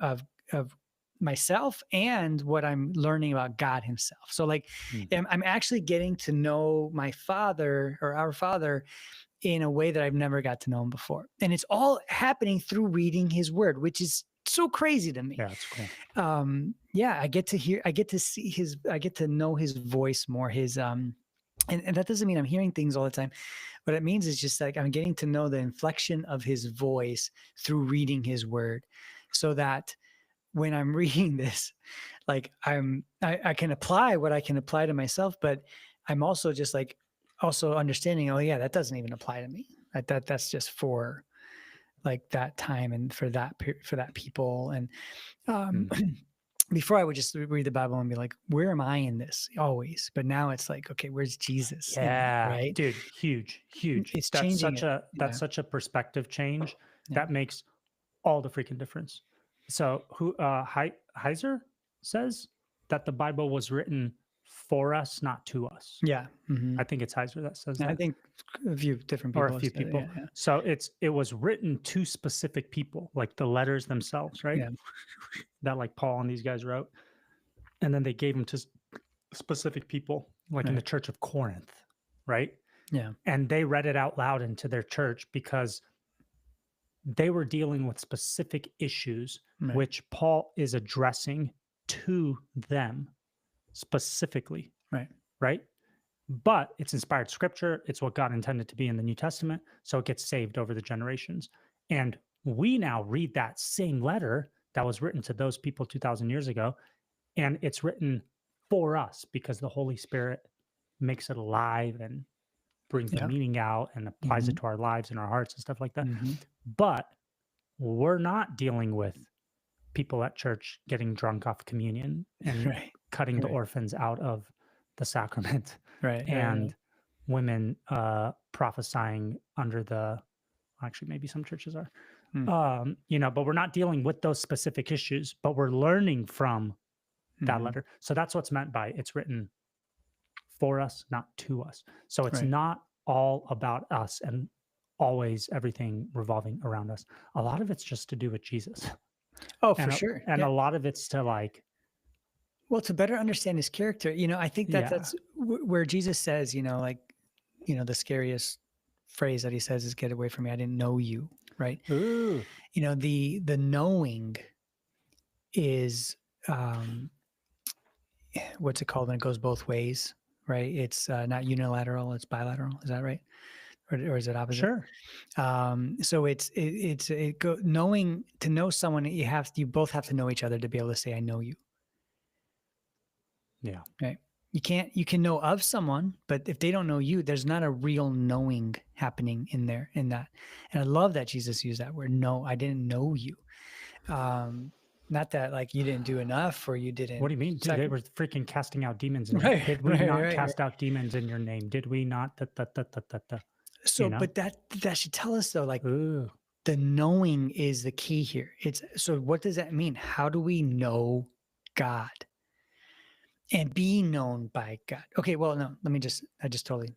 myself and what I'm learning about God himself. So like I'm actually getting to know my Father or our Father in a way that I've never got to know him before. And it's all happening through reading his word, which is so crazy to me. Yeah, it's cool. Yeah, I get to know his voice more, his and that doesn't mean I'm hearing things all the time. What it means is just like I'm getting to know the inflection of his voice through reading his word, so that when I'm reading this, like I can apply what I can apply to myself, but I'm also just like also understanding, oh yeah, that doesn't even apply to me. That's just for like that time and for that people. And before I would just read the Bible and be like, where am I in this? Always. But now it's like, okay, where's Jesus? Yeah, right. Dude, huge. It's changing. That's such a perspective change that makes all the freaking difference. So Heiser says that the Bible was written for us, not to us. Yeah. I think it's Heiser that says that. I think a few different people. Or a few people. Yeah. So it was written to specific people, like the letters themselves, right? Yeah. That like Paul and these guys wrote. And then they gave them to specific people, like in the Church of Corinth, right? Yeah. And they read it out loud into their church because they were dealing with specific issues, which Paul is addressing to them specifically. Right. But it's inspired scripture. It's what God intended to be in the New Testament. So it gets saved over the generations. And we now read that same letter that was written to those people 2,000 years ago. And it's written for us because the Holy Spirit makes it alive and brings the meaning out and applies it to our lives and our hearts and stuff like that. But we're not dealing with people at church getting drunk off communion and cutting the orphans out of the sacrament. And women prophesying under the, actually maybe some churches are, but we're not dealing with those specific issues, but we're learning from that letter. So that's what's meant by it's written for us, not to us. So it's not all about us and always everything revolving around us. A lot of it's just to do with Jesus. Oh, for sure. And a lot of it's to like, well, to better understand his character, I think that's where Jesus says, the scariest phrase that he says is "Get away from me, I didn't know you." Right? Ooh. The knowing is what's it called when it goes both ways, right? It's not unilateral; it's bilateral. Is that right? Or is it opposite? Sure. So knowing, to know someone, you both have to know each other to be able to say, "I know you." Yeah. Right. You can know of someone, but if they don't know you, there's not a real knowing happening in that. And I love that Jesus used that word. No, I didn't know you. Not that like you didn't do enough or you didn't. What do you mean? Dude, they were freaking casting out demons. Did we not cast out demons in your name? Did we not? So, but that should tell us though, like Ooh. the knowing is the key here. So what does that mean? How do we know God and be known by God? Okay, well, no, I just totally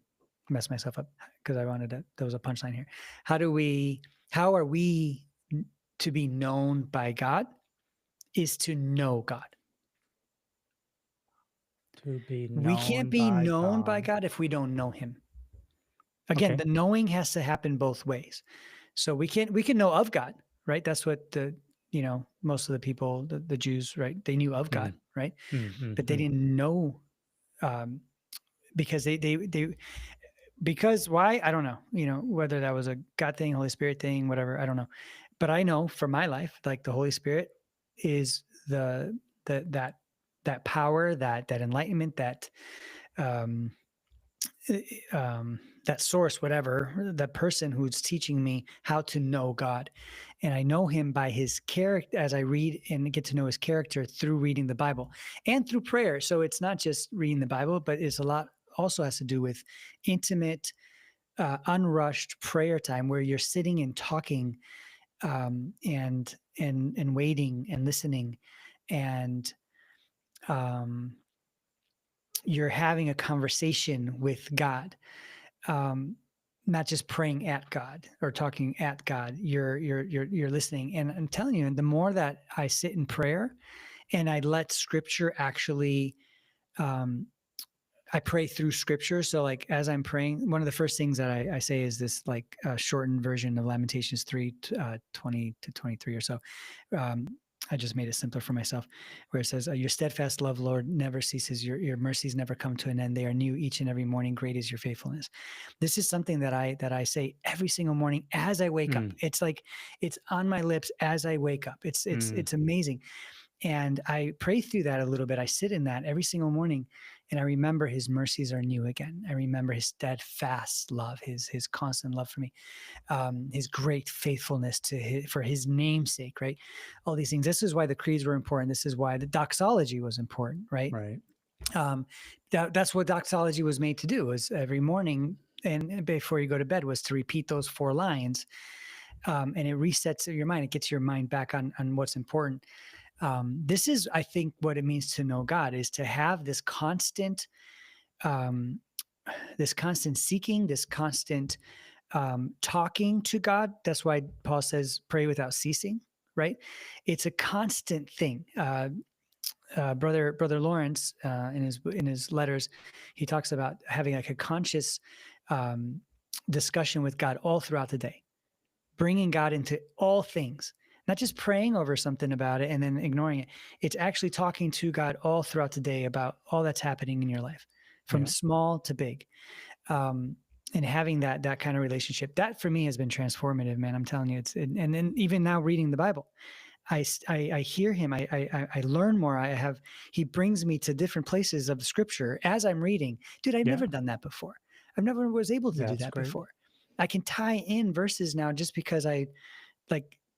messed myself up because there was a punchline here. How are we to be known by God? Is to know God. To be known We can't be by known by God. God if we don't know him. Again, the knowing has to happen both ways. So we can know of God, right? That's what most of the people, the Jews, right? They knew of God, right? But they didn't know because because why? I don't know. Whether that was a God thing, Holy Spirit thing, whatever, I don't know. But I know for my life, like the Holy Spirit is that power, that enlightenment, that that source, whatever, that person who's teaching me how to know God. And I know him by his character as I read and get to know his character through reading the Bible and through prayer. So it's not just reading the Bible, but it's a lot also has to do with intimate, unrushed prayer time where you're sitting and talking and waiting and listening and you're having a conversation with God, not just praying at God or talking at God. You're listening, and I'm telling you, the more that I sit in prayer, and I let Scripture actually, I pray through Scripture. So, like as I'm praying, one of the first things that I say is this, like shortened version of Lamentations 3, 20 to 23 or so. I just made it simpler for myself, where it says, your steadfast love, Lord, never ceases. Your mercies never come to an end. They are new each and every morning. Great is your faithfulness. This is something that I say every single morning as I wake up. It's like, it's on my lips as I wake up. It's amazing. And I pray through that a little bit. I sit in that every single morning, and I remember his mercies are new again. I remember his steadfast love, his constant love for me, his great faithfulness for his namesake, right? All these things. This is why the creeds were important. This is why the doxology was important, right? Right. That's what doxology was made to do, was every morning and before you go to bed was to repeat those 4 lines. And it resets your mind. It gets your mind back on what's important. This is, I think, what it means to know God, is to have this constant seeking, this constant talking to God. That's why Paul says, pray without ceasing, right? It's a constant thing. Brother Lawrence, in his letters, he talks about having like a conscious discussion with God all throughout the day, bringing God into all things. Not just praying over something about it and then ignoring it. It's actually talking to God all throughout the day about all that's happening in your life, from small to big, and having that kind of relationship. That for me has been transformative, man. I'm telling you, and then even now reading the Bible, I hear him. I learn more. He brings me to different places of Scripture as I'm reading. Dude, I've never done that before. I've never was able to do that before. I can tie in verses now just because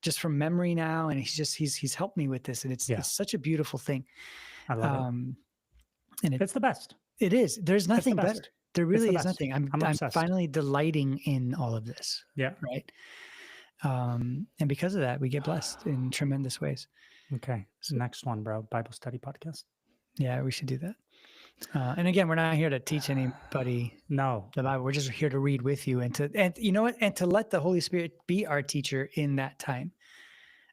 just from memory now, and he's helped me with this, and it's such a beautiful thing. I love it. And it's the best. It is. There's nothing better. There really is nothing. I'm finally delighting in all of this. Yeah. Right. And because of that, we get blessed in tremendous ways. Okay. So, next one, bro. Bible study podcast. Yeah, we should do that. And again, we're not here to teach anybody the Bible. We're just here to read with you and you know what? And to let the Holy Spirit be our teacher in that time.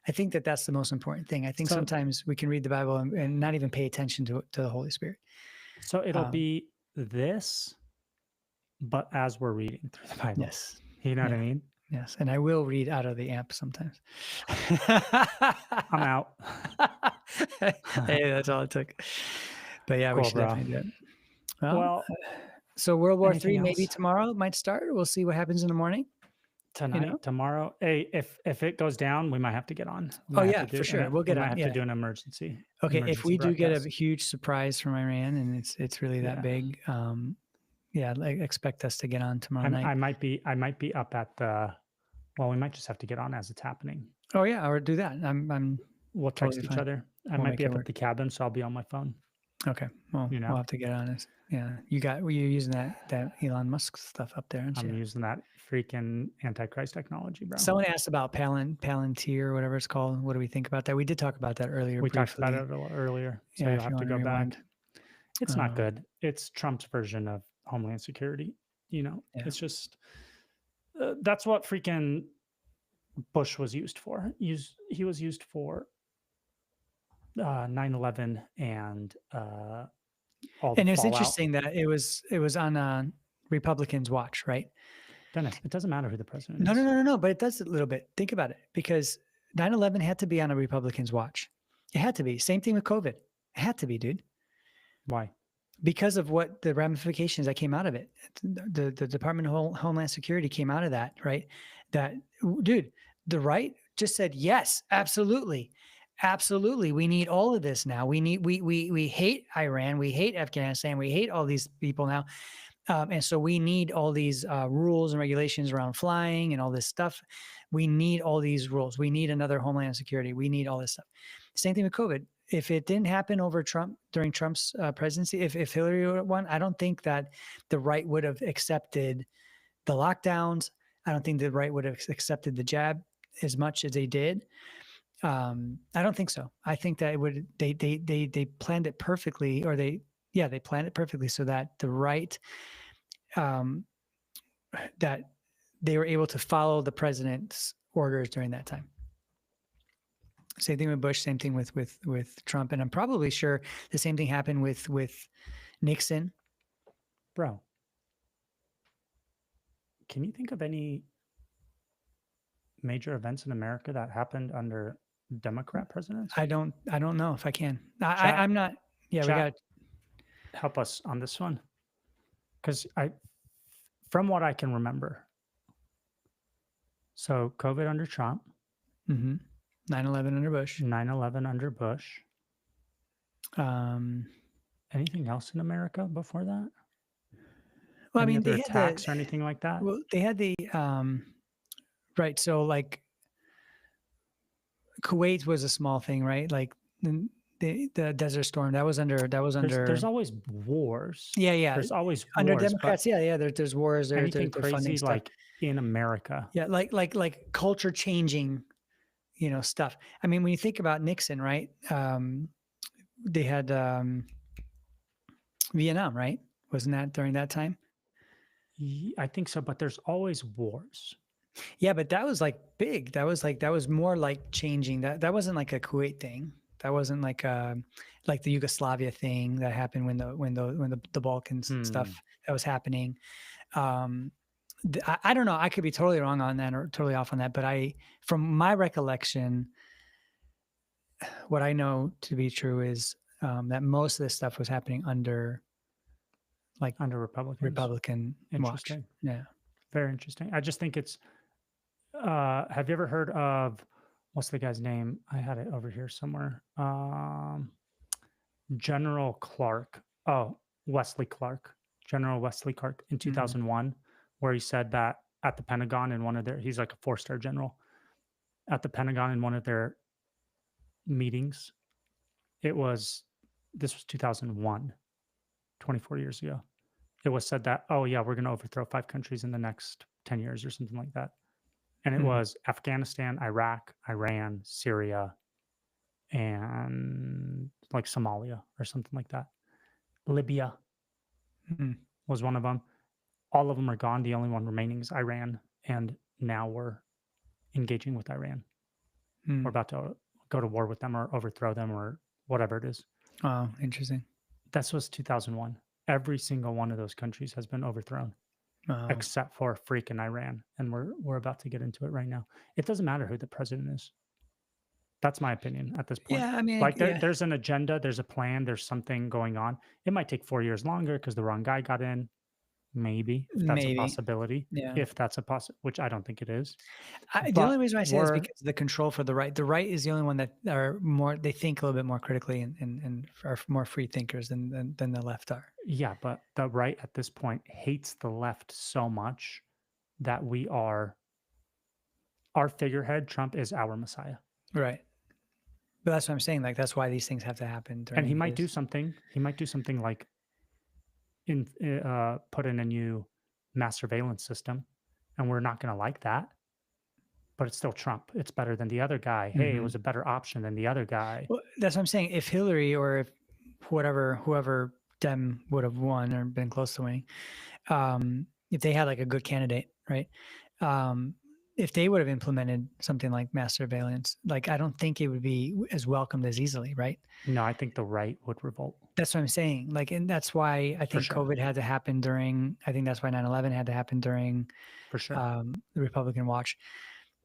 I think that's the most important thing. I think sometimes we can read the Bible and not even pay attention to the Holy Spirit. So it'll be this, but as we're reading through the Bible. Yes. You know what I mean? Yes. And I will read out of the amp sometimes. I'm out. Hey, that's all it took. But yeah, we should definitely do it. Well, so World War III maybe tomorrow might start. We'll see what happens in the morning. Tonight, tomorrow. Hey, if it goes down, we might have to get on. Oh yeah, for sure. We'll get on. We might have to do an emergency. Okay, if we do get a huge surprise from Iran and it's really that big, expect us to get on tomorrow night. I might be up at the. Well, we might just have to get on as it's happening. Oh yeah, or do that. We'll text each other. I might be up at the cabin, so I'll be on my phone. Okay. Well, You know, we'll have to get on this. Yeah. You're using that Elon Musk stuff up there, aren't I'm you? using that freaking Antichrist technology, bro. Someone asked about Palantir or whatever it's called. What do we think about that? We did talk about that earlier We talked about briefly. it a little earlier, so Yeah, you'll if you have to want go to rewind. back. It's not good. It's Trump's version of Homeland Security. You know, Yeah. it's just that's what freaking Bush was used for. He was used for 9/11 and all the And it's fallout. interesting that it was on Republicans' watch, right? Dennis, it doesn't matter who the president No, is. no, no, no, no. But it does a little bit. Think about it, because 9/11 had to be on a Republican's watch. It had to be. Same thing with COVID. It had to be, dude. Why? Because of what the ramifications that came out of it. The Department of Homeland Security came out of that, right? That, dude, the right just said, yes, absolutely. Absolutely. We need all of this now. We hate Iran. We hate Afghanistan. We hate all these people now. And so we need all these rules and regulations around flying and all this stuff. We need all these rules. We need another Homeland Security. We need all this stuff. Same thing with COVID. If it didn't happen over Trump during Trump's presidency, if Hillary won, I don't think that the right would have accepted the lockdowns. I don't think the right would have accepted the jab as much as they did. I don't think so. I think that it would. They planned it perfectly, or they planned it perfectly so that the right, that they were able to follow the president's orders during that time. Same thing with Bush. Same thing with Trump, and I'm probably sure the same thing happened with Nixon. Bro, can you think of any major events in America that happened under Democrat presidents? I don't know if I can. Chat, I'm not. Yeah, we got. help us on this one, because from what I can remember, so COVID under Trump, 9/11 under Bush. 9/11 under Bush. Um, Anything else in America before that? well, Any I mean, other they had attacks or anything like that? Well, they had the right. So like Kuwait was a small thing, right? Like the Desert Storm that was under There's always wars. Yeah. There's always under wars, Democrats. Yeah. There's wars. They're anything funding crazy stuff. like in America. Yeah, like culture changing, stuff. I mean, when you think about Nixon, right? They had Vietnam, right? Wasn't that during that time? I think so, but there's always wars. Yeah, but that was like big. That was more like changing. That wasn't like a Kuwait thing. That wasn't like the Yugoslavia thing that happened when the Balkans stuff that was happening. I don't know. I could be totally wrong on that or totally off on that, but from my recollection, what I know to be true is that most of this stuff was happening under Republicans. Republican watch. Yeah. Very interesting. I just think it's, have you ever heard of, what's the guy's name? I had it over here somewhere. General Clark. Oh, Wesley Clark. General Wesley Clark in 2001, where he said that at the Pentagon in one of he's like a 4-star general, at the Pentagon in one of their meetings, this was 2001, 24 years ago. It was said that, oh yeah, we're going to overthrow 5 countries in the next 10 years or something like that. And it was Afghanistan, Iraq, Iran, Syria, and like Somalia or something like that. Libya was one of them. All of them are gone. The only one remaining is Iran. And now we're engaging with Iran. We're about to go to war with them or overthrow them or whatever it is. Oh, interesting. That was 2001. Every single one of those countries has been overthrown, except for freaking Iran. And we're about to get into it right now. It doesn't matter who the president is. That's my opinion at this point. Yeah, I mean, like there's an agenda, there's a plan, there's something going on. It might take 4 years longer because the wrong guy got in. Maybe, if that's a possibility. Yeah. If that's a which I don't think it is. The only reason I say is because of the control for the right. The right is the only one that they think a little bit more critically and are more free thinkers than the left are. Yeah, but the right at this point hates the left so much that our figurehead, Trump, is our messiah. Right. But that's what I'm saying. Like, that's why these things have to happen during And he might do his. something. He might do something like put in a new mass surveillance system, and we're not going to like that. But it's still Trump. It's better than the other guy. Hey, it Mhm. was a better option than the other guy. Well, that's what I'm saying. If Hillary or if whoever Dem would have won or been close to winning, if they had like a good candidate, right? If they would have implemented something like mass surveillance, like I don't think it would be as welcomed as easily, right? No, I think the right would revolt. That's what I'm saying. Like, and that's why I think sure. COVID had to happen during. I think that's why 9/11 had to happen during For sure. the Republican watch.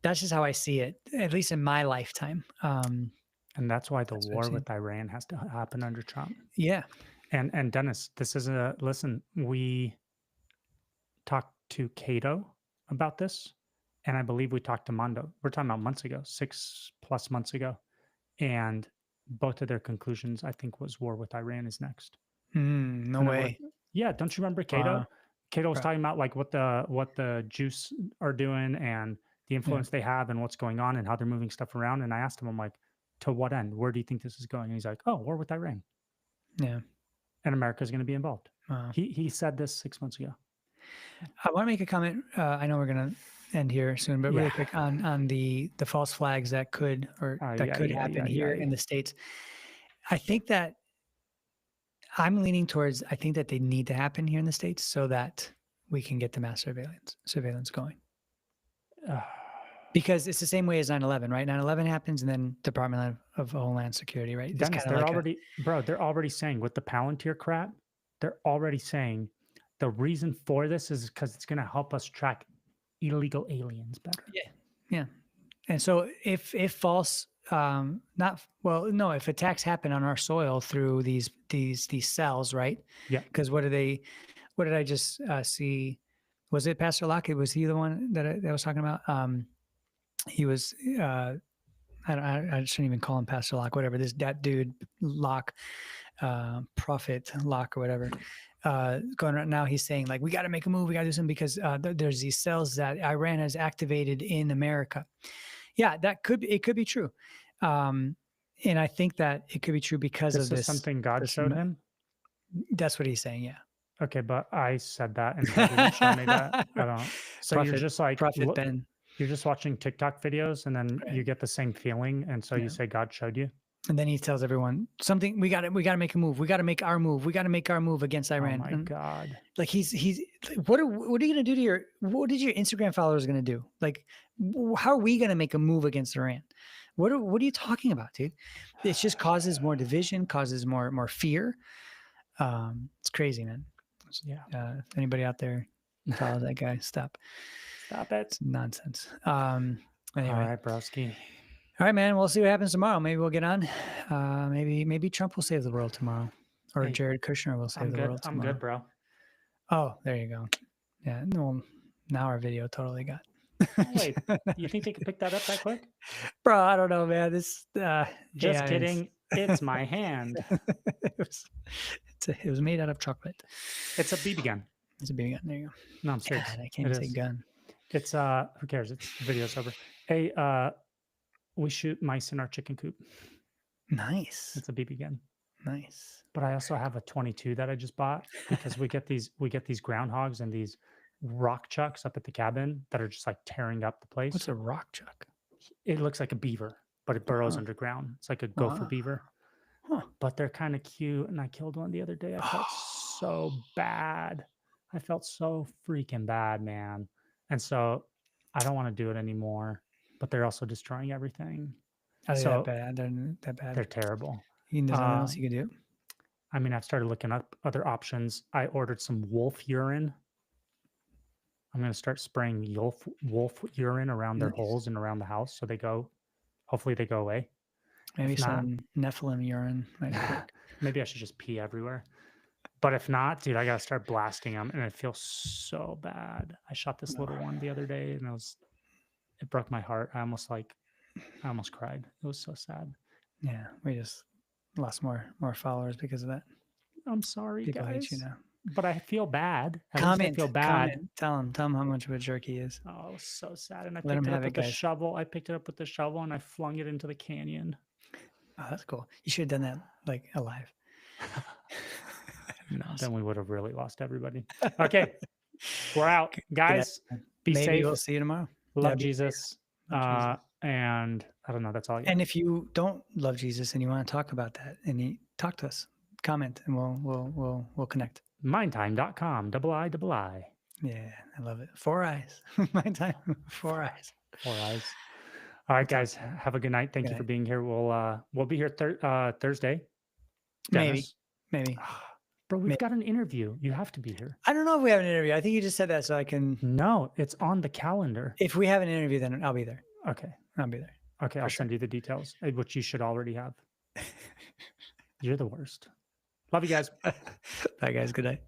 That's just how I see it, at least in my lifetime. And that's why the That's what I've war seen. with Iran has to happen under Trump. Yeah. And Dennis, this is listen, we talked to Cato about this, and I believe we talked to Mondo. We're talking about months ago, 6+ months ago. And both of their conclusions, I think, was war with Iran is next. No And then way. Yeah, don't you remember Cato? Cato was Right. talking about like what the Juice are doing and the influence they have and what's going on and how they're moving stuff around. And I asked him, I'm like, to what end? Where do you think this is going? And he's like, oh, war with Iran. Yeah. And America's going to be involved. Wow. He said this 6 months ago. I want to make a comment. I know we're going to end here soon, but really Yeah. quick on the false flags that could happen here in the States. I think that I'm leaning towards, I think that they need to happen here in the States so that we can get the mass surveillance going. Because it's the same way as 9/11, right? 9/11 happens and then Department of Homeland Security, right? It's Dennis, kind of like they're already saying with the Palantir crap, they're already saying the reason for this is because it's going to help us track illegal aliens better. Yeah. And so if false, if attacks happen on our soil through these cells, right? Yeah. Because what did I just see? Was it Pastor Locke? Was he the one that I was talking about? He was. I shouldn't even call him Pastor Locke. Whatever. That dude Locke, Prophet Locke or whatever. Going right now, he's saying like we got to make a move. We got to do something because there's these cells that Iran has activated in America. Yeah, it could be true. And I think that it could be true because this of this. Is something God showed him? That's what he's saying, yeah. Okay, but I said that and he didn't show me that. I don't. So you're just like, Ben. You're just watching TikTok videos and then you get the same feeling. And so you say God showed you? And then he tells everyone something, we got to make a move. We got to make our move. We got to make our move against Iran. Oh my God. Like he's what are you going to do to what is your Instagram followers going to do? Like, how are we going to make a move against Iran? What are you talking about, dude? It just causes more division, causes more fear. It's crazy, man. Yeah. If anybody out there follows that guy, stop it. It's nonsense. Anyway. All right, broski. All right, man. We'll see what happens tomorrow. Maybe we'll get on. Maybe Trump will save the world tomorrow, or Jared Kushner will save the world tomorrow. I'm good, bro. Oh, there you go. Yeah. Well, now our video totally got. Wait, you think they could pick that up that quick? Bro, I don't know, man. This. Just kidding. It's my hand. It was made out of chocolate. It's a BB gun. It's a BB gun. There you go. No, I'm serious. God, I can't even say gun. It's who cares? It's the video's over. Hey, we shoot mice in our chicken coop. Nice. It's a BB gun. Nice. But I also have a 22 that I just bought because we get these groundhogs and these rock chucks up at the cabin that are just like tearing up the place. What's a rock chuck? It looks like a beaver, but it burrows underground. It's like a gopher beaver. Huh. But they're kind of cute. And I killed one the other day. I felt so bad. I felt so freaking bad, man. And so I don't want to do it anymore. But they're also destroying everything. Are they that bad? They're that bad. They're terrible. There's nothing else you can do? I mean, I've started looking up other options. I ordered some wolf urine. I'm going to start spraying wolf urine around their holes and around the house. So hopefully they go away. Maybe some Nephilim urine. Maybe I should just pee everywhere. But if not, dude, I got to start blasting them. And it feels so bad. I shot this little one the other day and it broke my heart. I almost cried. It was so sad. Yeah. We just lost more followers because of that. I'm sorry, People guys. hate you now. But I feel bad. Comment. I feel bad. Comment. Tell him how much of a jerk he is. Oh, it was so sad. And I Let picked him it have up it, with the guys. shovel. I picked it up with the shovel and I flung it into the canyon. Oh, that's cool. You should have done that like alive. Awesome. Then we would have really lost everybody. Okay, we're out, Good guys. night. Be Maybe safe. we'll see you tomorrow. Love Yeah, be safe. Jesus. Love Jesus. And I don't know. That's all. And if you don't love Jesus and you want to talk about that, and talk to us, comment, and we'll connect. Mindtime.com. II. Yeah, I love it. 4 eyes. My time. 4 eyes. 4 eyes. All right, guys. Have a good night. Thank you for being here. We'll be here Thursday. Dennis. Maybe. Bro, we've got an interview. You have to be here. I don't know if we have an interview. I think you just said that so I can. No, it's on the calendar. If we have an interview, then I'll be there. Okay. I'll be there. Okay, I'll send you the details, which you should already have. You're the worst. Love you guys. Bye, guys. Good night.